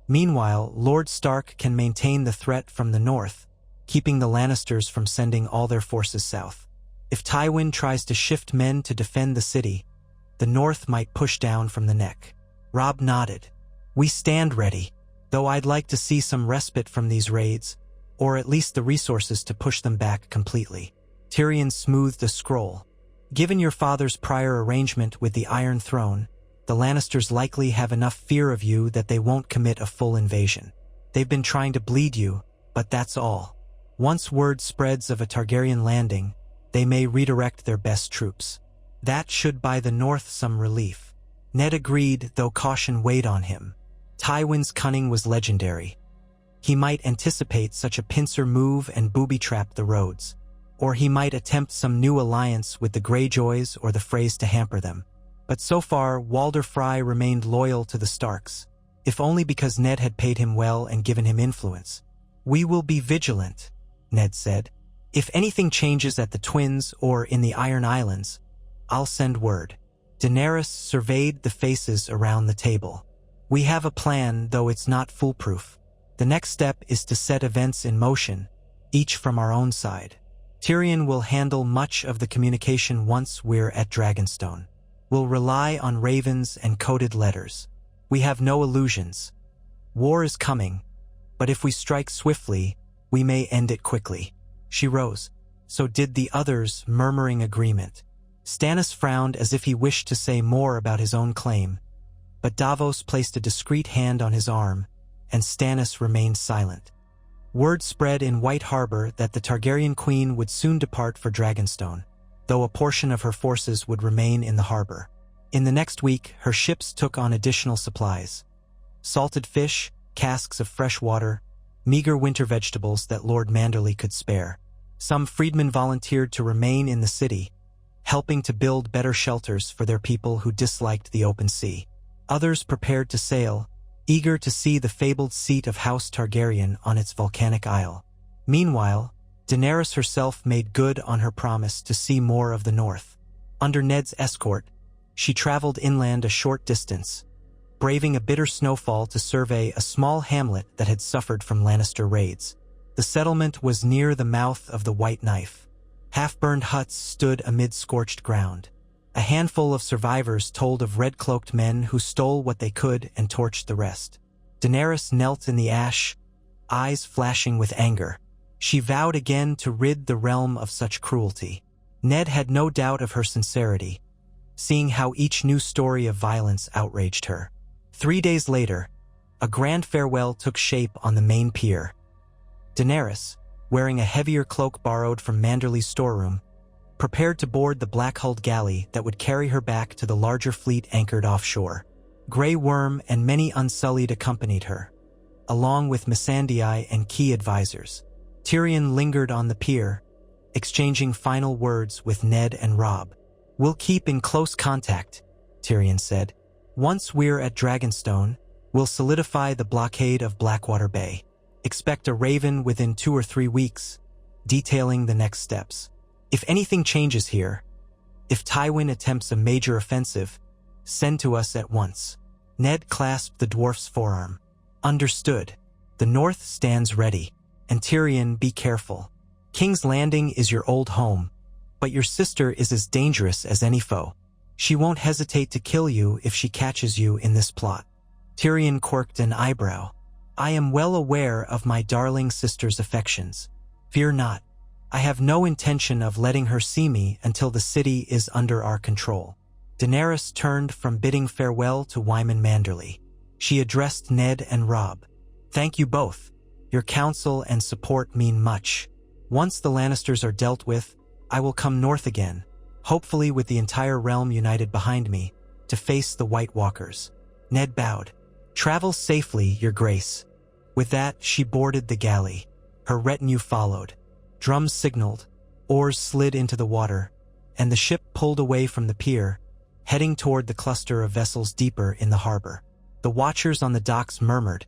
Meanwhile, Lord Stark can maintain the threat from the north, keeping the Lannisters from sending all their forces south. If Tywin tries to shift men to defend the city, the north might push down from the neck. Robb nodded. We stand ready, though I'd like to see some respite from these raids, or at least the resources to push them back completely. Tyrion smoothed a scroll. Given your father's prior arrangement with the Iron Throne, the Lannisters likely have enough fear of you that they won't commit a full invasion. They've been trying to bleed you, but that's all. Once word spreads of a Targaryen landing, they may redirect their best troops. That should buy the north some relief. Ned agreed, though caution weighed on him. Tywin's cunning was legendary. He might anticipate such a pincer move and booby-trap the roads, or he might attempt some new alliance with the Greyjoys or the Freys to hamper them. But so far, Walder Frey remained loyal to the Starks, if only because Ned had paid him well and given him influence. We will be vigilant, Ned said. If anything changes at the Twins or in the Iron Islands, I'll send word. Daenerys surveyed the faces around the table. We have a plan, though it's not foolproof. The next step is to set events in motion, each from our own side. Tyrion will handle much of the communication once we're at Dragonstone. We'll rely on ravens and coded letters. We have no illusions. War is coming, but if we strike swiftly, we may end it quickly. She rose. So did the others, murmuring agreement. Stannis frowned as if he wished to say more about his own claim, but Davos placed a discreet hand on his arm, and Stannis remained silent. Word spread in White Harbor that the Targaryen queen would soon depart for Dragonstone, though a portion of her forces would remain in the harbor. In the next week, her ships took on additional supplies. Salted fish, casks of fresh water, meager winter vegetables that Lord Manderly could spare. Some freedmen volunteered to remain in the city, helping to build better shelters for their people who disliked the open sea. Others prepared to sail, eager to see the fabled seat of House Targaryen on its volcanic isle. Meanwhile, Daenerys herself made good on her promise to see more of the north. Under Ned's escort, she traveled inland a short distance, braving a bitter snowfall to survey a small hamlet that had suffered from Lannister raids. The settlement was near the mouth of the White Knife. Half-burned huts stood amid scorched ground. A handful of survivors told of red-cloaked men who stole what they could and torched the rest. Daenerys knelt in the ash, eyes flashing with anger. She vowed again to rid the realm of such cruelty. Ned had no doubt of her sincerity, seeing how each new story of violence outraged her. 3 days later, a grand farewell took shape on the main pier. Daenerys, wearing a heavier cloak borrowed from Manderly's storeroom, prepared to board the black-hulled galley that would carry her back to the larger fleet anchored offshore. Grey Worm and many Unsullied accompanied her, along with Missandei and key advisors. Tyrion lingered on the pier, exchanging final words with Ned and Robb. We'll keep in close contact, Tyrion said. Once we're at Dragonstone, we'll solidify the blockade of Blackwater Bay. Expect a raven within 2 or 3 weeks, detailing the next steps. If anything changes here, if Tywin attempts a major offensive, send to us at once. Ned clasped the dwarf's forearm. Understood. The north stands ready. And Tyrion, be careful. King's Landing is your old home, but your sister is as dangerous as any foe. She won't hesitate to kill you if she catches you in this plot. Tyrion quirked an eyebrow. I am well aware of my darling sister's affections. Fear not. I have no intention of letting her see me until the city is under our control. Daenerys turned from bidding farewell to Wyman Manderly. She addressed Ned and Robb. Thank you both. Your counsel and support mean much. Once the Lannisters are dealt with, I will come north again, hopefully with the entire realm united behind me, to face the White Walkers. Ned bowed. Travel safely, Your Grace. With that, she boarded the galley. Her retinue followed. Drums signaled, oars slid into the water, and the ship pulled away from the pier, heading toward the cluster of vessels deeper in the harbor. The watchers on the docks murmured,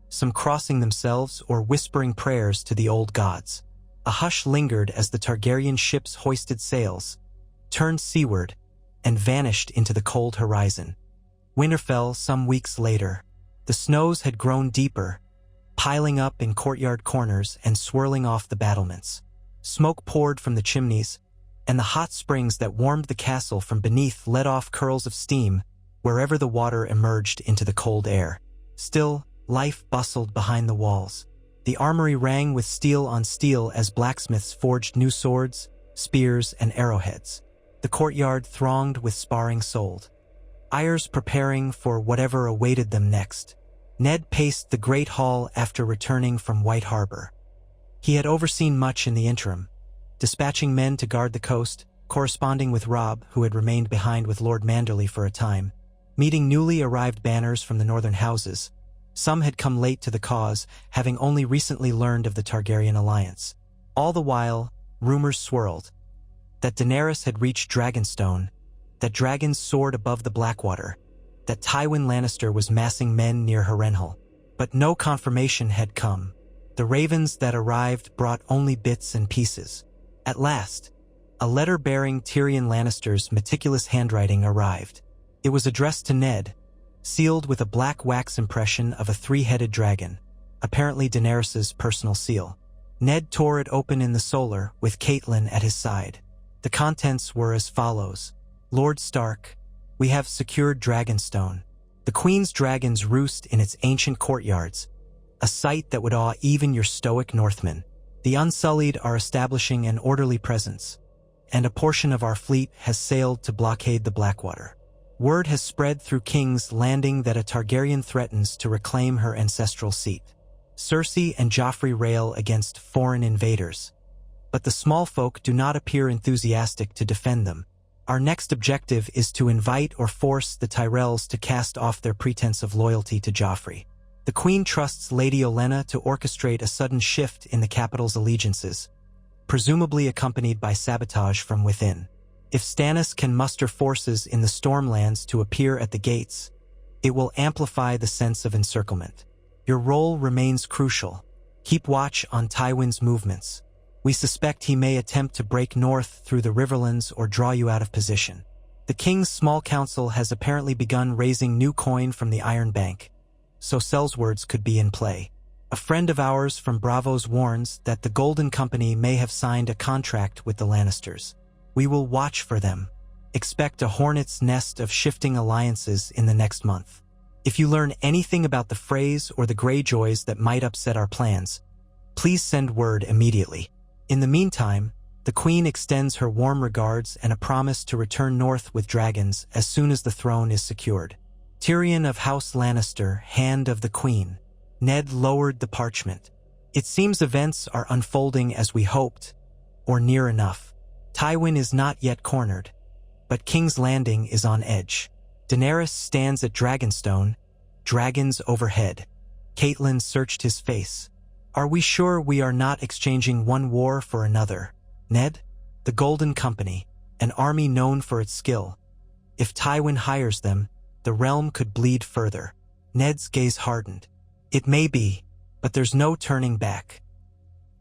some crossing themselves or whispering prayers to the old gods. A hush lingered as the Targaryen ships hoisted sails, turned seaward, and vanished into the cold horizon. Winter fell some weeks later. The snows had grown deeper, piling up in courtyard corners and swirling off the battlements. Smoke poured from the chimneys, and the hot springs that warmed the castle from beneath let off curls of steam wherever the water emerged into the cold air. Still, life bustled behind the walls. The armory rang with steel on steel as blacksmiths forged new swords, spears, and arrowheads. The courtyard thronged with sparring sold, Ayers preparing for whatever awaited them next. Ned paced the great hall after returning from White Harbor. He had overseen much in the interim, dispatching men to guard the coast, corresponding with Robb, who had remained behind with Lord Manderley for a time, meeting newly arrived banners from the northern houses. Some had come late to the cause, having only recently learned of the Targaryen alliance. All the while, rumors swirled that Daenerys had reached Dragonstone, that dragons soared above the Blackwater, that Tywin Lannister was massing men near Harrenhal. But no confirmation had come. The ravens that arrived brought only bits and pieces. At last, a letter bearing Tyrion Lannister's meticulous handwriting arrived. It was addressed to Ned, sealed with a black wax impression of a three-headed dragon, apparently Daenerys's personal seal. Ned tore it open in the solar, with Catelyn at his side. The contents were as follows. Lord Stark, we have secured Dragonstone. The Queen's dragons roost in its ancient courtyards, a sight that would awe even your stoic Northmen. The Unsullied are establishing an orderly presence, and a portion of our fleet has sailed to blockade the Blackwater. Word has spread through King's Landing that a Targaryen threatens to reclaim her ancestral seat. Cersei and Joffrey rail against foreign invaders, but the small folk do not appear enthusiastic to defend them. Our next objective is to invite or force the Tyrells to cast off their pretense of loyalty to Joffrey. The Queen trusts Lady Olenna to orchestrate a sudden shift in the capital's allegiances, presumably accompanied by sabotage from within. If Stannis can muster forces in the Stormlands to appear at the gates, it will amplify the sense of encirclement. Your role remains crucial. Keep watch on Tywin's movements. We suspect he may attempt to break north through the Riverlands or draw you out of position. The King's Small Council has apparently begun raising new coin from the Iron Bank, so Sellswords could be in play. A friend of ours from Braavos warns that the Golden Company may have signed a contract with the Lannisters. We will watch for them. Expect a hornet's nest of shifting alliances in the next month. If you learn anything about the Freys or the Greyjoys that might upset our plans, please send word immediately. In the meantime, the Queen extends her warm regards and a promise to return north with dragons as soon as the throne is secured. Tyrion of House Lannister, Hand of the Queen. Ned lowered the parchment. It seems events are unfolding as we hoped, or near enough. Tywin is not yet cornered, but King's Landing is on edge. Daenerys stands at Dragonstone, dragons overhead. Catelyn searched his face. Are we sure we are not exchanging one war for another? Ned? The Golden Company, an army known for its skill. If Tywin hires them, the realm could bleed further. Ned's gaze hardened. It may be, but there's no turning back.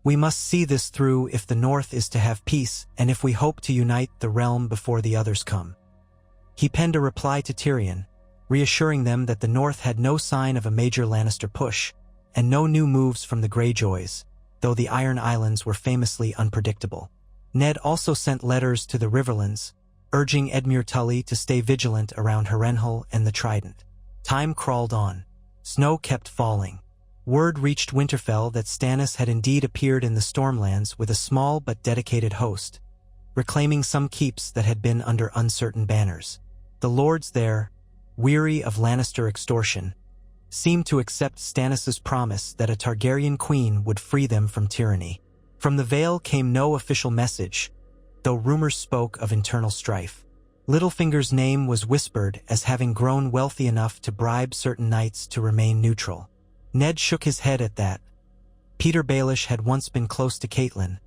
We must see this through if the North is to have peace and if we hope to unite the realm before the others come. He penned a reply to Tyrion, reassuring them that the North had no sign of a major Lannister push, and no new moves from the Greyjoys, though the Iron Islands were famously unpredictable. Ned also sent letters to the Riverlands, urging Edmure Tully to stay vigilant around Harrenhal and the Trident. Time crawled on. Snow kept falling. Word reached Winterfell that Stannis had indeed appeared in the Stormlands with a small but dedicated host, reclaiming some keeps that had been under uncertain banners. The lords there, weary of Lannister extortion, seemed to accept Stannis' promise that a Targaryen queen would free them from tyranny. From the Vale came no official message, though rumors spoke of internal strife. Littlefinger's name was whispered as having grown wealthy enough to bribe certain knights to remain neutral. Ned shook his head at that. Peter Baelish had once been close to Catelyn,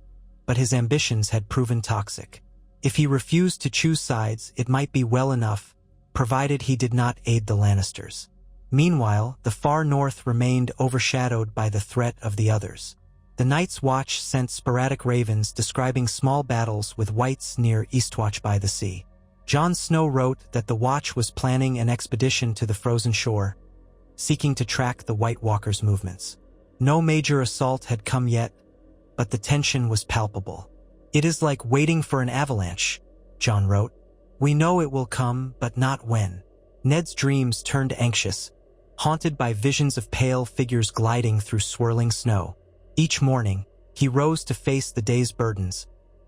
but his ambitions had proven toxic. If he refused to choose sides, it might be well enough, provided he did not aid the Lannisters. Meanwhile, the far north remained overshadowed by the threat of the others. The Night's Watch sent sporadic ravens describing small battles with whites near Eastwatch by the Sea. Jon Snow wrote that the Watch was planning an expedition to the frozen shore, seeking to track the White Walkers' movements. No major assault had come yet, but the tension was palpable. "It is like waiting for an avalanche," Jon wrote. "We know it will come, but not when." Ned's dreams turned anxious, haunted by visions of pale figures gliding through swirling snow. Each morning, he rose to face the day's burdens,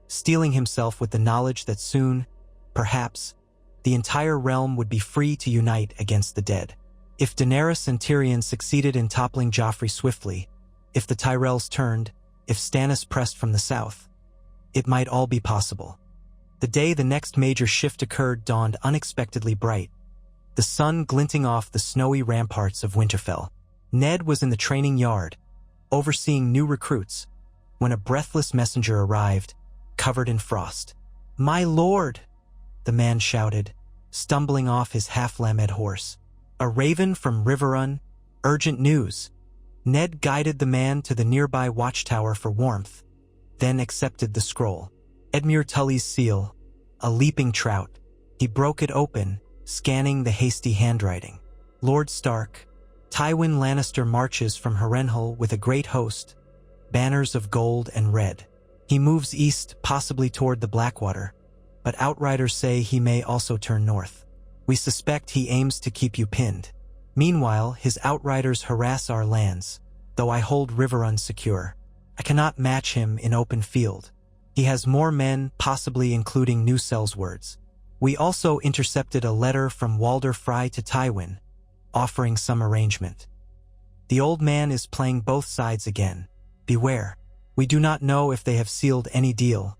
steeling himself with the knowledge that soon, perhaps, the entire realm would be free to unite against the dead. If Daenerys and Tyrion succeeded in toppling Joffrey swiftly, if the Tyrells turned, if Stannis pressed from the south, it might all be possible. The day the next major shift occurred dawned unexpectedly bright, the sun glinting off the snowy ramparts of Winterfell. Ned was in the training yard, overseeing new recruits, when a breathless messenger arrived, covered in frost. "My lord!" the man shouted, stumbling off his half-lamed horse. "A raven from Riverrun, urgent news." Ned guided the man to the nearby watchtower for warmth, then accepted the scroll. Edmure Tully's seal, a leaping trout. He broke it open, scanning the hasty handwriting. "Lord Stark, Tywin Lannister marches from Harrenhal with a great host, banners of gold and red. He moves east, possibly toward the Blackwater, but outriders say he may also turn north. We suspect he aims to keep you pinned. Meanwhile, his outriders harass our lands, though I hold Riverrun secure. I cannot match him in open field. He has more men, possibly including New Sellswords. We also intercepted a letter from Walder Frey to Tywin, offering some arrangement. The old man is playing both sides again. Beware. We do not know if they have sealed any deal,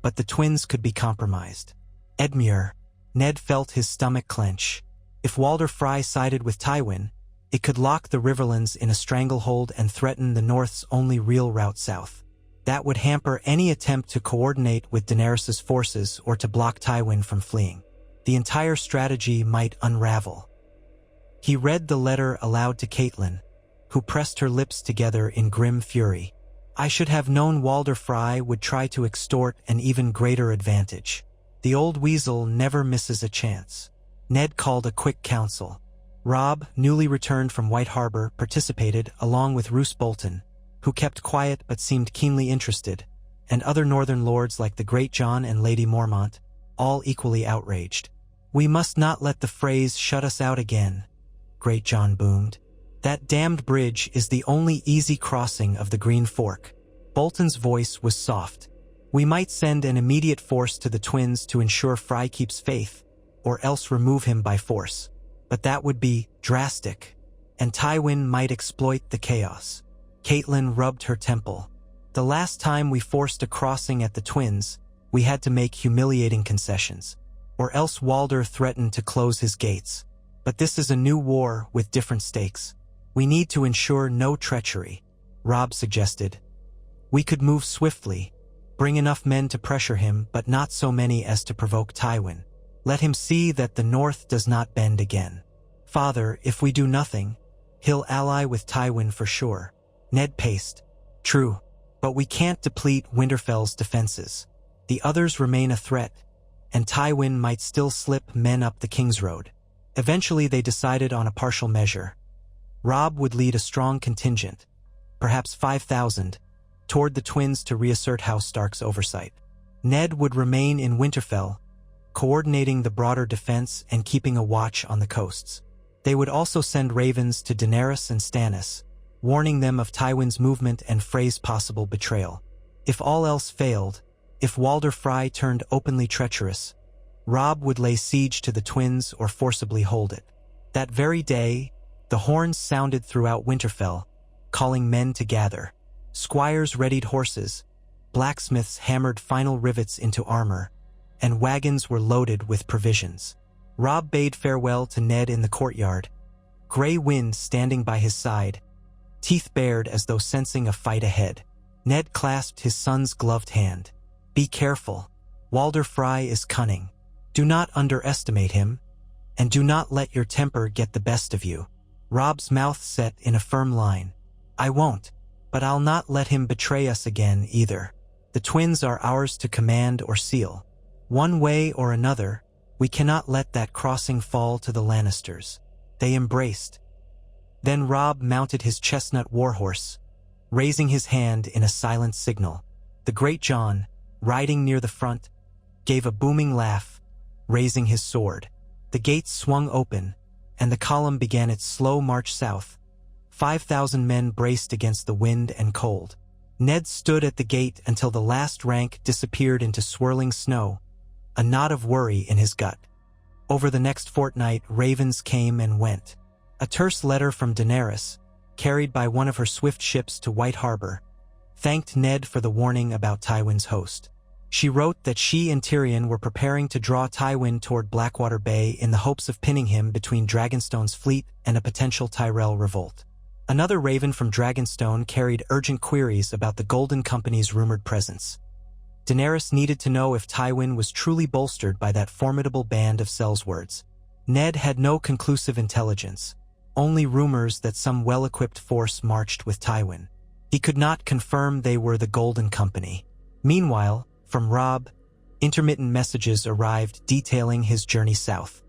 but the twins could be compromised." Edmure, Ned felt his stomach clench. If Walder Frey sided with Tywin, it could lock the Riverlands in a stranglehold and threaten the North's only real route south. That would hamper any attempt to coordinate with Daenerys' forces or to block Tywin from fleeing. The entire strategy might unravel. He read the letter aloud to Catelyn, who pressed her lips together in grim fury. "I should have known Walder Frey would try to extort an even greater advantage. The old weasel never misses a chance." Ned called a quick council. Robb, newly returned from White Harbor, participated along with Roose Bolton, who kept quiet but seemed keenly interested, and other northern lords like the Great Jon and Lady Mormont, all equally outraged. "We must not let the Freys shut us out again," Great Jon boomed. "That damned bridge is the only easy crossing of the Green Fork." Bolton's voice was soft. "We might send an immediate force to the twins to ensure Frey keeps faith, or else remove him by force. But that would be drastic, and Tywin might exploit the chaos." Catelyn rubbed her temple. "The last time we forced a crossing at the twins, we had to make humiliating concessions, or else Walder threatened to close his gates. But this is a new war with different stakes. We need to ensure no treachery." Robb suggested. "We could move swiftly, bring enough men to pressure him, but not so many as to provoke Tywin. Let him see that the North does not bend again. Father, if we do nothing, he'll ally with Tywin for sure." Ned paced. "True, but we can't deplete Winterfell's defenses. The others remain a threat, and Tywin might still slip men up the King's Road." Eventually they decided on a partial measure. Robb would lead a strong contingent, perhaps 5,000, toward the twins to reassert House Stark's oversight. Ned would remain in Winterfell, coordinating the broader defense and keeping a watch on the coasts. They would also send ravens to Daenerys and Stannis, warning them of Tywin's movement and Frey's possible betrayal. If all else failed, if Walder Frey turned openly treacherous, Robb would lay siege to the twins or forcibly hold it. That very day, the horns sounded throughout Winterfell, calling men to gather. Squires readied horses, blacksmiths hammered final rivets into armor, and wagons were loaded with provisions. Robb bade farewell to Ned in the courtyard, Grey Wind standing by his side, teeth bared as though sensing a fight ahead. Ned clasped his son's gloved hand. "Be careful. Walder Frey is cunning. Do not underestimate him, and do not let your temper get the best of you." Robb's mouth set in a firm line. "I won't, but I'll not let him betray us again either. The twins are ours to command or seal. One way or another, We cannot let that crossing fall to the Lannisters. They embraced. Then Robb mounted his chestnut warhorse, raising his hand in a silent signal. The Great John, riding near the front, gave a booming laugh, raising his sword. The gates swung open, and the column began its slow march south. 5,000 men braced against the wind and cold. Ned stood at the gate until the last rank disappeared into swirling snow, a knot of worry in his gut. Over the next fortnight, ravens came and went. A terse letter from Daenerys, carried by one of her swift ships to White Harbor, thanked Ned for the warning about Tywin's host. She wrote that she and Tyrion were preparing to draw Tywin toward Blackwater Bay in the hopes of pinning him between Dragonstone's fleet and a potential Tyrell revolt. Another raven from Dragonstone carried urgent queries about the Golden Company's rumored presence. Daenerys needed to know if Tywin was truly bolstered by that formidable band of Sellswords. Ned had no conclusive intelligence, only rumors that some well-equipped force marched with Tywin. He could not confirm they were the Golden Company. Meanwhile, from Robb, intermittent messages arrived detailing his journey south.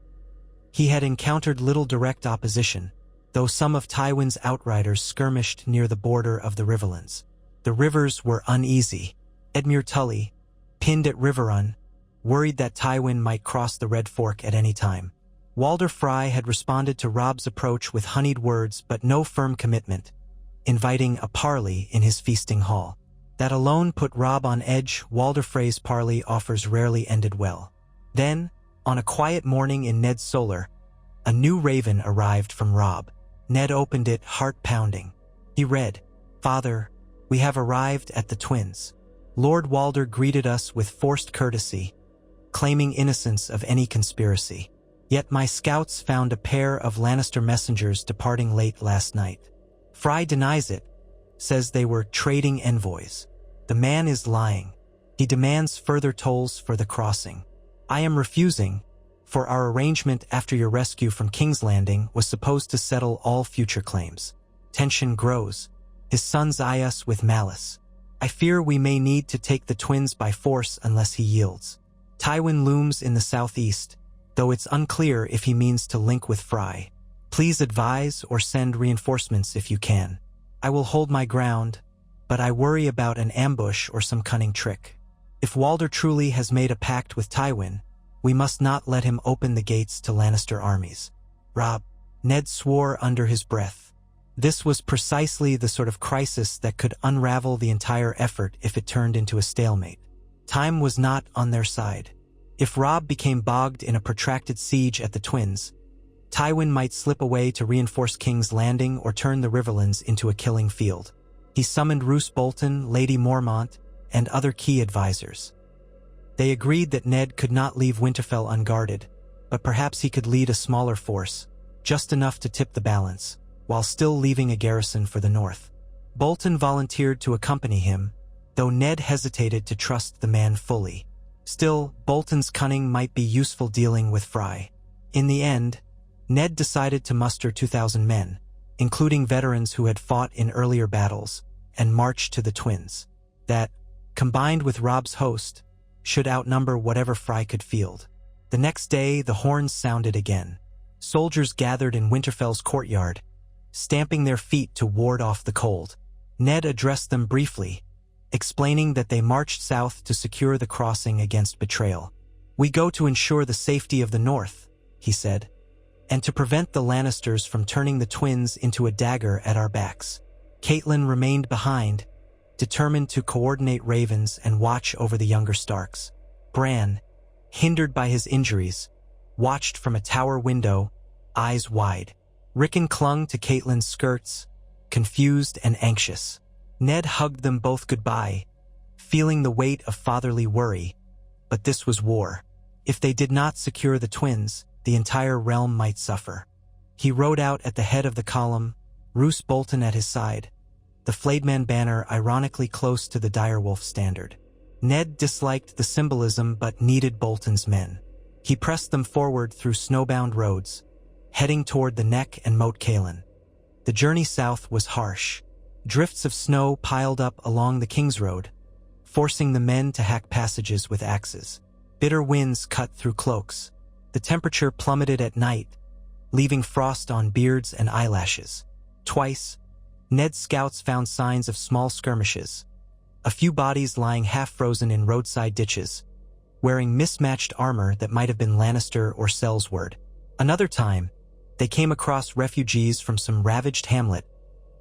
He had encountered little direct opposition, though some of Tywin's outriders skirmished near the border of the Riverlands. The rivers were uneasy. Edmure Tully, pinned at Riverrun, worried that Tywin might cross the Red Fork at any time. Walder Frey had responded to Robb's approach with honeyed words but no firm commitment, inviting a parley in his feasting hall. That alone put Robb on edge. Walder Frey's parley offers rarely ended well. Then, on a quiet morning in Ned's solar, a new raven arrived from Robb. Ned opened it, heart-pounding. He read, "Father, we have arrived at the Twins. Lord Walder greeted us with forced courtesy, claiming innocence of any conspiracy. Yet my scouts found a pair of Lannister messengers departing late last night. Frey denies it, says they were trading envoys. The man is lying. He demands further tolls for the crossing. I am refusing, for our arrangement after your rescue from King's Landing was supposed to settle all future claims. Tension grows. His sons eye us with malice. I fear we may need to take the Twins by force unless he yields. Tywin looms in the southeast, though it's unclear if he means to link with Frey. Please advise or send reinforcements if you can. I will hold my ground, but I worry about an ambush or some cunning trick. If Walder truly has made a pact with Tywin, we must not let him open the gates to Lannister armies." Robb, Ned swore under his breath. This was precisely the sort of crisis that could unravel the entire effort if it turned into a stalemate. Time was not on their side. If Robb became bogged in a protracted siege at the Twins, Tywin might slip away to reinforce King's Landing or turn the Riverlands into a killing field. He summoned Roose Bolton, Lady Mormont, and other key advisors. They agreed that Ned could not leave Winterfell unguarded, but perhaps he could lead a smaller force, just enough to tip the balance, while still leaving a garrison for the north. Bolton volunteered to accompany him, though Ned hesitated to trust the man fully. Still, Bolton's cunning might be useful dealing with Frey. In the end, Ned decided to muster 2,000 men, including veterans who had fought in earlier battles, and march to the Twins. That, combined with Robb's host, should outnumber whatever Frey could field. The next day, the horns sounded again. Soldiers gathered in Winterfell's courtyard, stamping their feet to ward off the cold. Ned addressed them briefly, explaining that they marched south to secure the crossing against betrayal. "We go to ensure the safety of the North," he said, "and to prevent the Lannisters from turning the Twins into a dagger at our backs." Catelyn remained behind, determined to coordinate ravens and watch over the younger Starks. Bran, hindered by his injuries, watched from a tower window, eyes wide. Rickon clung to Catelyn's skirts, confused and anxious. Ned hugged them both goodbye, feeling the weight of fatherly worry. But this was war. If they did not secure the Twins, the entire realm might suffer. He rode out at the head of the column, Roose Bolton at his side, the Flayedman banner ironically close to the Direwolf standard. Ned disliked the symbolism but needed Bolton's men. He pressed them forward through snowbound roads, heading toward the Neck and Moat Cailin. The journey south was harsh. Drifts of snow piled up along the King's Road, forcing the men to hack passages with axes. Bitter winds cut through cloaks, The temperature plummeted at night, leaving frost on beards and eyelashes. Twice, Ned's scouts found signs of small skirmishes, a few bodies lying half-frozen in roadside ditches, wearing mismatched armor that might have been Lannister or Sellsword. Another time, they came across refugees from some ravaged hamlet,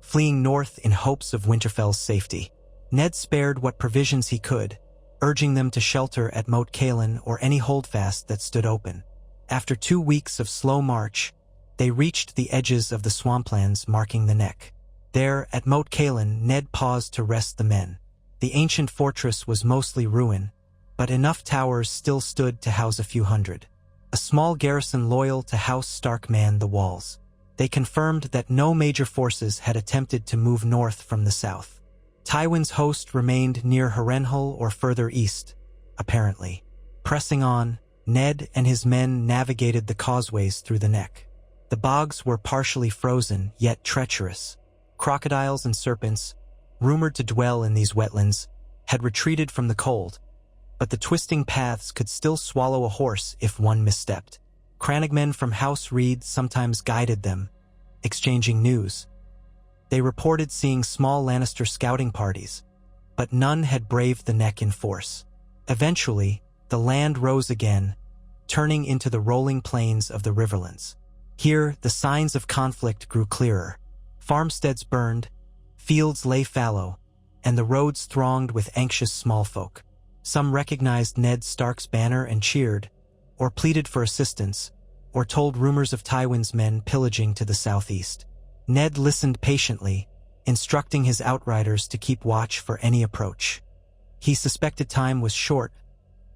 fleeing north in hopes of Winterfell's safety. Ned spared what provisions he could, urging them to shelter at Moat Cailin or any holdfast that stood open. After 2 weeks of slow march, they reached the edges of the swamplands marking the neck. There, at Moat Cailin, Ned paused to rest the men. The ancient fortress was mostly ruin, but enough towers still stood to house a few hundred. A small garrison loyal to House Stark manned the walls. They confirmed that no major forces had attempted to move north from the south. Tywin's host remained near Harrenhal or further east, apparently. Pressing on, Ned and his men navigated the causeways through the neck. The bogs were partially frozen, yet treacherous. Crocodiles and serpents, rumored to dwell in these wetlands, had retreated from the cold, but the twisting paths could still swallow a horse if one misstepped. Crannogmen from House Reed sometimes guided them, exchanging news. They reported seeing small Lannister scouting parties, but none had braved the neck in force. Eventually, the land rose again, turning into the rolling plains of the Riverlands. Here, the signs of conflict grew clearer. Farmsteads burned, fields lay fallow, and the roads thronged with anxious small folk. Some recognized Ned Stark's banner and cheered, or pleaded for assistance, or told rumors of Tywin's men pillaging to the southeast. Ned listened patiently, instructing his outriders to keep watch for any approach. He suspected time was short.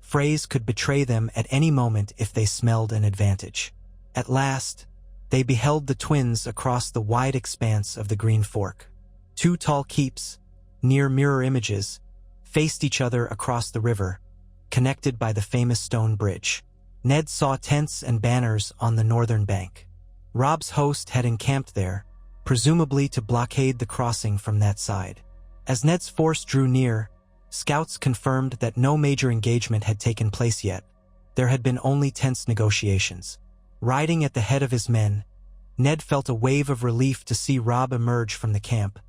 Freys could betray them at any moment if they smelled an advantage. At last, they beheld the twins across the wide expanse of the Green Fork. 2 tall keeps, near mirror images, faced each other across the river, connected by the famous stone bridge. Ned saw tents and banners on the northern bank. Robb's host had encamped there, presumably to blockade the crossing from that side. As Ned's force drew near, scouts confirmed that no major engagement had taken place yet. There had been only tense negotiations. Riding at the head of his men, Ned felt a wave of relief to see Robb emerge from the camp,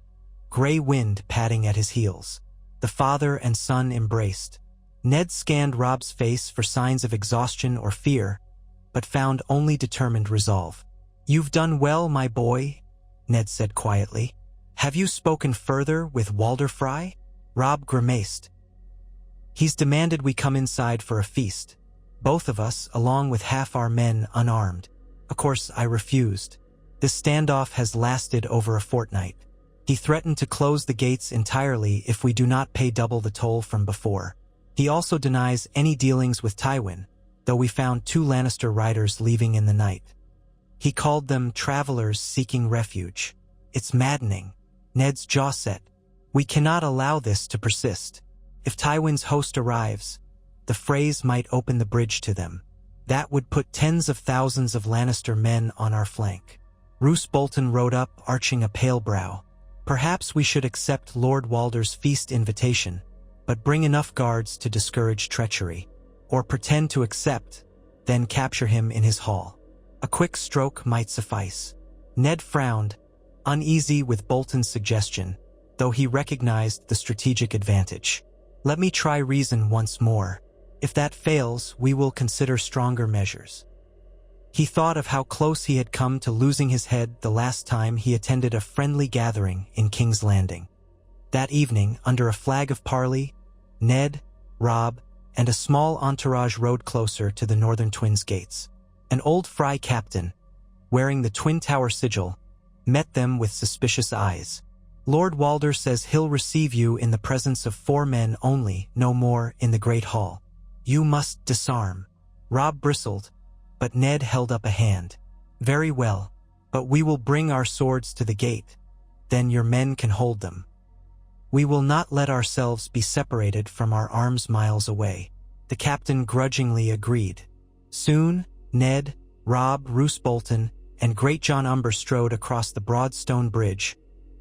gray wind padding at his heels. The father and son embraced. Ned scanned Robb's face for signs of exhaustion or fear, but found only determined resolve. "You've done well, my boy," Ned said quietly. "Have you spoken further with Walder Frey?" Robb grimaced. "He's demanded we come inside for a feast. Both of us, along with half our men, unarmed. Of course, I refused. This standoff has lasted over a fortnight. He threatened to close the gates entirely if we do not pay double the toll from before. He also denies any dealings with Tywin, though we found 2 Lannister riders leaving in the night. He called them travelers seeking refuge. It's maddening." Ned's jaw set. "We cannot allow this to persist. If Tywin's host arrives, the Freys might open the bridge to them. That would put tens of thousands of Lannister men on our flank." Roose Bolton rode up, arching a pale brow. "Perhaps we should accept Lord Walder's feast invitation, but bring enough guards to discourage treachery. Or pretend to accept, then capture him in his hall. A quick stroke might suffice." Ned frowned, uneasy with Bolton's suggestion, though he recognized the strategic advantage. "Let me try reason once more. If that fails, we will consider stronger measures." He thought of how close he had come to losing his head the last time he attended a friendly gathering in King's Landing. That evening, under a flag of parley, Ned, Robb, and a small entourage rode closer to the Northern Twins' gates. An old Frey captain, wearing the Twin Tower sigil, met them with suspicious eyes. "Lord Walder says he'll receive you in the presence of 4 men only, no more, in the Great Hall. You must disarm." Robb bristled, but Ned held up a hand. "Very well, but we will bring our swords to the gate. Then your men can hold them. We will not let ourselves be separated from our arms miles away." The captain grudgingly agreed. Soon, Ned, Robb, Roose Bolton, and Great John Umber strode across the broad stone bridge,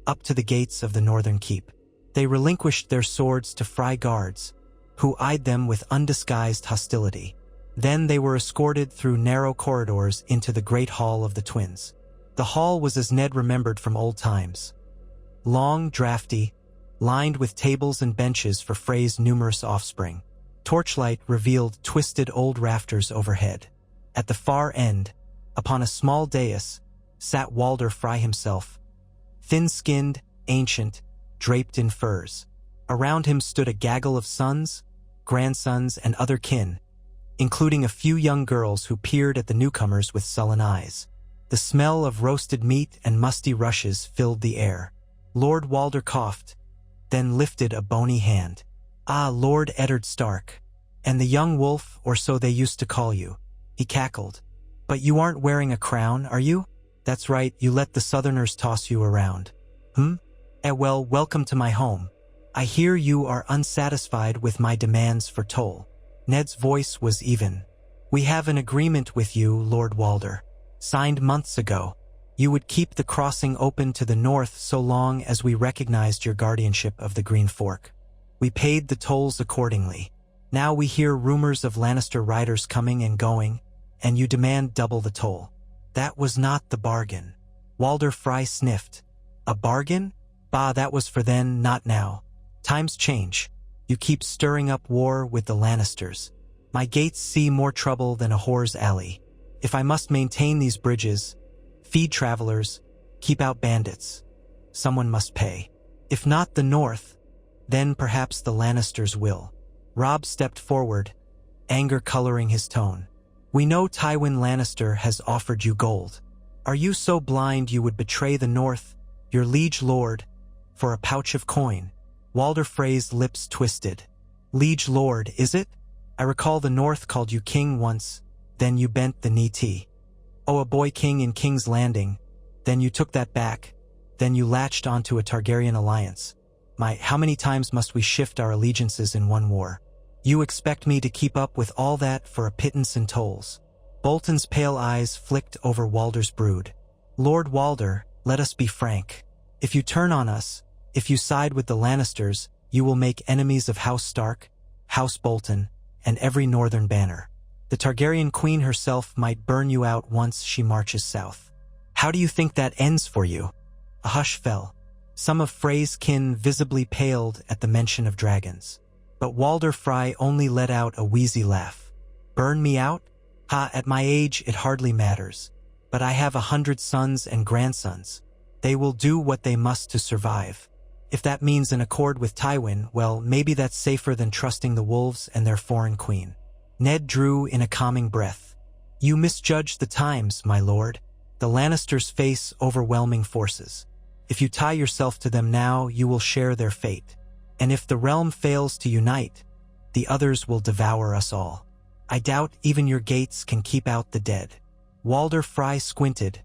up to the gates of the northern keep. They relinquished their swords to Frey guards, who eyed them with undisguised hostility. Then they were escorted through narrow corridors into the great hall of the twins. The hall was as Ned remembered from old times. Long, drafty, lined with tables and benches for Frey's numerous offspring. Torchlight revealed twisted old rafters overhead. At the far end, upon a small dais, sat Walder Frey himself, thin-skinned, ancient, draped in furs. Around him stood a gaggle of sons, grandsons, and other kin, including a few young girls who peered at the newcomers with sullen eyes. The smell of roasted meat and musty rushes filled the air. Lord Walder coughed, then lifted a bony hand. "Ah, Lord Eddard Stark, and the young wolf, or so they used to call you," he cackled. "But you aren't wearing a crown, are you? That's right, you let the Southerners toss you around. Well, welcome to my home. I hear you are unsatisfied with my demands for toll." Ned's voice was even. "We have an agreement with you, Lord Walder, signed months ago. You would keep the crossing open to the north so long as we recognized your guardianship of the Green Fork. We paid the tolls accordingly. Now we hear rumors of Lannister riders coming and going, and you demand double the toll." "That was not the bargain." Walder Frey sniffed. "A bargain? Bah, that was for then, not now. Times change. You keep stirring up war with the Lannisters. My gates see more trouble than a whore's alley. If I must maintain these bridges, feed travelers, keep out bandits, someone must pay. If not the North, then perhaps the Lannisters will." Robb stepped forward, anger coloring his tone. "We know Tywin Lannister has offered you gold. Are you so blind you would betray the North, your liege lord, for a pouch of coin?" Walder Frey's lips twisted. "Liege lord, is it? I recall the North called you king once, then you bent the knee. Oh, a boy king in King's Landing, then you took that back, then you latched onto a Targaryen alliance. How many times must we shift our allegiances in one war? You expect me to keep up with all that for a pittance in tolls?" Bolton's pale eyes flicked over Walder's brood. "Lord Walder, let us be frank. If you turn on us, if you side with the Lannisters, you will make enemies of House Stark, House Bolton, and every northern banner. The Targaryen queen herself might burn you out once she marches south. How do you think that ends for you?" A hush fell. Some of Frey's kin visibly paled at the mention of dragons. But Walder Frey only let out a wheezy laugh. "Burn me out? Ha, at my age it hardly matters. But I have 100 sons and grandsons. They will do what they must to survive. If that means an accord with Tywin, well, maybe that's safer than trusting the wolves and their foreign queen." Ned drew in a calming breath. "You misjudge the times, my lord. The Lannisters face overwhelming forces. If you tie yourself to them now, you will share their fate. And if the realm fails to unite, the others will devour us all. I doubt even your gates can keep out the dead." Walder Frey squinted,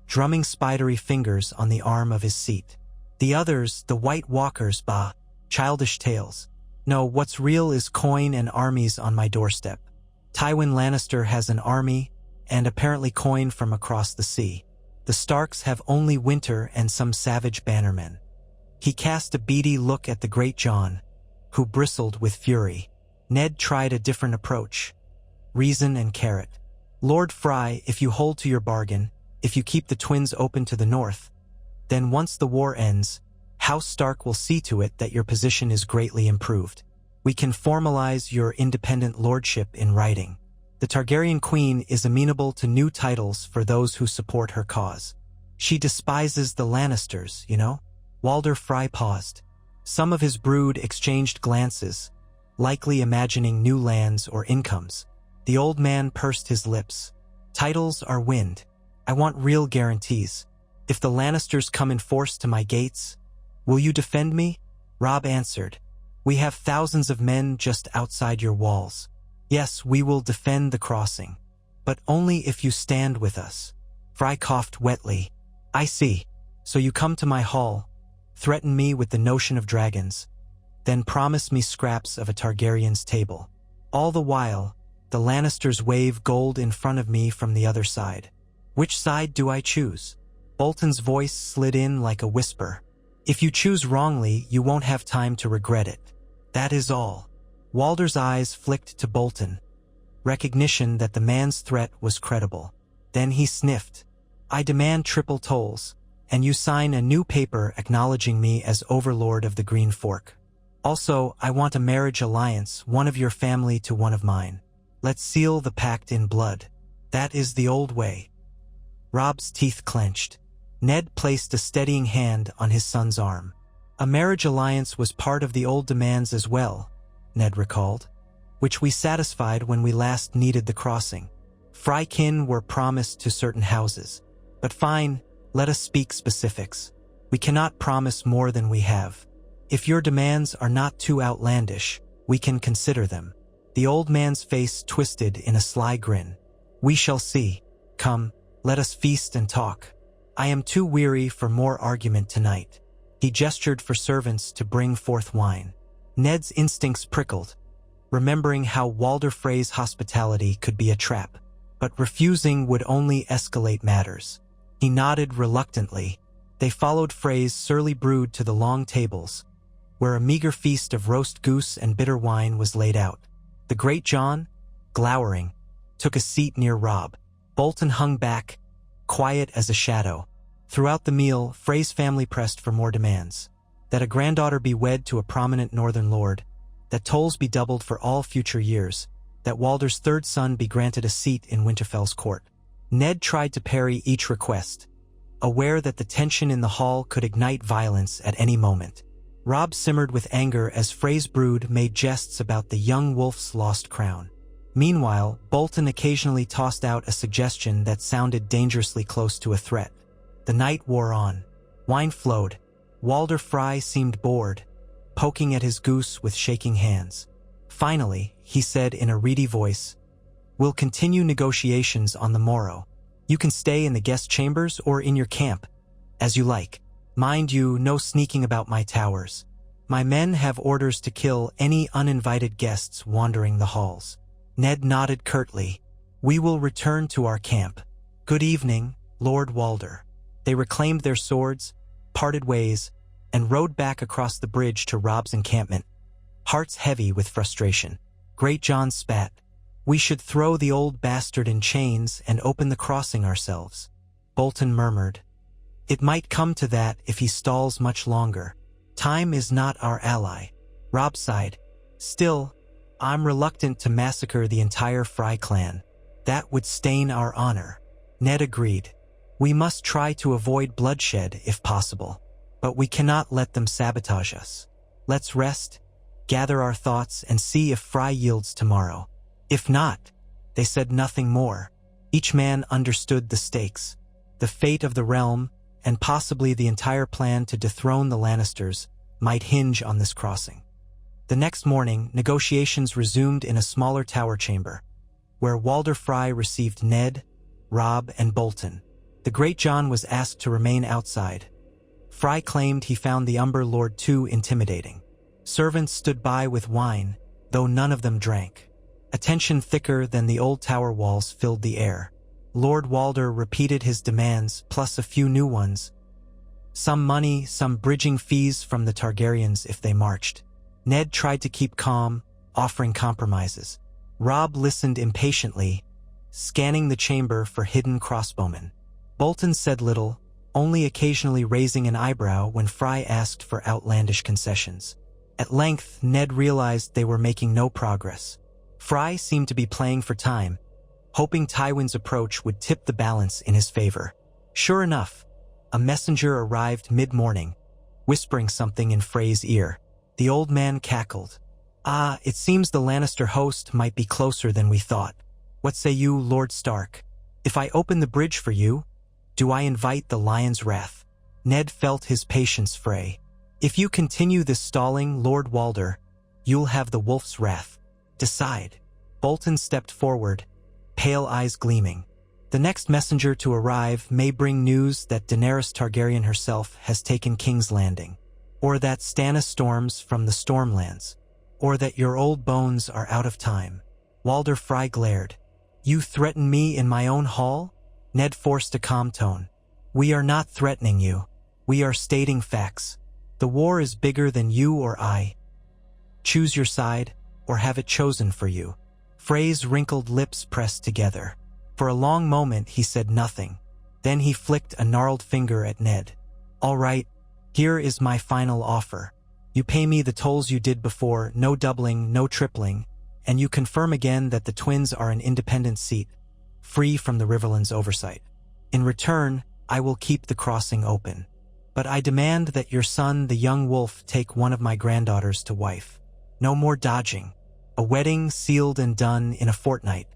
drumming spidery fingers on the arm of his seat. "The others, the White Walkers, bah, childish tales. No, what's real is coin and armies on my doorstep. Tywin Lannister has an army, and apparently coin from across the sea. The Starks have only winter and some savage bannermen." He cast a beady look at the Great John, who bristled with fury. Ned tried a different approach. Reason and carrot. "Lord Frey, if you hold to your bargain, if you keep the twins open to the north, then once the war ends, House Stark will see to it that your position is greatly improved. We can formalize your independent lordship in writing. The Targaryen queen is amenable to new titles for those who support her cause. She despises the Lannisters, you know." Walder Frey paused. Some of his brood exchanged glances, likely imagining new lands or incomes. The old man pursed his lips. "Titles are wind. I want real guarantees. If the Lannisters come in force to my gates, will you defend me?" Robb answered. "We have thousands of men just outside your walls. Yes, we will defend the crossing, but only if you stand with us." Frey coughed wetly. "I see. So you come to my hall, threaten me with the notion of dragons, then promise me scraps of a Targaryen's table. All the while, the Lannisters wave gold in front of me from the other side. Which side do I choose?" Bolton's voice slid in like a whisper. "If you choose wrongly, you won't have time to regret it. That is all." Walder's eyes flicked to Bolton. recognition that the man's threat was credible. Then he sniffed. "I demand triple tolls, and you sign a new paper acknowledging me as overlord of the Green Fork. Also, I want a marriage alliance, one of your family to one of mine. Let's seal the pact in blood. That is the old way." Rob's teeth clenched. Ned placed a steadying hand on his son's arm. "A marriage alliance was part of the old demands as well," Ned recalled, "which we satisfied when we last needed the crossing. Frykin were promised to certain houses. But fine, let us speak specifics. We cannot promise more than we have. If your demands are not too outlandish, we can consider them." The old man's face twisted in a sly grin. "We shall see. Come, let us feast and talk. I am too weary for more argument tonight." He gestured for servants to bring forth wine. Ned's instincts prickled, remembering how Walder Frey's hospitality could be a trap, but refusing would only escalate matters. He nodded reluctantly. They followed Frey's surly brood to the long tables, where a meager feast of roast goose and bitter wine was laid out. The Great John, glowering, took a seat near Rob. Bolton hung back, quiet as a shadow. Throughout the meal, Frey's family pressed for more demands. That a granddaughter be wed to a prominent northern lord, that tolls be doubled for all future years, that Walder's third son be granted a seat in Winterfell's court. Ned tried to parry each request, aware that the tension in the hall could ignite violence at any moment. Rob simmered with anger as Frey's brood made jests about the young wolf's lost crown. Meanwhile, Bolton occasionally tossed out a suggestion that sounded dangerously close to a threat. The night wore on. Wine flowed. Walder Frey seemed bored, poking at his goose with shaking hands. Finally, he said in a reedy voice, "We'll continue negotiations on the morrow. You can stay in the guest chambers or in your camp, as you like. Mind you, no sneaking about my towers. My men have orders to kill any uninvited guests wandering the halls." Ned nodded curtly. "We will return to our camp. Good evening, Lord Walder." They reclaimed their swords, parted ways, and rode back across the bridge to Rob's encampment, hearts heavy with frustration. Great John spat. "We should throw the old bastard in chains and open the crossing ourselves." Bolton murmured. "It might come to that if he stalls much longer. Time is not our ally." Rob sighed. "Still, I'm reluctant to massacre the entire Frey clan. That would stain our honor." Ned agreed. "We must try to avoid bloodshed if possible, but we cannot let them sabotage us. Let's rest, gather our thoughts, and see if Frey yields tomorrow. If not," they said nothing more. Each man understood the stakes. The fate of the realm, and possibly the entire plan to dethrone the Lannisters, might hinge on this crossing. The next morning, negotiations resumed in a smaller tower chamber, where Walder Frey received Ned, Rob, and Bolton. The Great John was asked to remain outside. Frey claimed he found the Umber Lord too intimidating. Servants stood by with wine, though none of them drank. A tension thicker than the old tower walls filled the air. Lord Walder repeated his demands, plus a few new ones. Some money, some bridging fees from the Targaryens if they marched. Ned tried to keep calm, offering compromises. Rob listened impatiently, scanning the chamber for hidden crossbowmen. Bolton said little, only occasionally raising an eyebrow when Frey asked for outlandish concessions. At length, Ned realized they were making no progress. Frey seemed to be playing for time, hoping Tywin's approach would tip the balance in his favor. Sure enough, a messenger arrived mid-morning, whispering something in Frey's ear. The old man cackled. "Ah, it seems the Lannister host might be closer than we thought. What say you, Lord Stark? If I open the bridge for you, do I invite the lion's wrath?" Ned felt his patience fray. "If you continue this stalling, Lord Walder, you'll have the wolf's wrath. Decide." Bolton stepped forward, pale eyes gleaming. "The next messenger to arrive may bring news that Daenerys Targaryen herself has taken King's Landing, or that Stannis storms from the Stormlands, or that your old bones are out of time." Walder Frey glared. "You threaten me in my own hall?" Ned forced a calm tone. "We are not threatening you. We are stating facts. The war is bigger than you or I. Choose your side, or have it chosen for you." Frey's wrinkled lips pressed together. For a long moment he said nothing. Then he flicked a gnarled finger at Ned. "All right, here is my final offer. You pay me the tolls you did before, no doubling, no tripling, and you confirm again that the twins are an independent seat, free from the Riverlands' oversight. In return, I will keep the crossing open. But I demand that your son, the young wolf, take one of my granddaughters to wife. No more dodging. A wedding sealed and done in a fortnight.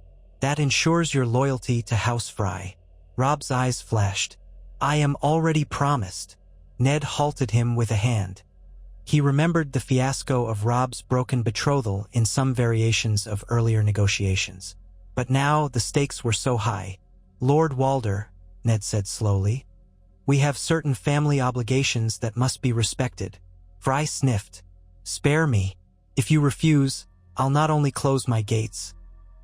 That ensures your loyalty to House Frey." Robb's eyes flashed. "I am already promised." Ned halted him with a hand. He remembered the fiasco of Robb's broken betrothal in some variations of earlier negotiations. But now the stakes were so high. "Lord Walder," Ned said slowly, "we have certain family obligations that must be respected." Frey sniffed. "Spare me. If you refuse, I'll not only close my gates,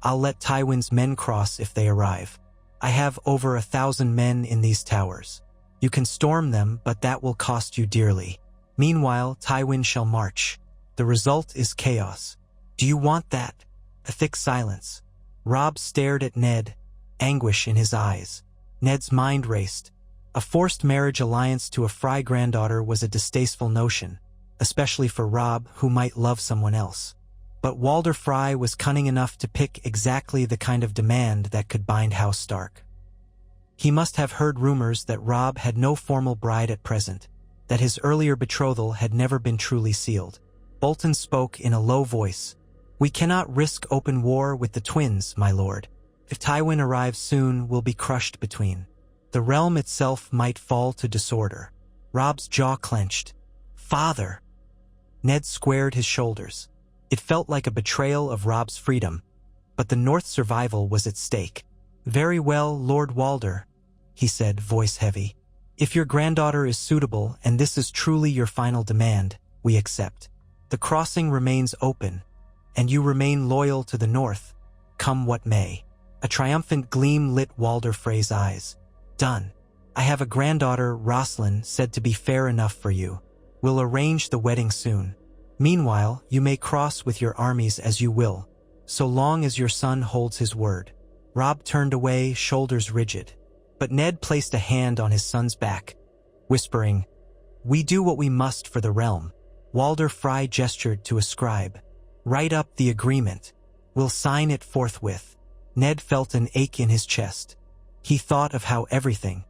I'll let Tywin's men cross if they arrive. I have over 1,000 men in these towers. You can storm them, but that will cost you dearly. Meanwhile, Tywin shall march. The result is chaos. Do you want that?" A thick silence. Robb stared at Ned, anguish in his eyes. Ned's mind raced. A forced marriage alliance to a Frey granddaughter was a distasteful notion, especially for Robb, who might love someone else. But Walder Frey was cunning enough to pick exactly the kind of demand that could bind House Stark. He must have heard rumors that Robb had no formal bride at present, that his earlier betrothal had never been truly sealed. Bolton spoke in a low voice. "We cannot risk open war with the twins, my lord. If Tywin arrives soon, we'll be crushed between. The realm itself might fall to disorder." Robb's jaw clenched. "Father!" Ned squared his shoulders. It felt like a betrayal of Robb's freedom, but the North's survival was at stake. "Very well, Lord Walder," he said, voice heavy. "If your granddaughter is suitable and this is truly your final demand, we accept. The crossing remains open, and you remain loyal to the North, come what may." A triumphant gleam lit Walder Frey's eyes. "Done. I have a granddaughter, Roslyn, said to be fair enough for you. We'll arrange the wedding soon. Meanwhile, you may cross with your armies as you will, so long as your son holds his word." Robb turned away, shoulders rigid. But Ned placed a hand on his son's back, whispering, "We do what we must for the realm." Walder Frey gestured to a scribe. "Write up the agreement. We'll sign it forthwith." Ned felt an ache in his chest. He thought of how everything,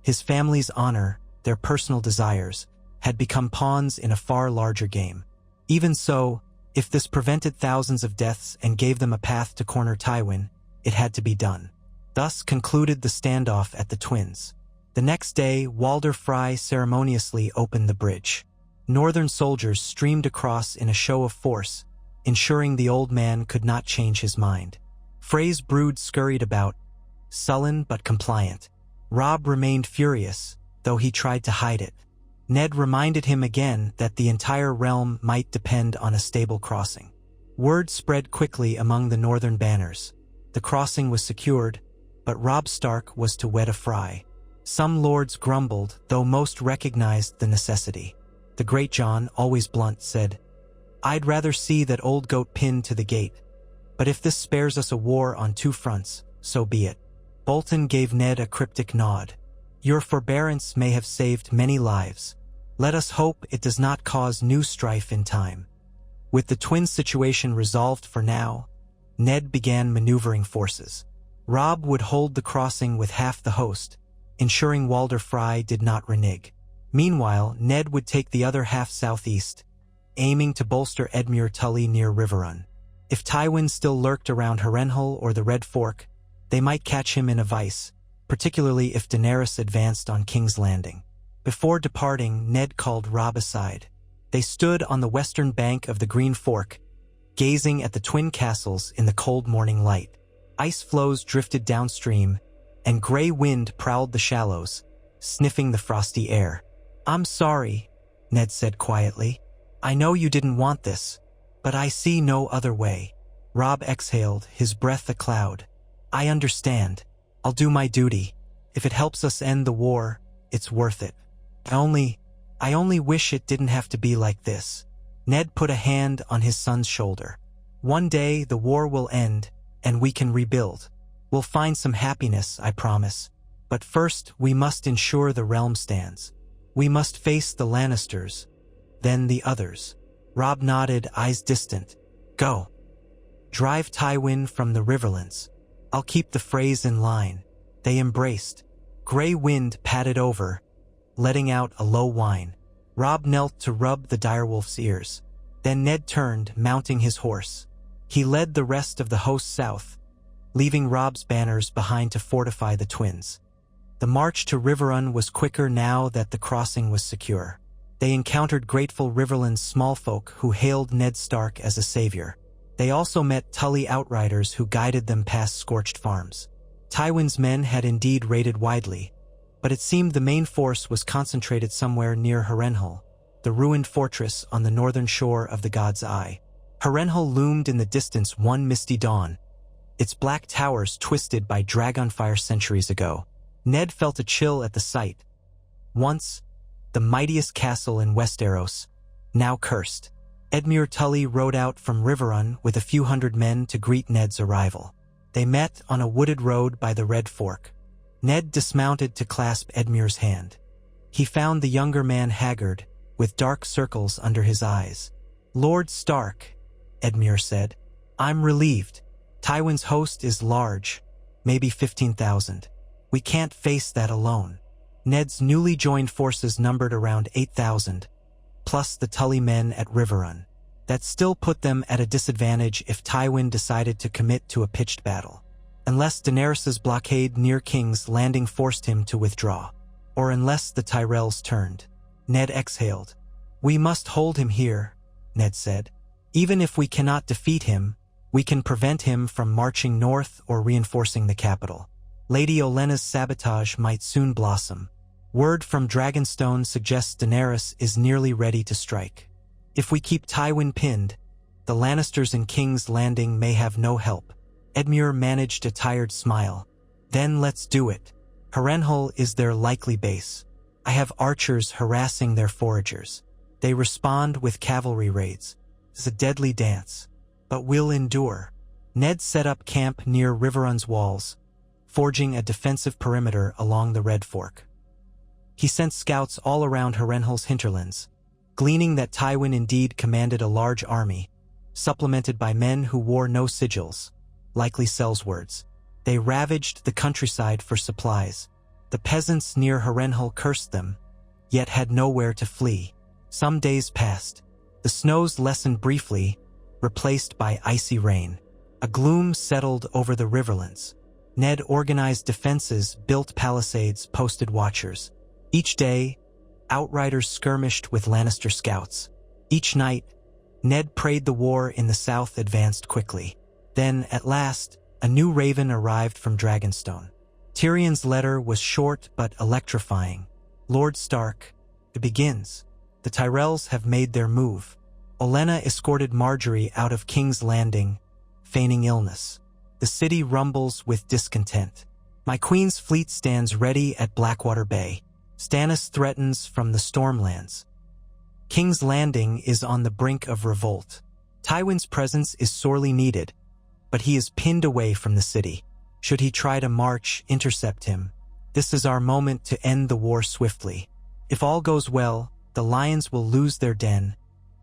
his family's honor, their personal desires, had become pawns in a far larger game. Even so, if this prevented thousands of deaths and gave them a path to corner Tywin, it had to be done. Thus concluded the standoff at the Twins. The next day, Walder Frey ceremoniously opened the bridge. Northern soldiers streamed across in a show of force, ensuring the old man could not change his mind. Frey's brood scurried about, sullen but compliant. Robb remained furious, though he tried to hide it. Ned reminded him again that the entire realm might depend on a stable crossing. Word spread quickly among the northern banners. The crossing was secured, but Robb Stark was to wed a Frey. Some lords grumbled, though most recognized the necessity. The Great John, always blunt, said, "I'd rather see that old goat pinned to the gate. But if this spares us a war on two fronts, so be it." Bolton gave Ned a cryptic nod. "Your forbearance may have saved many lives. Let us hope it does not cause new strife in time." With the twins' situation resolved for now, Ned began maneuvering forces. Robb would hold the crossing with half the host, ensuring Walder Frey did not renege. Meanwhile, Ned would take the other half southeast, aiming to bolster Edmure Tully near Riverrun. If Tywin still lurked around Harrenhal or the Red Fork, they might catch him in a vice, particularly if Daenerys advanced on King's Landing. Before departing, Ned called Robb aside. They stood on the western bank of the Green Fork, gazing at the twin castles in the cold morning light. Ice floes drifted downstream, and gray wind prowled the shallows, sniffing the frosty air. "I'm sorry," Ned said quietly. "I know you didn't want this, but I see no other way." Robb exhaled, his breath a cloud. "I understand. I'll do my duty. If it helps us end the war, it's worth it. I only wish it didn't have to be like this." Ned put a hand on his son's shoulder. One day the war will end, and we can rebuild. We'll find some happiness, I promise. But first, we must ensure the realm stands. We must face the Lannisters, then the others. Robb nodded, eyes distant. Go. Drive Tywin from the Riverlands. I'll keep the Freys in line. They embraced. Grey wind patted over, letting out a low whine. Robb knelt to rub the direwolf's ears. Then Ned turned, mounting his horse. He led the rest of the host south, leaving Robb's banners behind to fortify the twins. The march to Riverrun was quicker now that the crossing was secure. They encountered grateful Riverlands smallfolk who hailed Ned Stark as a savior. They also met Tully outriders who guided them past scorched farms. Tywin's men had indeed raided widely, but it seemed the main force was concentrated somewhere near Harrenhal, the ruined fortress on the northern shore of the God's Eye. Harrenhal loomed in the distance one misty dawn, its black towers twisted by dragonfire centuries ago. Ned felt a chill at the sight. Once, the mightiest castle in Westeros, now cursed. Edmure Tully rode out from Riverrun with a few hundred men to greet Ned's arrival. They met on a wooded road by the Red Fork. Ned dismounted to clasp Edmure's hand. He found the younger man haggard, with dark circles under his eyes. Lord Stark, Edmure said. I'm relieved. Tywin's host is large, maybe 15,000. We can't face that alone. Ned's newly joined forces numbered around 8,000, plus the Tully men at Riverrun. That still put them at a disadvantage if Tywin decided to commit to a pitched battle. Unless Daenerys's blockade near King's Landing forced him to withdraw. Or unless the Tyrells turned. Ned exhaled. We must hold him here, Ned said. Even if we cannot defeat him, we can prevent him from marching north or reinforcing the capital. Lady Olenna's sabotage might soon blossom. Word from Dragonstone suggests Daenerys is nearly ready to strike. If we keep Tywin pinned, the Lannisters in King's Landing may have no help. Edmure managed a tired smile. Then let's do it. Harrenhal is their likely base. I have archers harassing their foragers. They respond with cavalry raids. It's a deadly dance, but we'll endure. Ned set up camp near Riverrun's walls, forging a defensive perimeter along the Red Fork. He sent scouts all around Harrenhal's hinterlands, gleaning that Tywin indeed commanded a large army, supplemented by men who wore no sigils, likely sellswords. They ravaged the countryside for supplies. The peasants near Harrenhal cursed them, yet had nowhere to flee. Some days passed. The snows lessened briefly, replaced by icy rain. A gloom settled over the Riverlands. Ned organized defenses, built palisades, posted watchers. Each day, outriders skirmished with Lannister scouts. Each night, Ned prayed the war in the south advanced quickly. Then, at last, a new raven arrived from Dragonstone. Tyrion's letter was short but electrifying. Lord Stark, it begins. The Tyrells have made their move. Olenna escorted Margaery out of King's Landing, feigning illness. The city rumbles with discontent. My queen's fleet stands ready at Blackwater Bay. Stannis threatens from the Stormlands. King's Landing is on the brink of revolt. Tywin's presence is sorely needed, but he is pinned away from the city. Should he try to march, intercept him? This is our moment to end the war swiftly. If all goes well, the lions will lose their den,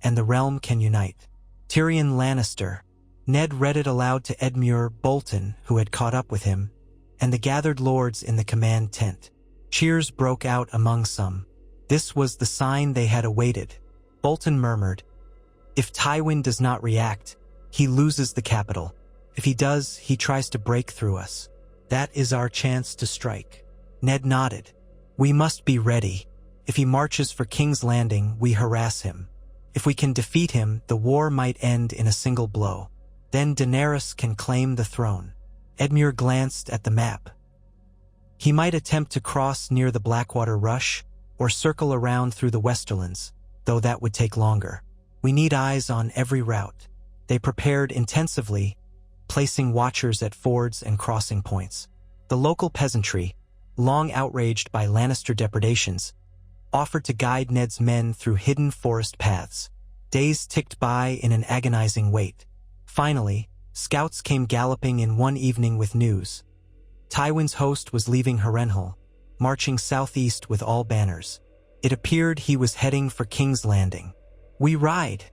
and the realm can unite. Tyrion Lannister. Ned read it aloud to Edmure Bolton, who had caught up with him, and the gathered lords in the command tent. Cheers broke out among some. This was the sign they had awaited. Bolton murmured, "If Tywin does not react, he loses the capital. If he does, he tries to break through us. That is our chance to strike." Ned nodded. "We must be ready. If he marches for King's Landing, we harass him. If we can defeat him, the war might end in a single blow. Then Daenerys can claim the throne." Edmure glanced at the map. He might attempt to cross near the Blackwater Rush, or circle around through the Westerlands, though that would take longer. We need eyes on every route. They prepared intensively, placing watchers at fords and crossing points. The local peasantry, long outraged by Lannister depredations, offered to guide Ned's men through hidden forest paths. Days ticked by in an agonizing wait. Finally, scouts came galloping in one evening with news. Tywin's host was leaving Harrenhal, marching southeast with all banners. It appeared he was heading for King's Landing. "We ride,"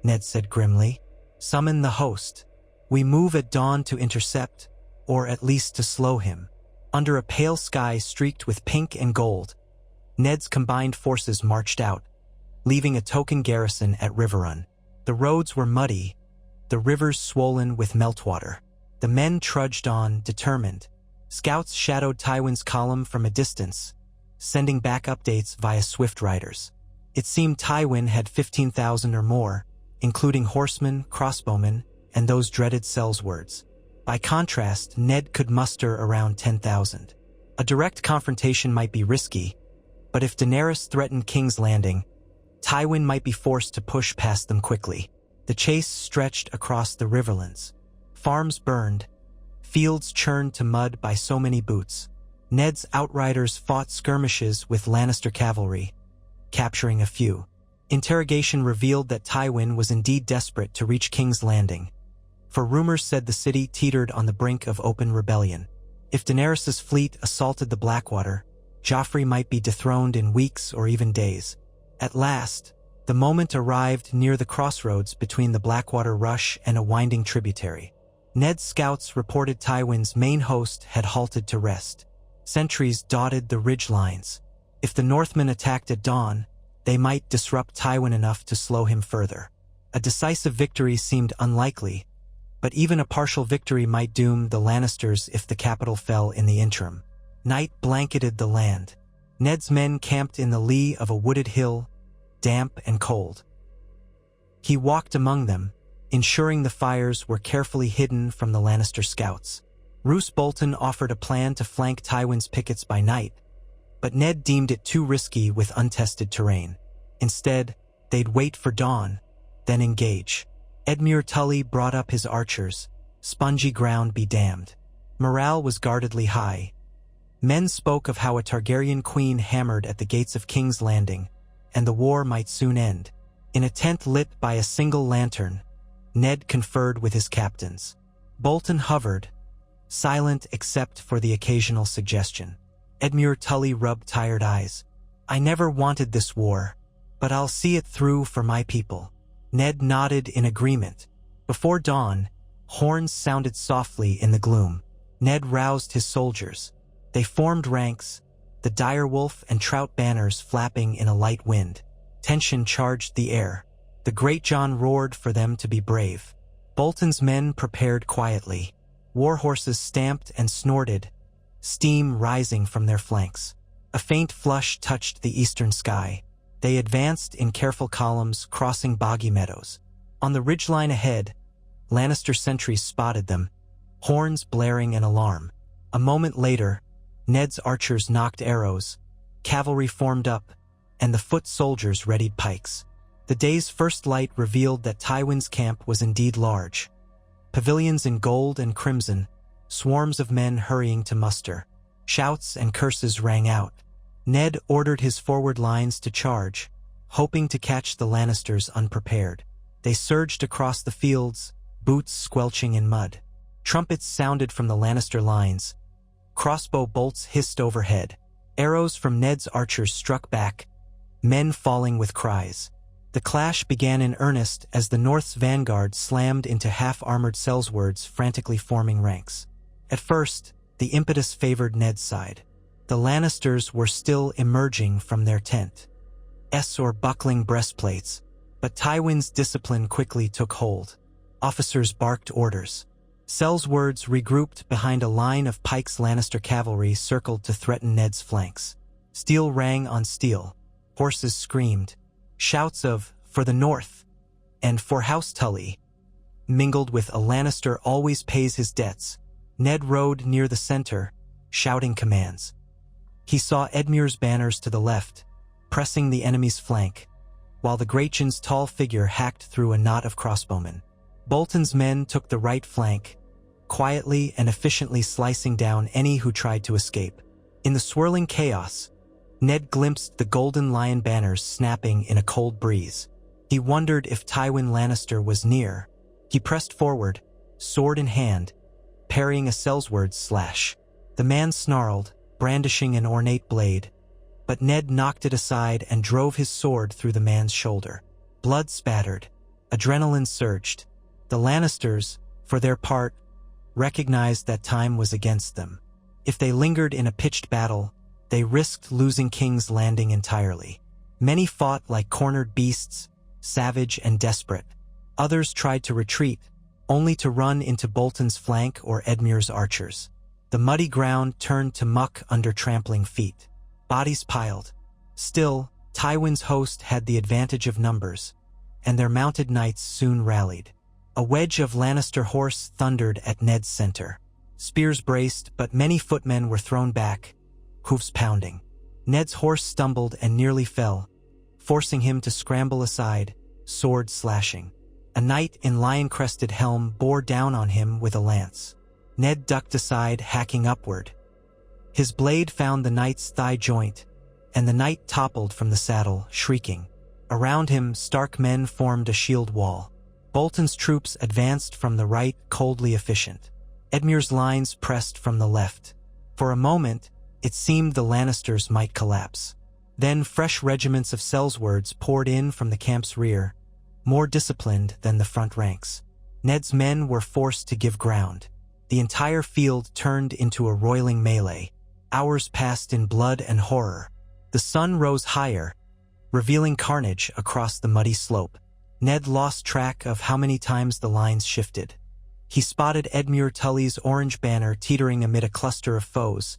Ned said grimly. "Summon the host. We move at dawn to intercept, or at least to slow him." Under a pale sky streaked with pink and gold, Ned's combined forces marched out, leaving a token garrison at Riverrun. The roads were muddy, the rivers swollen with meltwater. The men trudged on, determined. Scouts shadowed Tywin's column from a distance, sending back updates via swift riders. It seemed Tywin had 15,000 or more, including horsemen, crossbowmen, and those dreaded sellswords. By contrast, Ned could muster around 10,000. A direct confrontation might be risky, but if Daenerys threatened King's Landing, Tywin might be forced to push past them quickly. The chase stretched across the riverlands. Farms burned, fields churned to mud by so many boots. Ned's outriders fought skirmishes with Lannister cavalry, capturing a few. Interrogation revealed that Tywin was indeed desperate to reach King's Landing, for rumors said the city teetered on the brink of open rebellion. If Daenerys' fleet assaulted the Blackwater, Joffrey might be dethroned in weeks or even days. At last, the moment arrived near the crossroads between the Blackwater Rush and a winding tributary. Ned's scouts reported Tywin's main host had halted to rest. Sentries dotted the ridge lines. If the Northmen attacked at dawn, they might disrupt Tywin enough to slow him further. A decisive victory seemed unlikely, but even a partial victory might doom the Lannisters if the capital fell in the interim. Night blanketed the land. Ned's men camped in the lee of a wooded hill, damp and cold. He walked among them, ensuring the fires were carefully hidden from the Lannister scouts. Roose Bolton offered a plan to flank Tywin's pickets by night, but Ned deemed it too risky with untested terrain. Instead, they'd wait for dawn, then engage. Edmure Tully brought up his archers, spongy ground be damned. Morale was guardedly high. Men spoke of how a Targaryen queen hammered at the gates of King's Landing, and the war might soon end. In a tent lit by a single lantern, Ned conferred with his captains. Bolton hovered, silent except for the occasional suggestion. Edmure Tully rubbed tired eyes. "I never wanted this war, but I'll see it through for my people." Ned nodded in agreement. Before dawn, horns sounded softly in the gloom. Ned roused his soldiers. They formed ranks, the direwolf and trout banners flapping in a light wind. Tension charged the air. The Great John roared for them to be brave. Bolton's men prepared quietly. War horses stamped and snorted, steam rising from their flanks. A faint flush touched the eastern sky. They advanced in careful columns, crossing boggy meadows. On the ridgeline ahead, Lannister sentries spotted them, horns blaring an alarm. A moment later, Ned's archers knocked arrows, cavalry formed up, and the foot soldiers readied pikes. The day's first light revealed that Tywin's camp was indeed large. Pavilions in gold and crimson, swarms of men hurrying to muster. Shouts and curses rang out. Ned ordered his forward lines to charge, hoping to catch the Lannisters unprepared. They surged across the fields, boots squelching in mud. Trumpets sounded from the Lannister lines. Crossbow bolts hissed overhead. Arrows from Ned's archers struck back, men falling with cries. The clash began in earnest as the North's vanguard slammed into half-armored sellswords frantically forming ranks. At first, the impetus favored Ned's side. The Lannisters were still emerging from their tent, or buckling breastplates, but Tywin's discipline quickly took hold. Officers barked orders. Sellswords regrouped behind a line of Pike's Lannister cavalry circled to threaten Ned's flanks. Steel rang on steel. Horses screamed. Shouts of, "For the North," and "For House Tully," mingled with "A Lannister always pays his debts." Ned rode near the center, shouting commands. He saw Edmure's banners to the left, pressing the enemy's flank, while the Greyjohn's tall figure hacked through a knot of crossbowmen. Bolton's men took the right flank, quietly and efficiently slicing down any who tried to escape. In the swirling chaos, Ned glimpsed the golden lion banners snapping in a cold breeze. He wondered if Tywin Lannister was near, He pressed forward, sword in hand, parrying a Sellsword's slash. The man snarled, brandishing an ornate blade, but Ned knocked it aside and drove his sword through the man's shoulder. Blood spattered. Adrenaline surged. The Lannisters, for their part, recognized that time was against them. If they lingered in a pitched battle, they risked losing King's Landing entirely. Many fought like cornered beasts, savage and desperate. Others tried to retreat, only to run into Bolton's flank or Edmure's archers. The muddy ground turned to muck under trampling feet. Bodies piled. Still, Tywin's host had the advantage of numbers, and their mounted knights soon rallied. A wedge of Lannister horse thundered at Ned's center. Spears braced, but many footmen were thrown back, hoofs pounding. Ned's horse stumbled and nearly fell, forcing him to scramble aside, sword slashing. A knight in lion-crested helm bore down on him with a lance. Ned ducked aside, hacking upward. His blade found the knight's thigh joint, and the knight toppled from the saddle, shrieking. Around him, Stark men formed a shield wall. Bolton's troops advanced from the right, coldly efficient. Edmure's lines pressed from the left. For a moment, it seemed the Lannisters might collapse. Then fresh regiments of Sellswords poured in from the camp's rear, more disciplined than the front ranks. Ned's men were forced to give ground. The entire field turned into a roiling melee. Hours passed in blood and horror. The sun rose higher, revealing carnage across the muddy slope. Ned lost track of how many times the lines shifted. He spotted Edmure Tully's orange banner teetering amid a cluster of foes,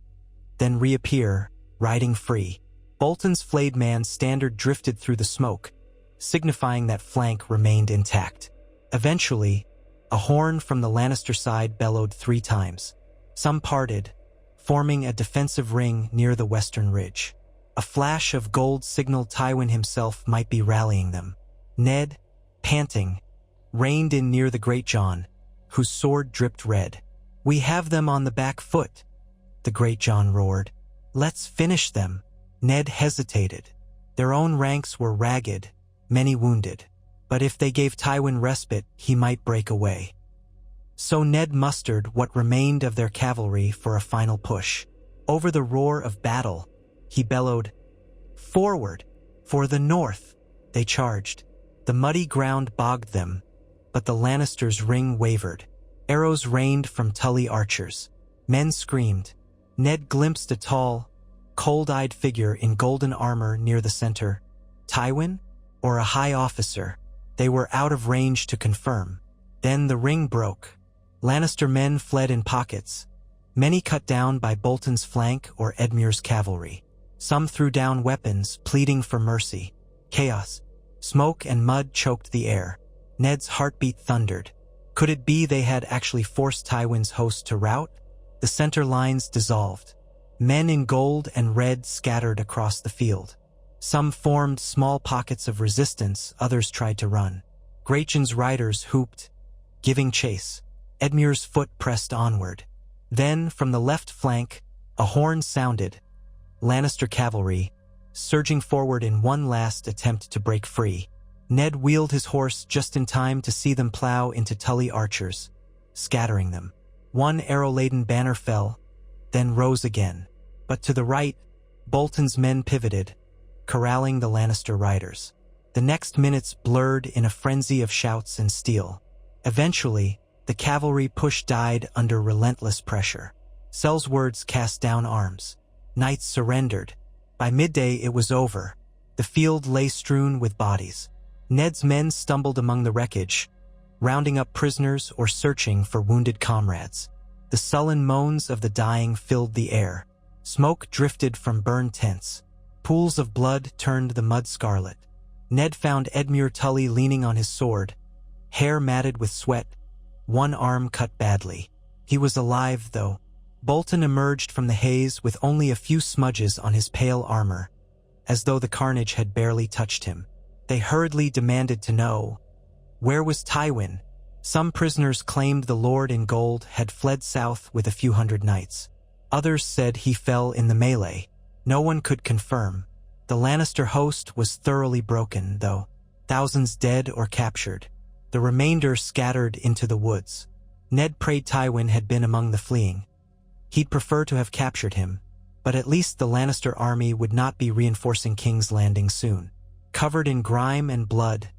then reappear, riding free. Bolton's flayed man's standard drifted through the smoke, signifying that flank remained intact. Eventually, a horn from the Lannister side bellowed 3 times. Some parted, forming a defensive ring near the western ridge. A flash of gold signaled Tywin himself might be rallying them. Ned, panting, reined in near the Greatjon, whose sword dripped red. "We have them on the back foot," the Greatjon roared. "Let's finish them." Ned hesitated. Their own ranks were ragged, many wounded. But if they gave Tywin respite, he might break away. So Ned mustered what remained of their cavalry for a final push. Over the roar of battle, he bellowed, "Forward! For the north!" They charged. The muddy ground bogged them, but the Lannisters' ring wavered. Arrows rained from Tully archers. Men screamed. Ned glimpsed a tall, cold-eyed figure in golden armor near the center. Tywin? Or a high officer? They were out of range to confirm. Then the ring broke. Lannister men fled in pockets, many cut down by Bolton's flank or Edmure's cavalry. Some threw down weapons, pleading for mercy. Chaos, smoke and mud choked the air. Ned's heartbeat thundered. Could it be they had actually forced Tywin's host to rout? The center lines dissolved. Men in gold and red scattered across the field. Some formed small pockets of resistance, others tried to run. Greatjon's riders hooped, giving chase. Edmure's foot pressed onward. Then, from the left flank, a horn sounded. Lannister cavalry, surging forward in one last attempt to break free. Ned wheeled his horse just in time to see them plow into Tully archers, scattering them. One arrow-laden banner fell, then rose again. But to the right, Bolton's men pivoted, corralling the Lannister riders. The next minutes blurred in a frenzy of shouts and steel. Eventually, the cavalry push died under relentless pressure. Sellswords cast down arms. Knights surrendered. By midday it was over. The field lay strewn with bodies. Ned's men stumbled among the wreckage, rounding up prisoners or searching for wounded comrades. The sullen moans of the dying filled the air. Smoke drifted from burned tents. Pools of blood turned the mud scarlet. Ned found Edmure Tully leaning on his sword, hair matted with sweat, one arm cut badly. He was alive, though. Bolton emerged from the haze with only a few smudges on his pale armor, as though the carnage had barely touched him. They hurriedly demanded to know, where was Tywin? Some prisoners claimed the Lord in Gold had fled south with a few hundred knights. Others said he fell in the melee. No one could confirm. The Lannister host was thoroughly broken, though. Thousands dead or captured. The remainder scattered into the woods. Ned prayed Tywin had been among the fleeing. He'd prefer to have captured him, but at least the Lannister army would not be reinforcing King's Landing soon. Covered in grime and blood,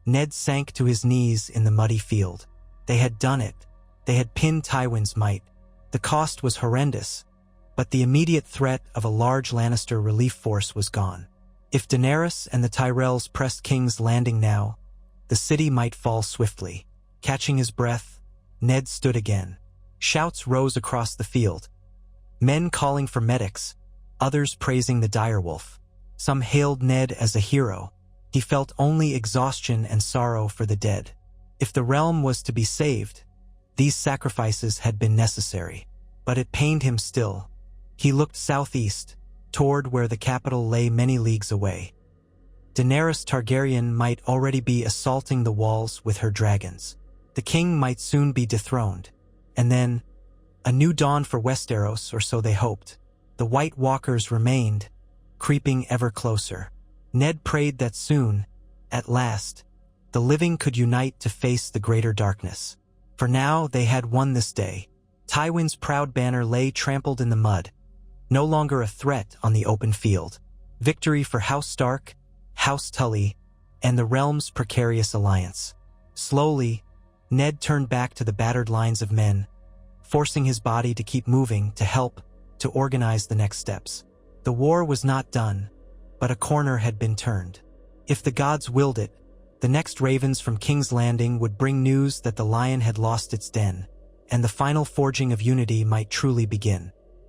Ned sank to his knees in the muddy field. They had done it. They had pinned Tywin's might. The cost was horrendous, but the immediate threat of a large Lannister relief force was gone. If Daenerys and the Tyrells pressed King's Landing now, the city might fall swiftly. Catching his breath, Ned stood again. Shouts rose across the field. Men calling for medics, others praising the direwolf. Some hailed Ned as a hero. He felt only exhaustion and sorrow for the dead. If the realm was to be saved, these sacrifices had been necessary. But it pained him still. He looked southeast, toward where the capital lay many leagues away. Daenerys Targaryen might already be assaulting the walls with her dragons. The king might soon be dethroned. And then, a new dawn for Westeros, or so they hoped. The White Walkers remained, creeping ever closer. Ned prayed that soon, at last, the living could unite to face the greater darkness. For now they had won this day. Tywin's proud banner lay trampled in the mud, no longer a threat on the open field. Victory for House Stark, House Tully, and the realm's precarious alliance. Slowly, Ned turned back to the battered lines of men, forcing his body to keep moving to help to organize the next steps. The war was not done, but a corner had been turned. If the gods willed it, the next ravens from King's Landing would bring news that the lion had lost its den, and the final forging of unity might truly begin.